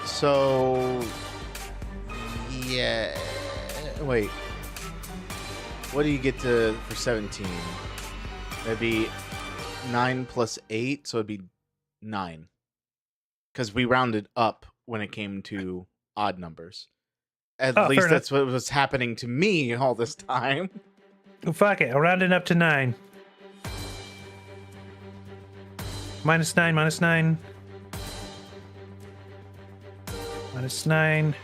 So yeah. Wait. What do you get to for 17? That'd be 9 plus 8, so it'd be 9. Because we rounded up when it came to odd numbers. At least that's what was happening to me all this time. Oh, fuck it. I'll round it up to 9. -9, -9. -9.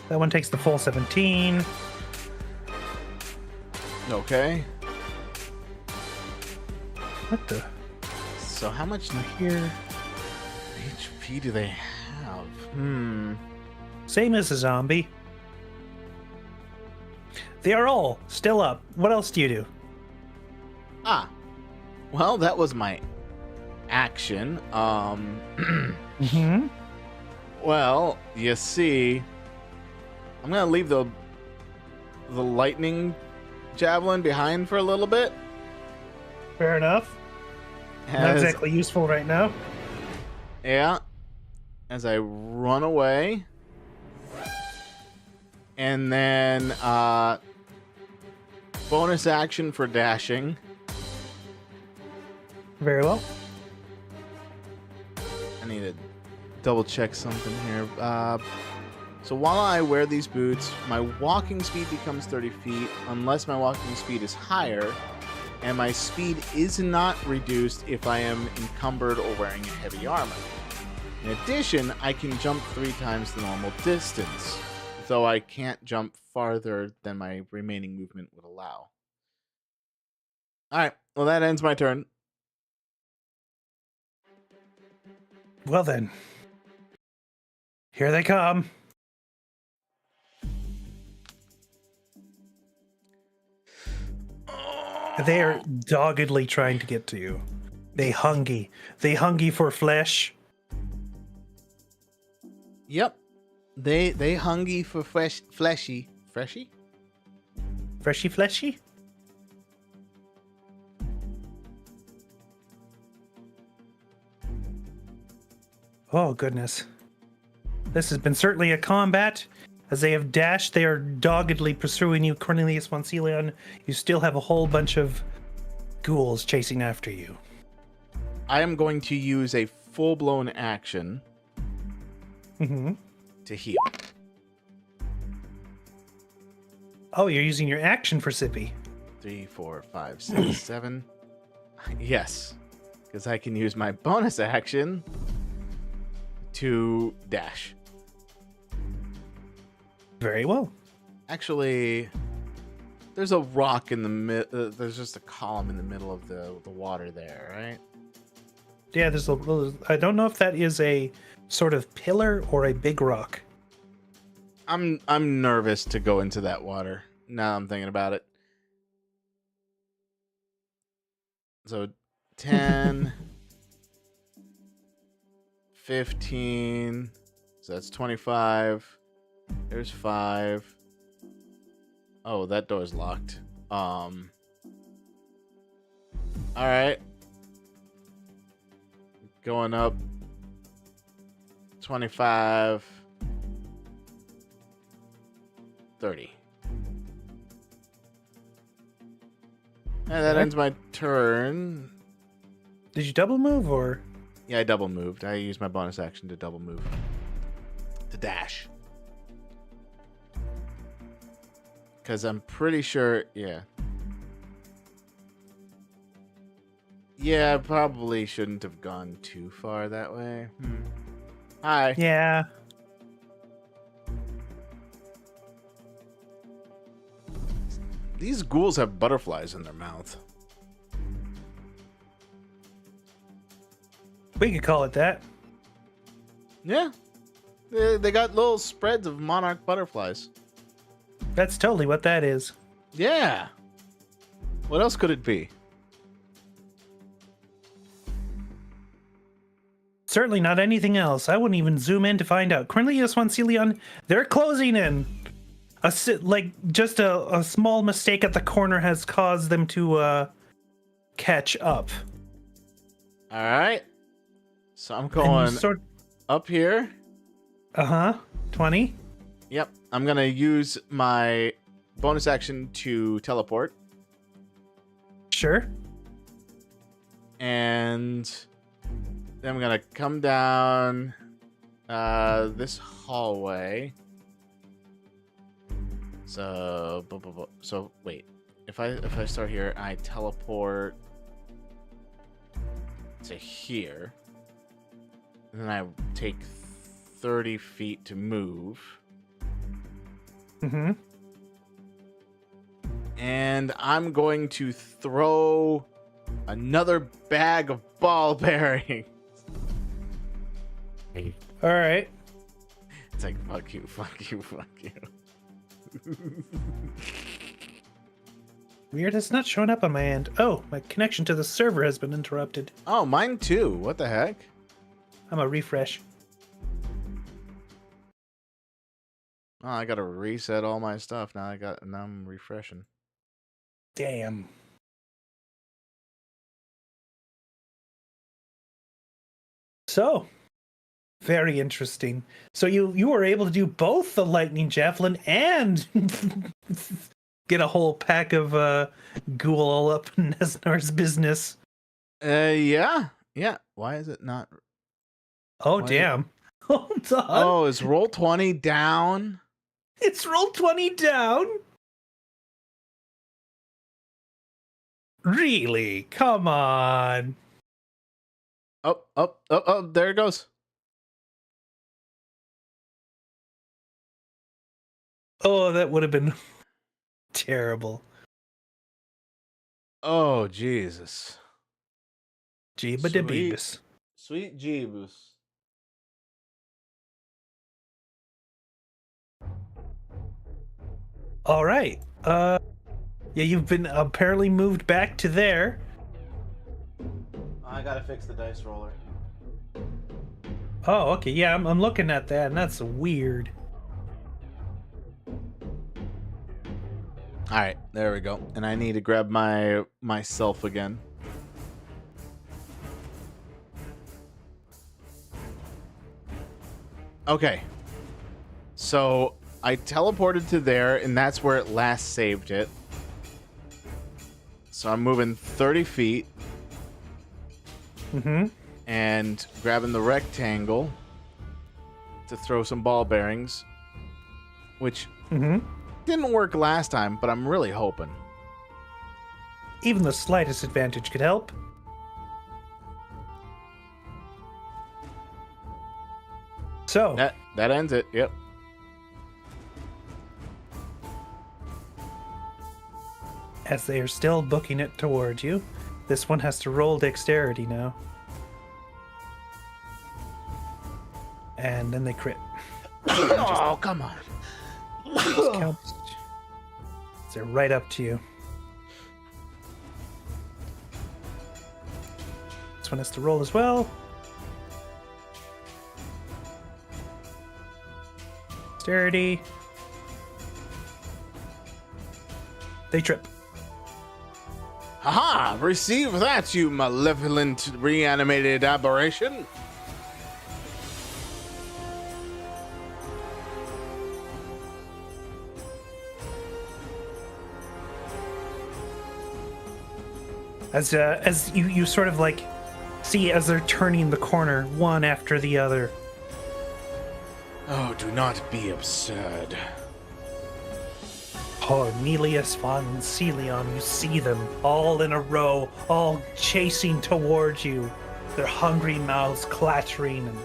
That one takes the full 17. Okay. What the? So how much Here. HP do they have? Same as a zombie. They are all still up. What else do you do? Ah. Well, that was my action. Mm-hmm. Well, you see, I'm gonna leave the lightning javelin behind for a little bit. Fair enough. Not exactly useful right now. Yeah. As I run away. And then bonus action for dashing. Very well. I need to double check something here. So while I wear these boots, my walking speed becomes 30 feet unless my walking speed is higher, and my speed is not reduced if I am encumbered or wearing heavy armor. In addition, I can jump 3 times the normal distance, though I can't jump farther than my remaining movement would allow. Alright, well that ends my turn. Well then. Here they come. They are doggedly trying to get to you. They hungry. They hungry for flesh. Yep. They hungry for fleshy. Freshy? Freshy fleshy? Oh goodness. This has been certainly a combat. As they have dashed, they are doggedly pursuing you, Cornelius von Celion. You still have a whole bunch of ghouls chasing after you. I am going to use a full-blown action to heal. Oh, you're using your action for Sippy. 3, 4, 5, 6, 7. Yes, because I can use my bonus action to dash. Very well. Actually, there's a rock in the middle. There's just a column in the middle of the water there, right? Yeah, there's a. I don't know if that is a sort of pillar or a big rock. I'm nervous to go into that water. Now I'm thinking about it. So 10, 15. So that's 25. There's 5. Oh, that door's locked. All right. Going up 25, 30. And that Okay. ends my turn. Did you double move or? Yeah, I double moved. I used my bonus action to double move. To dash. Because I'm pretty sure, yeah. Yeah, I probably shouldn't have gone too far that way. Hi. Yeah. These ghouls have butterflies in their mouth. We could call it that. Yeah. They got little spreads of monarch butterflies. That's totally what that is. Yeah. What else could it be? Certainly not anything else. I wouldn't even zoom in to find out. Cornelius Wancelion, they're closing in. Just a small mistake at the corner has caused them to catch up. All right. So I'm going up here. 20. Yep. I'm going to use my bonus action to teleport. Sure. And then I'm going to come down this hallway. So wait. If I start here, I teleport to here. And then I take 30 feet to move. Mm-hmm. And I'm going to throw another bag of ball bearings. All right. It's like, fuck you, fuck you, fuck you. Weird, it's not showing up on my end. Oh, my connection to the server has been interrupted. Oh, mine too. What the heck? I'm a refresh. Oh, I gotta reset all my stuff. Now I'm refreshing. Damn. So, very interesting. So you were able to do both the lightning javelin and get a whole pack of ghoul all up in Nesnar's business. Yeah. Why is it not? Oh, Why- damn. Hold on. Oh, is roll 20 down? It's roll 20 down? Really? Come on. Oh, there it goes. Oh, that would have been terrible. Oh, Jesus. Jeeba de Beebus. Sweet Jeebus. All right. Yeah, you've been apparently moved back to there. I gotta fix the dice roller. Oh, okay. Yeah, I'm looking at that, and that's weird. All right, there we go. And I need to grab myself again. Okay. So I teleported to there, and that's where it last saved it. So I'm moving 30 feet Mm-hmm. and grabbing the rectangle to throw some ball bearings, which Mm-hmm. didn't work last time, but I'm really hoping. Even the slightest advantage could help. So, That ends it. Yep. as they are still booking it toward you, this one has to roll dexterity now. And then they crit. Oh, come on. Counts. They're right up to you. This one has to roll as well. Dexterity. They trip. Haha! Receive that, you malevolent reanimated aberration! As you sort of like see as they're turning the corner one after the other. Oh, do not be absurd. Cornelius von Celion, you see them all in a row, all chasing towards you, their hungry mouths clattering and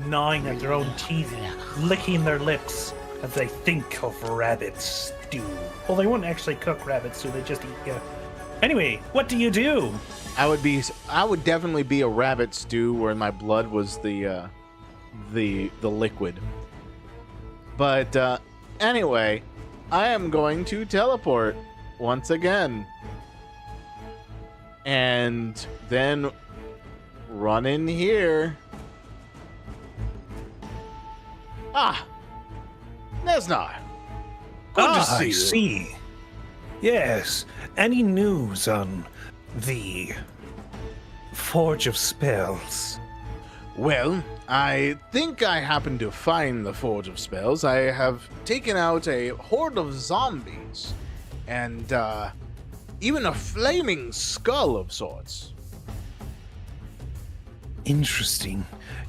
gnawing at their own teeth, licking their lips as they think of rabbit stew. Well, they wouldn't actually cook rabbit stew, they just eat you. Anyway, what do you do? I would definitely be a rabbit stew where my blood was the liquid. But anyway, I am going to teleport once again. And then run in here. Ah! Nesnar! Good to see I you. see. Yes. Any news on the Forge of Spells? Well, I think I happened to find the Forge of Spells. I have taken out a horde of zombies, and even a flaming skull of sorts. Interesting.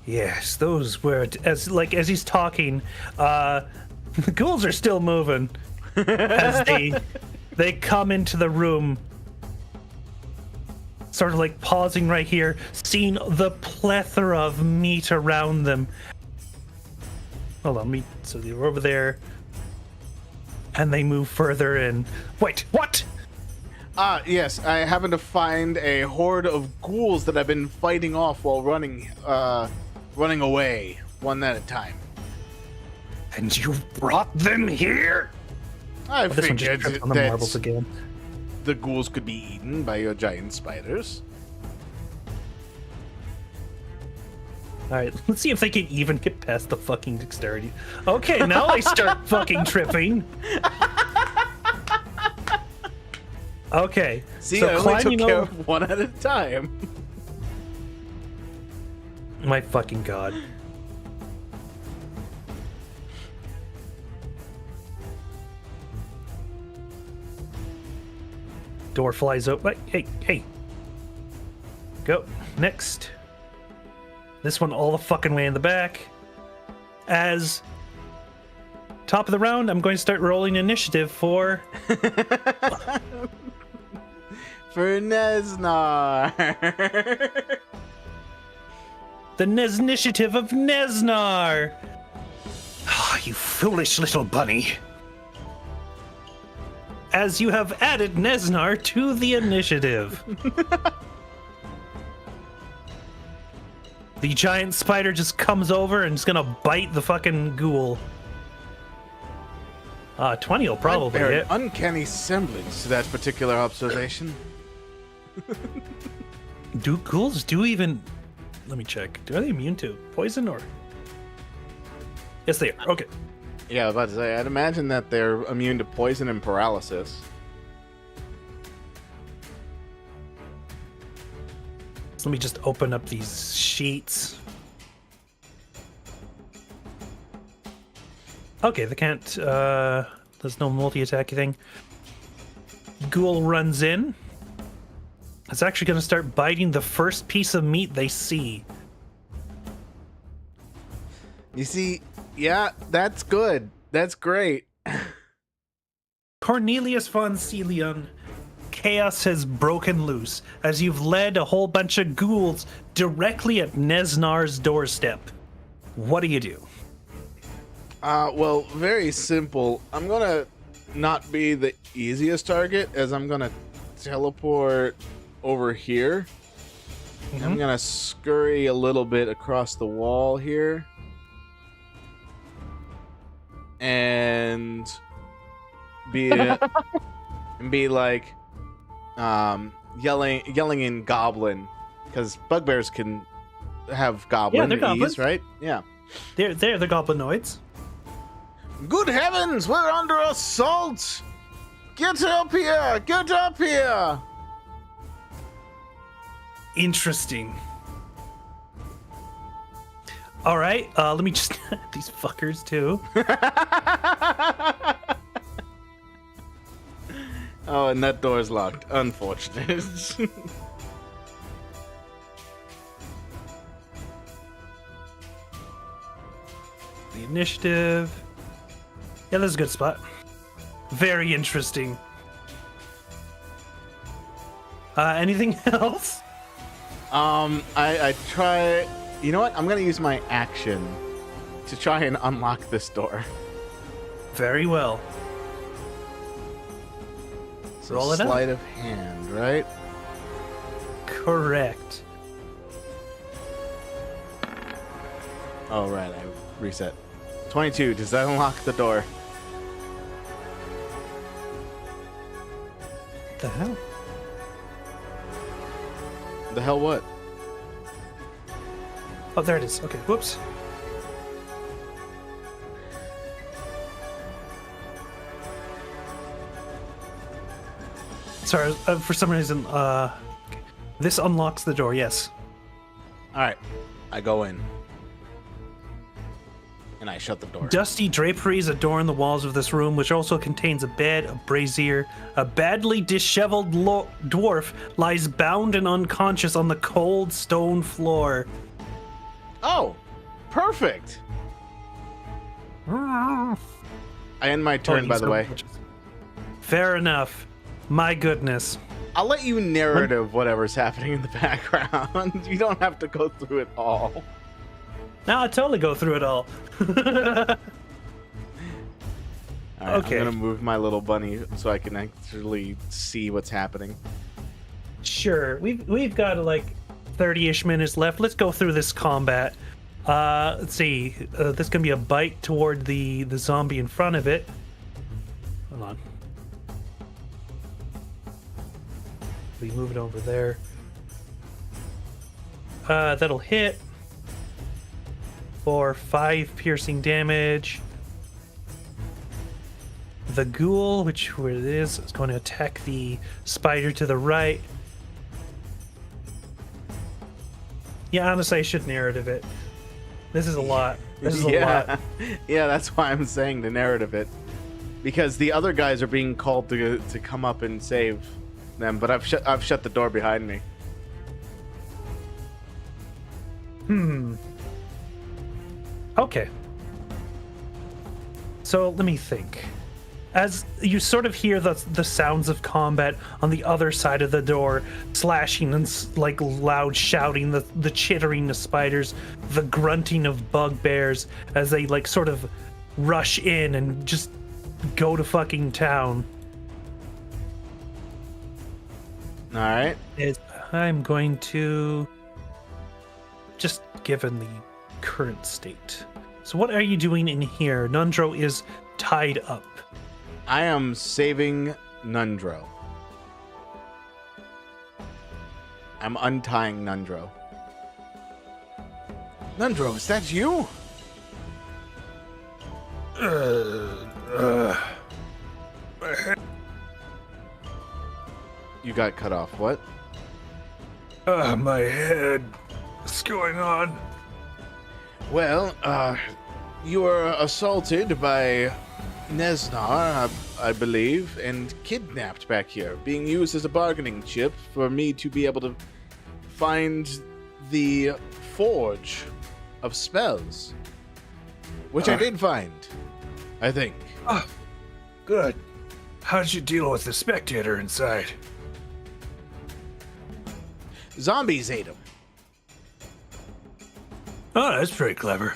Yes, those were as he's talking. The ghouls are still moving as they come into the room. Sort of like pausing right here, seeing the plethora of meat around them. Hold on, meat. So they were over there, and they move further in. Wait, what? Yes, I happened to find a horde of ghouls that I've been fighting off while running away, one at a time. And you brought them here? I This one just figured tripped on the that marbles again. the ghouls could be eaten by your giant spiders. All right, let's see if they can even get past the fucking dexterity. Okay, now they start fucking tripping. Okay, See, so I only climbing took care over. of one at a time. My fucking god. Door flies open. Hey. Go. Next. This one all the fucking way in the back. As top of the round, I'm going to start rolling initiative for... For Nesnar. the initiative of Nesnar. Ah, you foolish little bunny. As you have added Nesnar to the initiative. The giant spider just comes over and is gonna bite the fucking ghoul. 20 will probably An hit. uncanny semblance to that particular observation. Do ghouls do even... Let me check. Are they immune to poison or... Yes, they are. Okay. Yeah, I was about to say, I'd imagine that they're immune to poison and paralysis. So let me just open up these sheets. Okay, they can't... there's no multi-attack thing. Ghoul runs in. It's actually going to start biting the first piece of meat they see. You see, yeah, that's good. That's great. Cornelius von Celion, chaos has broken loose as you've led a whole bunch of ghouls directly at Nesnar's doorstep. What do you do? Well, very simple. I'm gonna not be the easiest target, as I'm gonna teleport over here. I'm gonna scurry a little bit across the wall here. And be like yelling in goblin, because bugbears can have goblin they're ease, goblins. right? Yeah. They're the goblinoids. Good heavens, we're under assault! Get up here! Get up here! Interesting. All right, let me just these fuckers too. Oh, and that door's locked. Unfortunate. The initiative. Yeah, that's a good spot. Very interesting. Anything else? I try. You know what? I'm gonna use my action to try and unlock this door. Very well. So Roll it out. sleight of hand, right? Correct. Oh, right. I reset. 22. Does that unlock the door? What the hell? The hell what? Oh, there it is. Okay, whoops. Sorry, for some reason, this unlocks the door, yes. Alright. I go in. And I shut the door. Dusty draperies adorn the walls of this room, which also contains a bed, a brazier. A badly disheveled dwarf lies bound and unconscious on the cold stone floor. Oh! Perfect! I end my turn, by the way. Fair enough. My goodness. I'll let you narrative whatever's happening in the background. You don't have to go through it all. Now I totally go through it all. Alright, Okay. I'm gonna move my little bunny so I can actually see what's happening. Sure. We've got like 30-ish minutes left. Let's go through this combat. Let's see. This can be a bite toward the zombie in front of it. Hold on. We move it over there. That'll hit for 5 piercing damage. The ghoul, which where it is going to attack the spider to the right. Yeah, honestly, I should narrative it. This is a lot. This is a lot. Yeah, that's why I'm saying to narrative it. Because the other guys are being called to come up and save them, but I've shut the door behind me. Okay. So let me think. As you sort of hear the sounds of combat on the other side of the door, slashing and like loud shouting, the chittering of spiders, the grunting of bugbears as they like sort of rush in and just go to fucking town. All right. I'm going to just given the current state. So what are you doing in here? Nundro is tied up. I am saving Nundro. I'm untying Nundro. Nundro, is that you? You got cut off. What? My head. What's going on? Well, you were assaulted by Nesnar, I believe, and kidnapped back here, being used as a bargaining chip for me to be able to find the forge of spells, which I did find, I think. Good. How'd you deal with the spectator inside? Zombies ate him. Oh, that's pretty clever.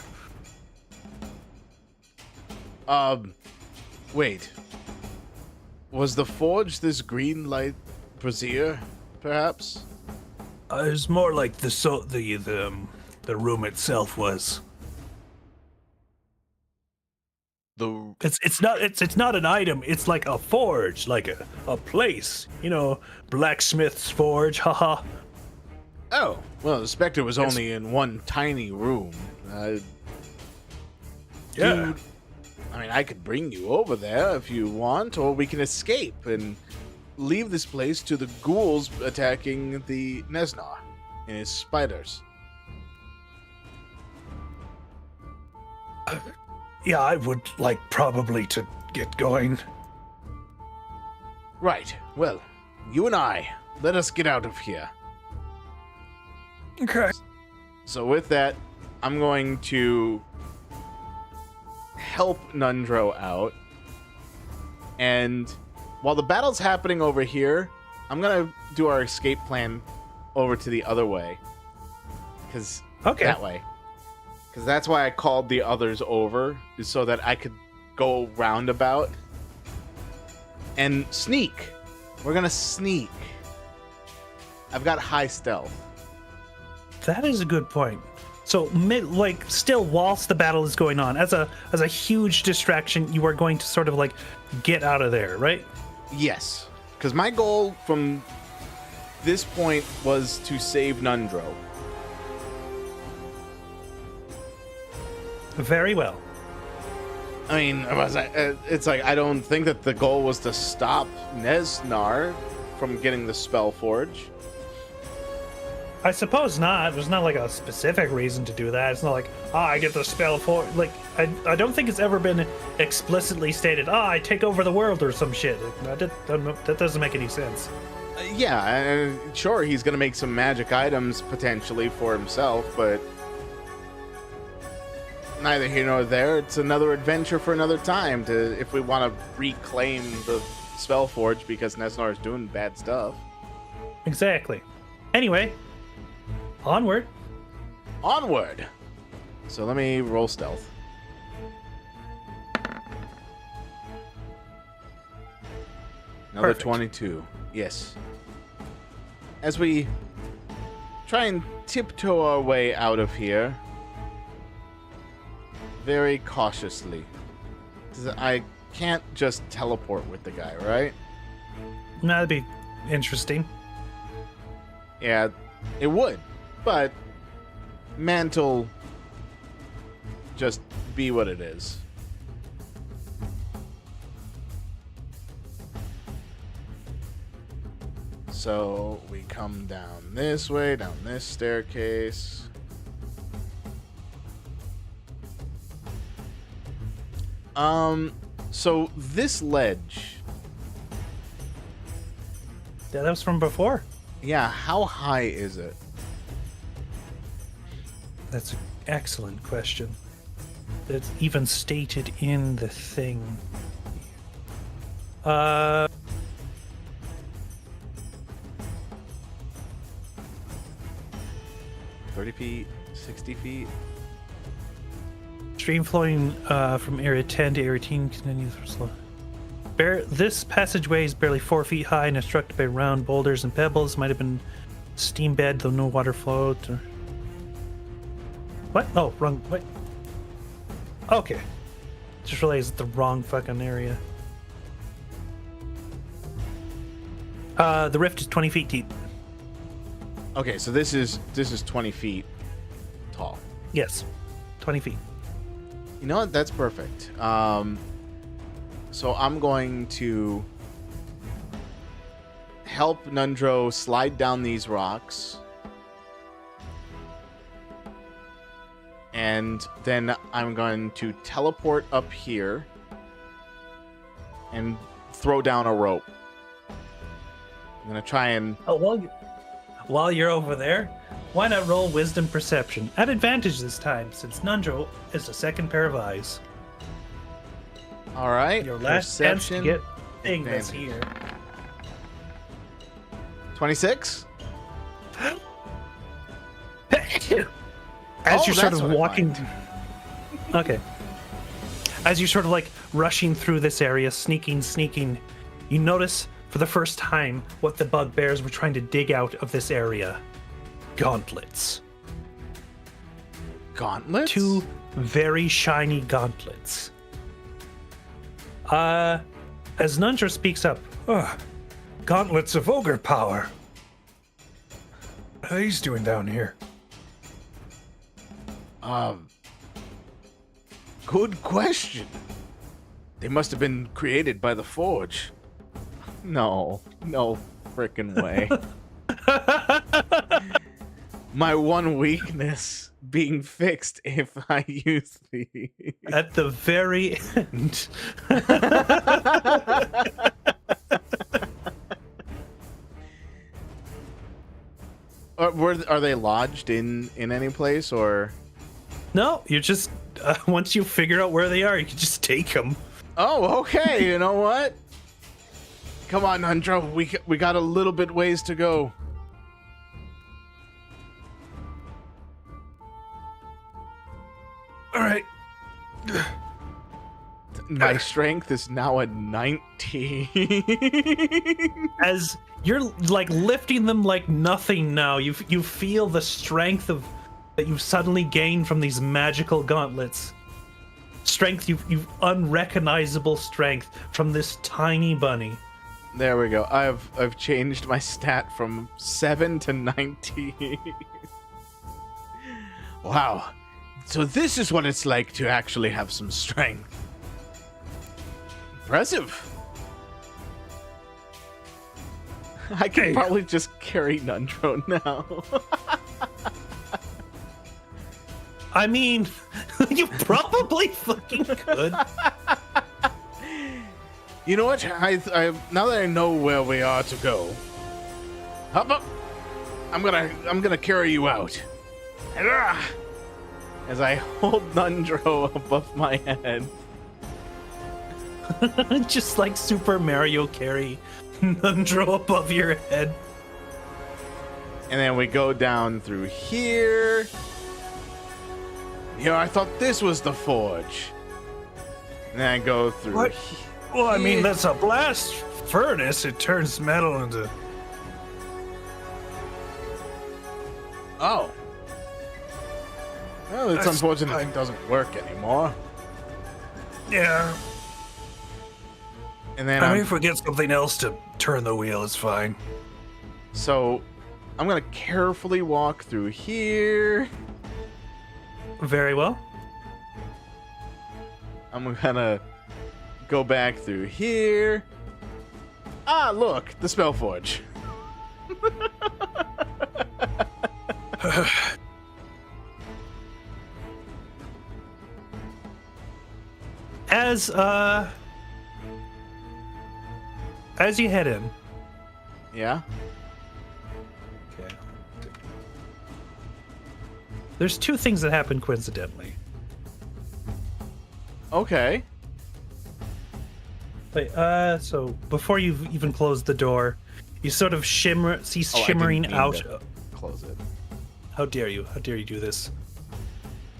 Wait. Was the forge this green light brazier, perhaps? It's more like the room itself was. The It's not an item. It's like a forge, like a place. You know, blacksmith's forge. Haha. Oh, well, the Spectre was only in one tiny room. Yeah. Dude, I mean, I could bring you over there if you want, or we can escape and leave this place to the ghouls attacking the Nesnar and his spiders. Yeah, I would like probably to get going. Right. Well, you and I, let us get out of here. Okay. So with that, I'm going to help Nundro out. And while the battle's happening over here, I'm going to do our escape plan over to the other way. Because that way. Because that's why I called the others over, is so that I could go roundabout and sneak. We're going to sneak. I've got high stealth. That is a good point. So, still, whilst the battle is going on, as a huge distraction, you are going to sort of like get out of there, right? Yes, because my goal from this point was to save Nundro. Very well. I mean, it's like I don't think that the goal was to stop Neznar from getting the spell forge. I suppose not. There's not like a specific reason to do that. It's not like, I get the spell for like I don't think it's ever been explicitly stated, I take over the world or some shit. Like, that doesn't make any sense. Yeah, sure, he's gonna make some magic items potentially for himself, but neither here nor there. It's another adventure for another time if we want to reclaim the spell forge because Neznar is doing bad stuff. Exactly. Anyway, onward. Onward. So let me roll stealth. Another Perfect. 22. Yes. As we try and tiptoe our way out of here, very cautiously. 'Cause I can't just teleport with the guy, right? That'd be interesting. Yeah, it would. But mantle just be what it is. So we come down this way, down this staircase. So this ledge, Yeah, that was from before. yeah, how high is it? That's an excellent question. That's even stated in the thing. 30 feet, 60 feet? Stream flowing from area 10 to area 18 continues for slow. This passageway is barely 4 feet high and obstructed by round boulders and pebbles. Might have been steam bed, though no water flowed. Or... What? Oh, wrong. What? Okay. Just realized the wrong fucking area. The rift is 20 feet deep. Okay, so this is 20 feet tall. Yes, 20 feet. You know what? That's perfect. So I'm going to help Nundro slide down these rocks. And then I'm going to teleport up here and throw down a rope. I'm going to try and... Oh, while you're over there, why not roll Wisdom Perception? At advantage this time, since Nundro is a second pair of eyes. All right. Your last chance to Perception, get thing that's advantage. here. 26? As you're sort that's of what I walking... find. Okay. As you're sort of like rushing through this area, sneaking, you notice for the first time what the bugbears were trying to dig out of this area. Gauntlets. Gauntlets? 2 very shiny gauntlets. As Nundra speaks up, Gauntlets of ogre power. What are these doing down here? Good question. They must have been created by the Forge. No frickin' way. My one weakness being fixed if I use these. at the very end. Are they lodged in any place or? No, you're just once you figure out where they are, you can just take them. Oh, okay. You know what? Come on, Nundro. We got a little bit ways to go. All right. My strength is now at 19. As you're like lifting them like nothing now, you feel the strength of that you've suddenly gained from these magical gauntlets. Strength, you've unrecognizable strength from this tiny bunny. There we go. I've changed my stat from 7 to 19. Wow. So this is what it's like to actually have some strength. Impressive. I can probably just carry Nundro now. I mean, you probably fucking could. You know what? I now that I know where we are to go, hop up. I'm gonna carry you out. As I hold Nundro above my head. Just like Super Mario carry Nundro above your head. And then we go down through here. You know, I thought this was the forge. And then I go through. What? Well, I mean, that's a blast furnace. It turns metal into. Oh. Well, it's That's unfortunate fine. it doesn't work anymore. Yeah. And then I mean, if we get something else to turn the wheel, it's fine. so I'm gonna carefully walk through here. Very well. I'm gonna go back through here. Ah, look, the Spellforge. As you head in. Yeah. Okay. There's two things that happen coincidentally. Okay. Wait, so before you've even closed the door, you sort of see Oh, I didn't shimmering mean out. to close it. How dare you? How dare you do this?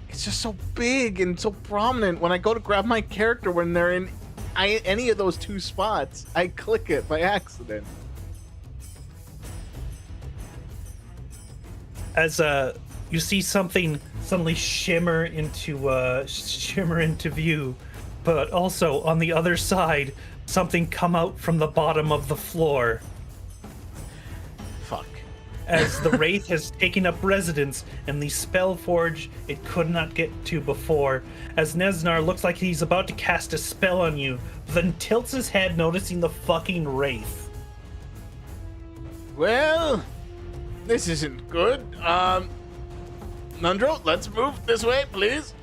It's just so big and so prominent. When I go to grab my character when they're in any of those two spots, I click it by accident. As you see something suddenly shimmer into view, but also on the other side, something come out from the bottom of the floor. Fuck. As the Wraith has taken up residence in the spell forge it could not get to before, as Neznar looks like he's about to cast a spell on you, then tilts his head noticing the fucking Wraith. Well, this isn't good. Nundro, let's move this way, please.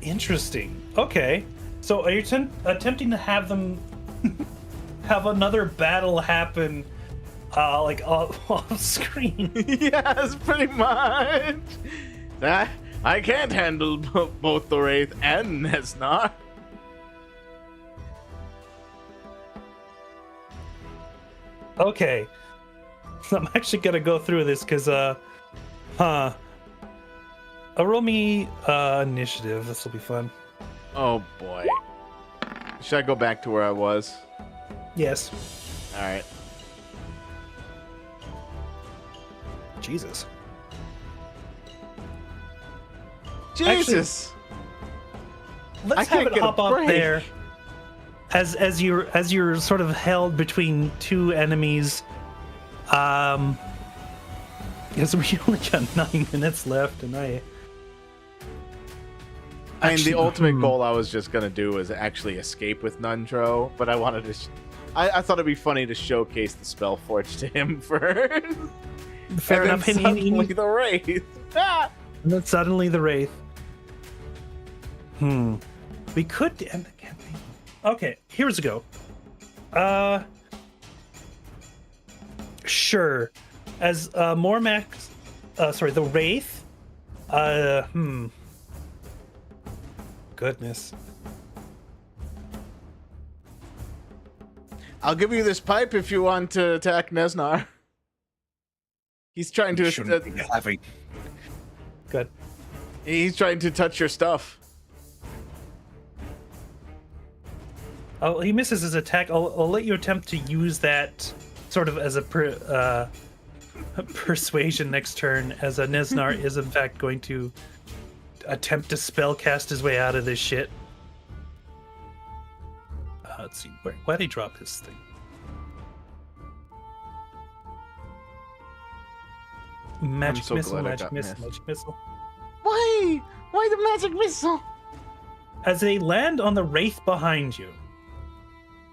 Interesting. Okay. So are you attempting to have them have another battle happen like off screen? Yes, pretty much. I can't handle both the Wraith and Nesnar. Okay. I'm actually gonna go through this because roll me initiative. This will be fun. Oh boy. Should I go back to where I was? Yes. All right. Jesus. Jesus. Let's I have can't it get a hop up break. there. As you're sort of held between two enemies. Because we only got 9 minutes left, and I mean, Actually, the ultimate goal I was just gonna do was actually escape with Nundro, but I wanted to. I thought it'd be funny to showcase the Spellforge to him first. fair and enough. Then And suddenly the Wraith. Ah! then suddenly the Wraith. We could end the campaign. Okay, here's a go. Sure. As Mormac, the Wraith. Goodness. I'll give you this pipe if you want to attack Neznar. He's trying to. Shouldn't be having. Good. He's trying to touch your stuff. Oh, he misses his attack. I'll let you attempt to use that sort of as a persuasion next turn, as a Neznar is in fact going to attempt to spellcast his way out of this shit. Let's see, why'd he drop his thing? Magic so missile, glad I magic got missile, missed. magic missile. Why? Why the magic missile? As they land on the Wraith behind you.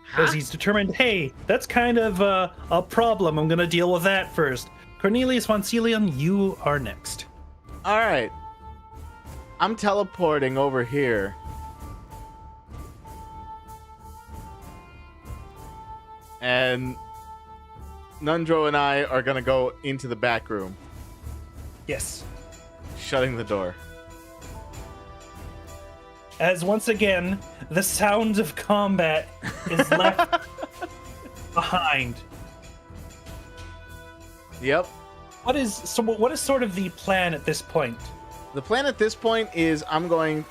Because he's determined, hey, that's kind of a problem. I'm going to deal with that first. Cornelius von Celion, you are next. All right. I'm teleporting over here. And Nundro and I are going to go into the back room, Yes. shutting the door. As once again, the sound of combat is left behind. Yep. What is sort of the plan at this point? The plan at this point is the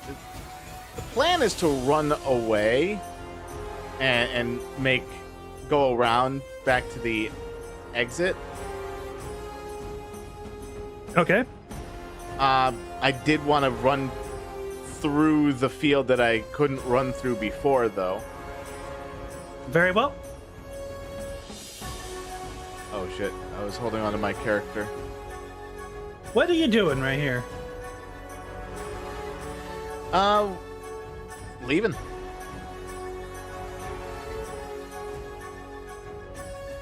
plan is to run away and go around back to the exit. Okay. I did want to run through the field that I couldn't run through before, though. Very well. Oh shit, I was holding on to my character. What are you doing right here? Leaving.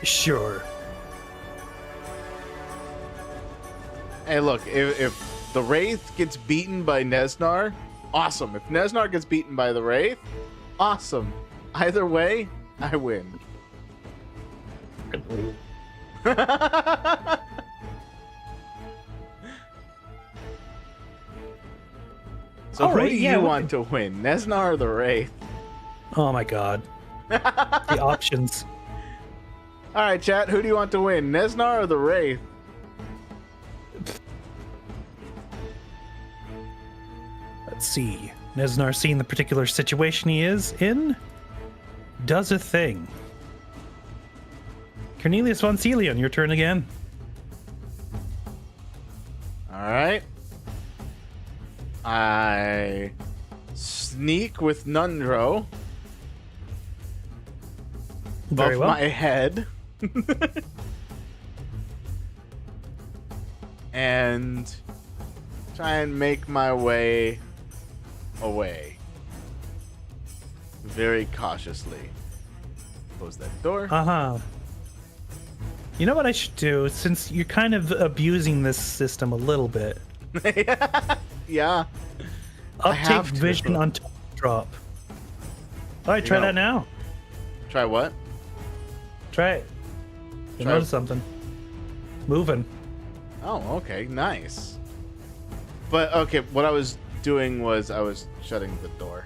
Sure. Hey, look, if the Wraith gets beaten by Neznar, awesome. If Neznar gets beaten by the Wraith, awesome. Either way, I win. So All who right, do yeah, you we want to win, Neznar or the Wraith? Oh my god. The options. All right, chat, who do you want to win, Neznar or the Wraith? Let's see. Neznar, seeing the particular situation he is in, does a thing. Cornelius von Celion, your turn again. All right. I sneak with Nundro Very above well. my head. And try and make my way away. Very cautiously. Close that door. Uh-huh. You know what I should do, since you're kind of abusing this system a little bit? Yeah. I Uptake have to. vision on top drop. Alright, try know. that now. Try what? Try it. You Try- notice something. Moving. Oh, okay. Nice. But, okay, what I was doing was I was shutting the door.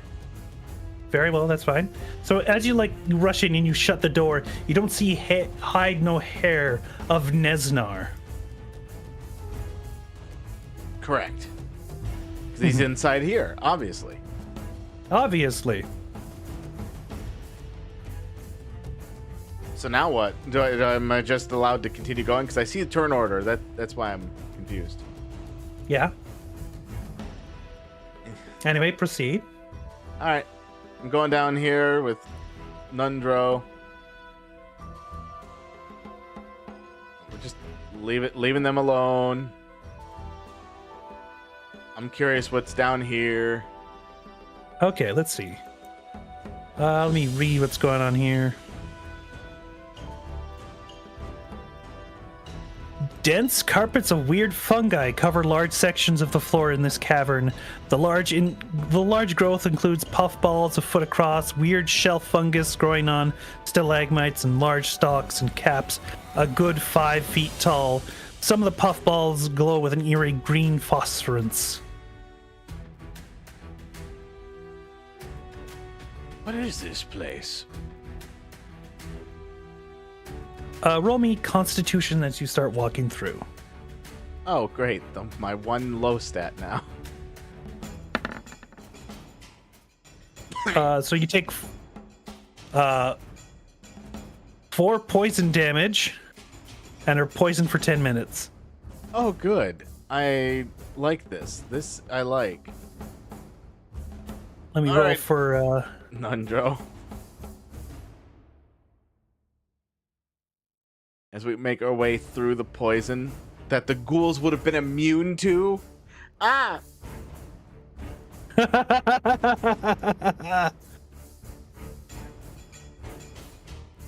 Very well, that's fine. So as you you rush in and you shut the door, you don't see hide no hair of Neznar. Correct. 'Cause he's inside here, obviously. Obviously. So now what? Am I just allowed to continue going? Because I see the turn order. That's why I'm confused. Yeah. Anyway, proceed. All right. I'm going down here with Nundro. We're just leaving them alone. I'm curious what's down here. Okay, let's see. Let me read what's going on here. Dense carpets of weird fungi cover large sections of the floor in this cavern. The large growth includes puffballs a foot across, weird shelf fungus growing on stalagmites, and large stalks and caps a good 5 feet tall. Some of the puffballs glow with an eerie green phosphorescence. What is this place? Roll me Constitution as you start walking through. Oh, great. My one low stat now. So you take 4 poison damage and are poisoned for 10 minutes. Oh, good. I like this. This I like. Let me All roll right. for... Nundro. As we make our way through the poison that the ghouls would have been immune to. Ah!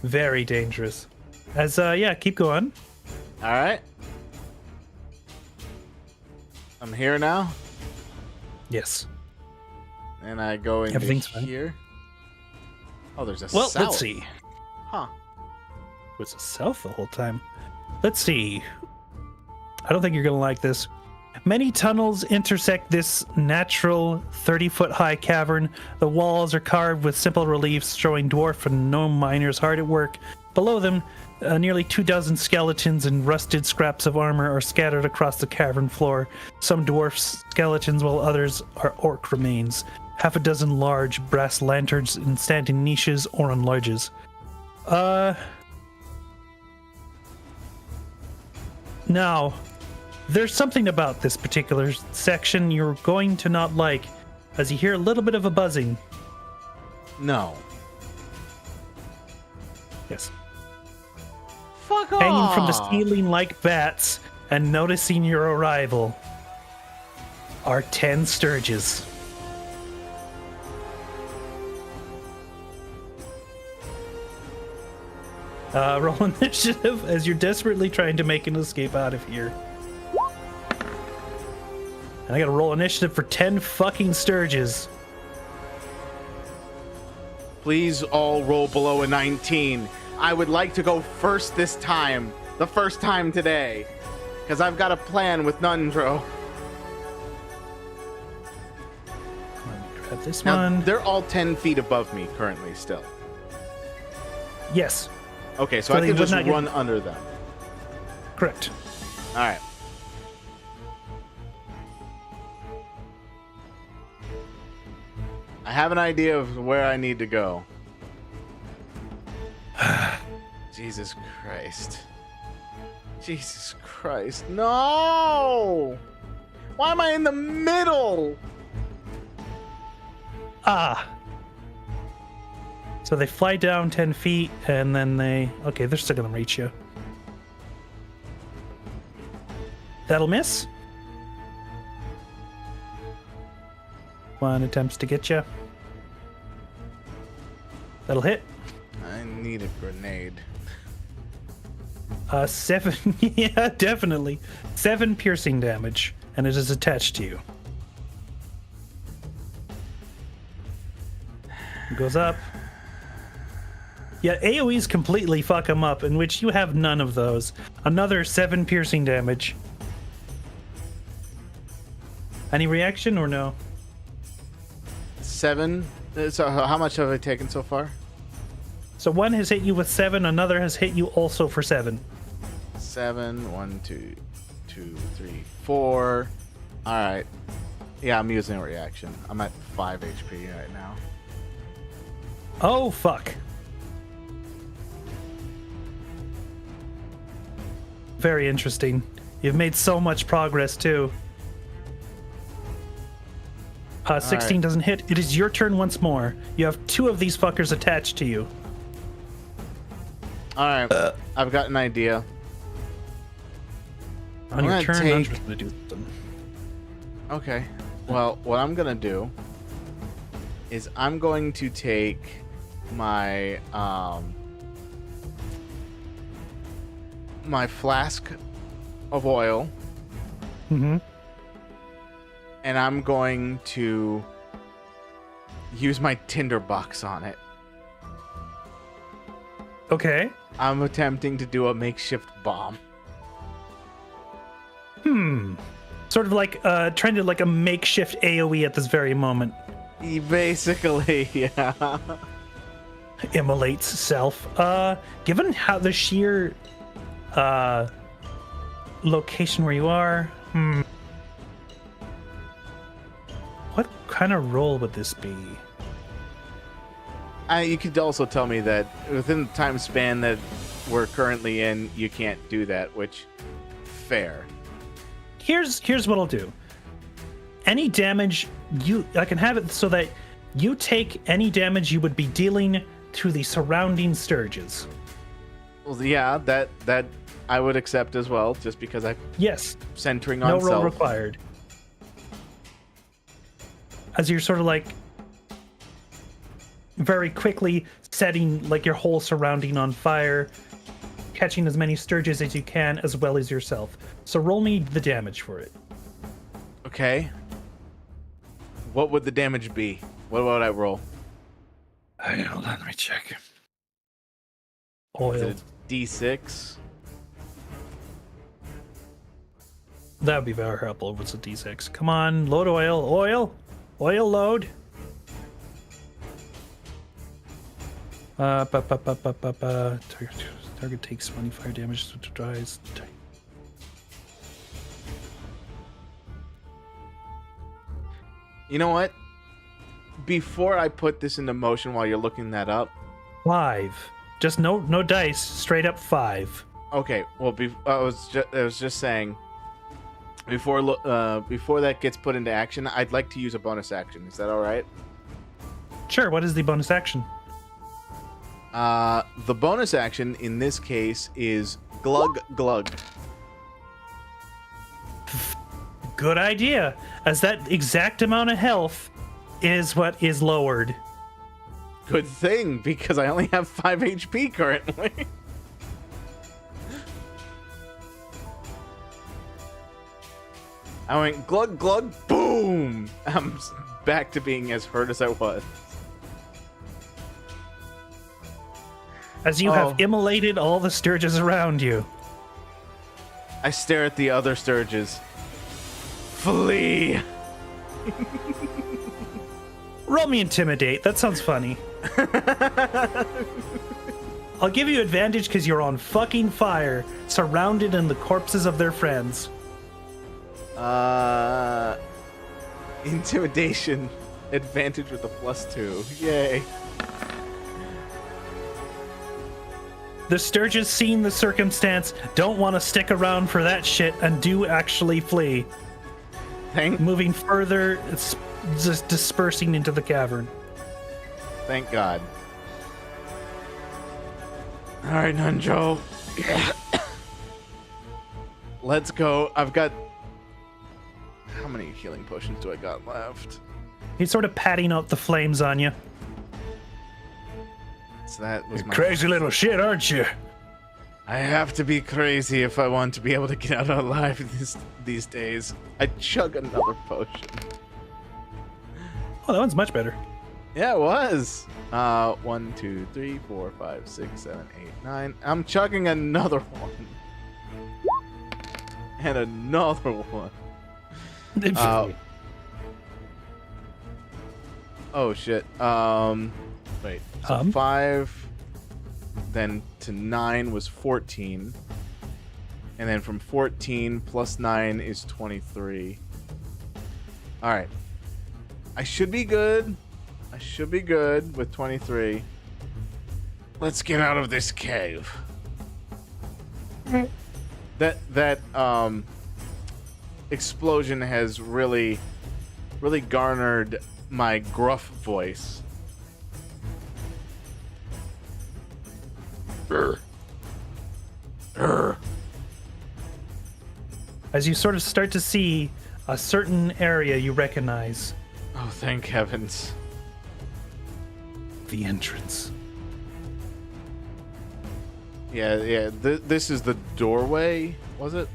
Very dangerous. As, keep going. All right. I'm here now, Yes. and I go into Everything's fine. here. Oh, there's a Well, south. let's see. Huh. Was it south the whole time? Let's see. I don't think you're going to like this. Many tunnels intersect this natural 30-foot high cavern. The walls are carved with simple reliefs showing dwarf and gnome miners hard at work. Below them, nearly 24 skeletons and rusted scraps of armor are scattered across the cavern floor. Some dwarf skeletons, while others are orc remains. Half a dozen large brass lanterns in standing niches or on ledges. Now, there's something about this particular section you're going to not like, as you hear a little bit of a buzzing. No. Yes. Fuck off. Hanging from the ceiling like bats, and noticing your arrival are 10 sturges. Roll initiative as you're desperately trying to make an escape out of here. And I gotta roll initiative for 10 fucking sturges. Please all roll below a 19. I would like to go first this time. The first time today. Because I've got a plan with Nundro. Let me grab this Now, one. they're all 10 feet above me currently still. Yes, Okay, so So I they can would just not get- run under them. correct. All right. I have an idea of where I need to go. Jesus Christ. Jesus Christ. No! Why am I in the middle? Ah. So they fly down 10 feet, and then they... Okay, they're still gonna reach you. That'll miss. One attempts to get you. That'll hit. I need a grenade. 7. Yeah, definitely. 7 piercing damage, and it is attached to you. It goes up. Yeah, AoEs completely fuck him up, in which you have none of those. Another 7 piercing damage. Any reaction or no? 7. So how much have I taken so far? So one has hit you with 7, another has hit you also for 7. 7. 1, 2, 2, 3, 4. All right. Yeah, I'm using a reaction. I'm at 5 HP right now. Oh, fuck. Very interesting. You've made so much progress, too. 16 right. doesn't hit. It is your turn once more. You have 2 of these fuckers attached to you. All right. I've got an idea. On I'm your gonna turn, I'm take- just going to do something. Okay. Well, what I'm going to do is I'm going to take my my flask of oil, Mm-hmm. and I'm going to use my tinderbox on it. Okay. I'm attempting to do a makeshift bomb. Sort of like trying to like a makeshift AoE at this very moment. Basically, yeah. Immolates self. Given how the sheer location where you are, what kind of roll would this be? You could also tell me that within the time span that we're currently in, you can't do that, which, fair. Here's what I'll do. Any damage I can have it so that you take any damage you would be dealing to the surrounding Sturges. Well, yeah, that I would accept as well, just because I'm Yes, centering no on roll self. required. As you're sort of like very quickly setting like your whole surrounding on fire, catching as many Sturges as you can, as well as yourself. So roll me the damage for it. Okay. What would the damage be? What would I roll? Hey, hold on, let me check. Is Oil. it a D6? That would be very helpful if it's a D6. Come on, load oil. Oil load. Target takes 25 damage to dies. You know what? Before I put this into motion while you're looking that up. 5. Just no dice. Straight up 5. Okay, well, I was just saying. Before that gets put into action, I'd like to use a bonus action. Is that all right? Sure. What is the bonus action? The bonus action in this case is glug glug. Good idea, as that exact amount of health is what is lowered. Good thing, because I only have 5 HP currently. I went glug glug boom. I'm back to being as hurt as I was. As you have immolated all the Sturges around you. I stare at the other Sturges. Flee! Roll me intimidate. That sounds funny. I'll give you advantage because you're on fucking fire, surrounded in the corpses of their friends. Intimidation. Advantage with a +2. Yay. The Sturges, seeing the circumstance, don't want to stick around for that shit and do actually flee. Moving further, it's just dispersing into the cavern. Thank God. All right, Nunjo. Let's go. I've got... How many healing potions do I got left? He's sort of patting out the flames on you. So that was my... Crazy little shit, aren't you? I have to be crazy if I want to be able to get out alive these days. I chug another potion. Oh, that one's much better. Yeah, it was. 1, 2, 3, 4, 5, 6, 7, 8, 9. I'm chugging another one. And another one. Oh shit. Wait. So 5 then to 9 was 14. And then from 14 plus 9 is 23. All right. I should be good. I should be good with 23. Let's get out of this cave. That explosion has really garnered my gruff voice. As you sort of start to see a certain area you recognize. Oh, thank heavens. The entrance. Yeah. This is the doorway, was it?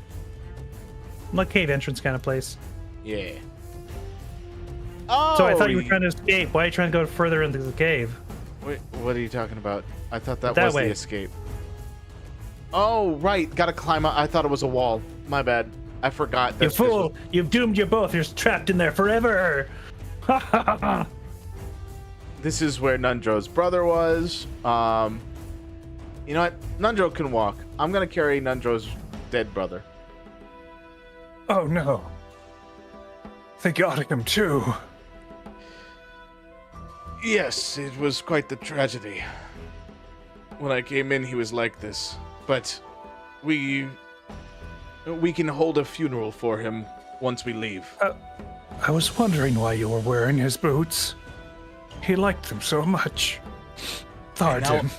like cave entrance kind of place. Yeah. Oh, So I thought you were trying to escape. Why are you trying to go further into the cave? Wait, what are you talking about? I thought that That was way. the escape. Oh, right. Gotta climb up. I thought it was a wall. My bad. I forgot. You fool! You've doomed you both. You're trapped in there forever. Ha ha ha ha! This is where Nundro's brother was. You know what? Nundro can walk. I'm gonna carry Nundro's dead brother. Oh no. They got him too. Yes, it was quite the tragedy. When I came in, he was like this. But we can hold a funeral for him once we leave. I was wondering why you were wearing his boots. He liked them so much. Thought him.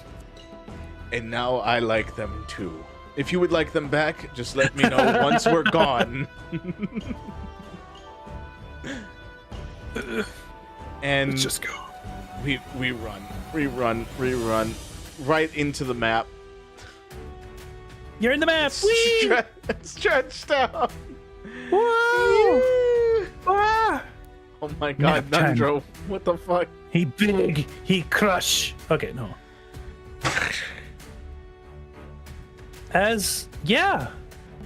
And now I like them too. If you would like them back, just let me know once we're gone. And Let's just go. we run right into the map. You're in the map. Whee! Stretched out. Whoa! Ah! Oh my god, Nap time. Nundro, what the fuck? He big. He crush. Okay, no.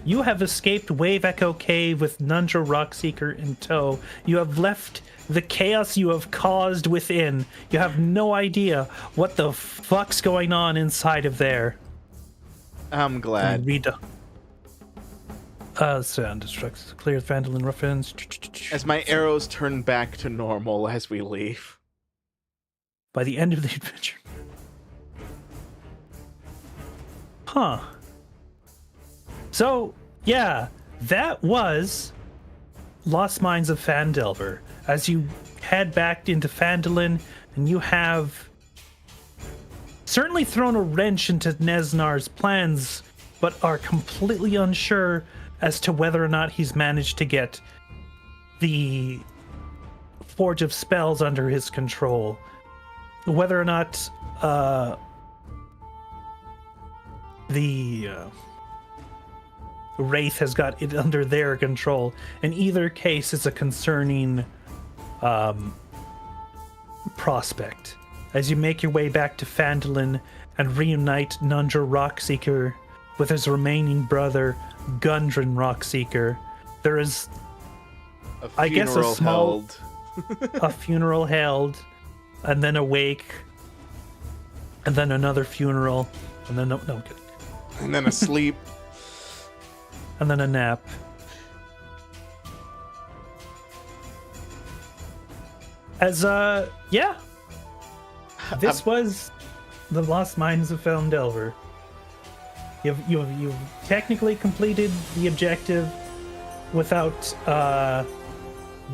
You have escaped Wave Echo Cave with Nundro Rockseeker in tow. You have left the chaos you have caused within. You have no idea what the fuck's going on inside of there. I'm glad. Read sound destructs. Clear Phandelver ruffians. As my arrows turn back to normal as we leave. By the end of the adventure. Huh. So, yeah, that was Lost Mines of Phandelver. As you head back into Phandalin, and you have certainly thrown a wrench into Nesnar's plans, but are completely unsure as to whether or not he's managed to get the Forge of Spells under his control. Whether or not the Wraith has got it under their control. In either case, it's a concerning prospect. As you make your way back to Phandalin and reunite Nundro Rockseeker with his remaining brother, Gundren Rockseeker, there is, I guess, a small held. a funeral held, and then a wake, and then another funeral, and then no good. And then a sleep. And then a nap. As this was the Lost Mines of Phandelver. You've technically completed the objective without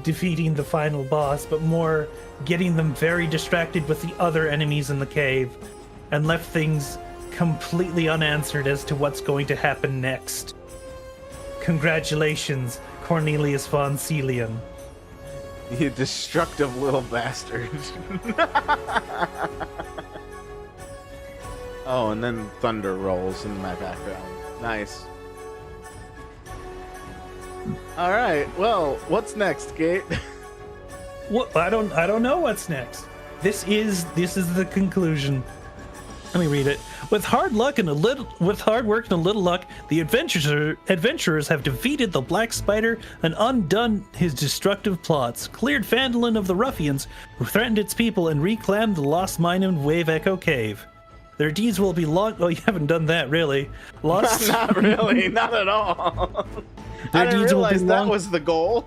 defeating the final boss, but more getting them very distracted with the other enemies in the cave, and left things completely unanswered as to what's going to happen next. Congratulations, Cornelius von Celian. You destructive little bastard. Oh, and then thunder rolls in my background. Nice. All right. Well, what's next, Gate? What? I don't know what's next. This is the conclusion. Let me read it. With hard work and a little luck, the adventurers have defeated the Black Spider and undone his destructive plots, cleared Phandalin of the ruffians who threatened its people, and reclaimed the lost mine in Wave Echo Cave. Their deeds will be long. Oh, you haven't done that, really. Lost. Not really. Not at all. I didn't realize that was the goal.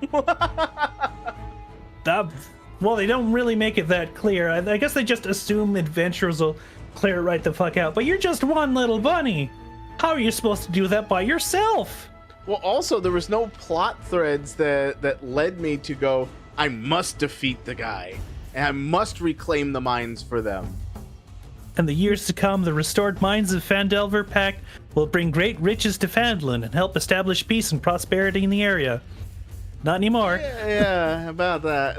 Well, they don't really make it that clear. I guess they just assume adventurers will clear it right the fuck out. But you're just one little bunny. How are you supposed to do that by yourself? Well, also, there was no plot threads that led me to go, I must defeat the guy, and I must reclaim the mines for them. In the years to come, the restored mines of Phandelver Pact will bring great riches to Phandalin and help establish peace and prosperity in the area. Not anymore. Yeah, about that.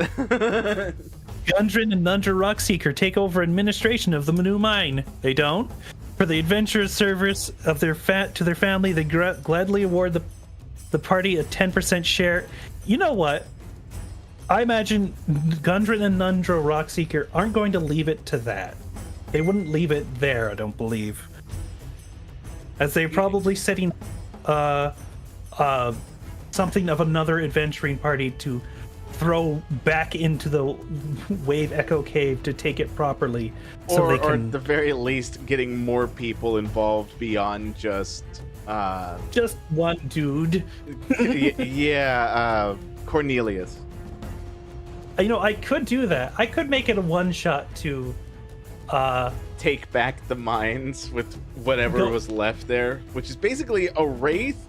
Gundren and Nundro Rockseeker take over administration of the new mine. They don't. For the adventurous service of their to their family, they gladly award the the party a 10% share. You know what? I imagine Gundren and Nundro Rockseeker aren't going to leave it to that. They wouldn't leave it there, I don't believe. As they're probably setting something of another adventuring party to throw back into the Wave Echo Cave to take it properly. So or, they can... or at the very least, getting more people involved beyond just one dude. Cornelius. You know, I could do that. I could make it a one-shot to... take back the mines with whatever Go- was left there, which is basically a Wraith,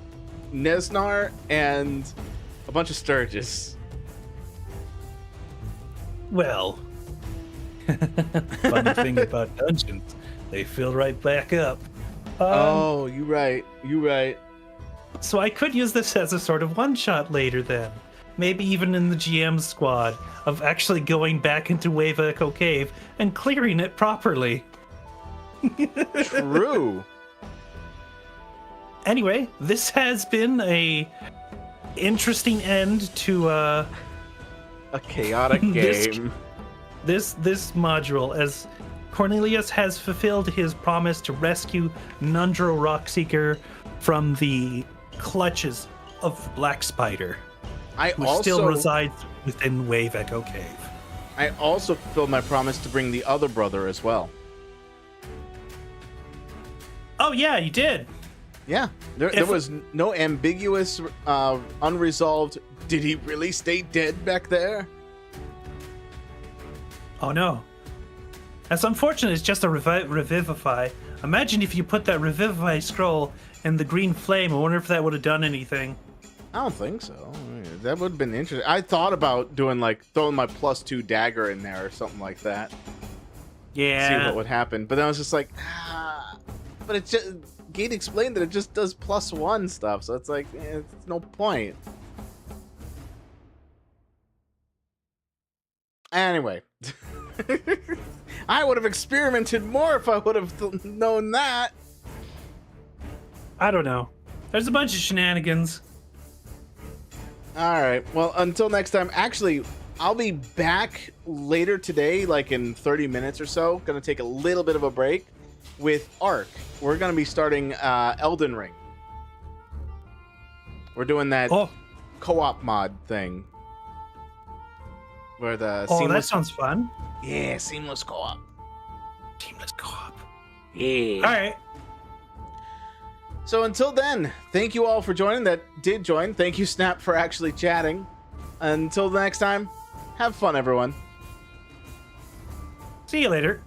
Nesnar, and a bunch of Sturgis. Well, funny thing about dungeons, they fill right back up. Oh, you right. So I could use this as a sort of one-shot later then. Maybe even in the GM squad of actually going back into Wave Echo Cave and clearing it properly. True. Anyway, this has been a interesting end to A chaotic This- game. this module, as Cornelius has fulfilled his promise to rescue Nundro Rockseeker from the clutches of the Black Spider, who still resides within Wave Echo Cave. I also fulfilled my promise to bring the other brother as well. Oh yeah, you did. Yeah, there was no ambiguous, unresolved. Did he really stay dead back there? Oh no. That's unfortunate. It's just a revivify. Imagine if you put that revivify scroll in the green flame. I wonder if that would have done anything. I don't think so. That would have been interesting. I thought about doing throwing my +2 dagger in there or something like that. Yeah. See what would happen. But then I was just like, but it just Gate explained that it just does +1 stuff, so it's like, it's no point. Anyway, I would have experimented more if I would have known that. I don't know. There's a bunch of shenanigans. All right. Well, until next time. Actually, I'll be back later today, like in 30 minutes or so. Gonna take a little bit of a break with Ark. We're gonna be starting Elden Ring. We're doing that co-op mod thing. Where the that sounds fun. Yeah, seamless co-op. Seamless co-op. Yeah. All right. So until then, thank you all for joining that did join. Thank you, Snap, for actually chatting. Until the next time, have fun, everyone. See you later.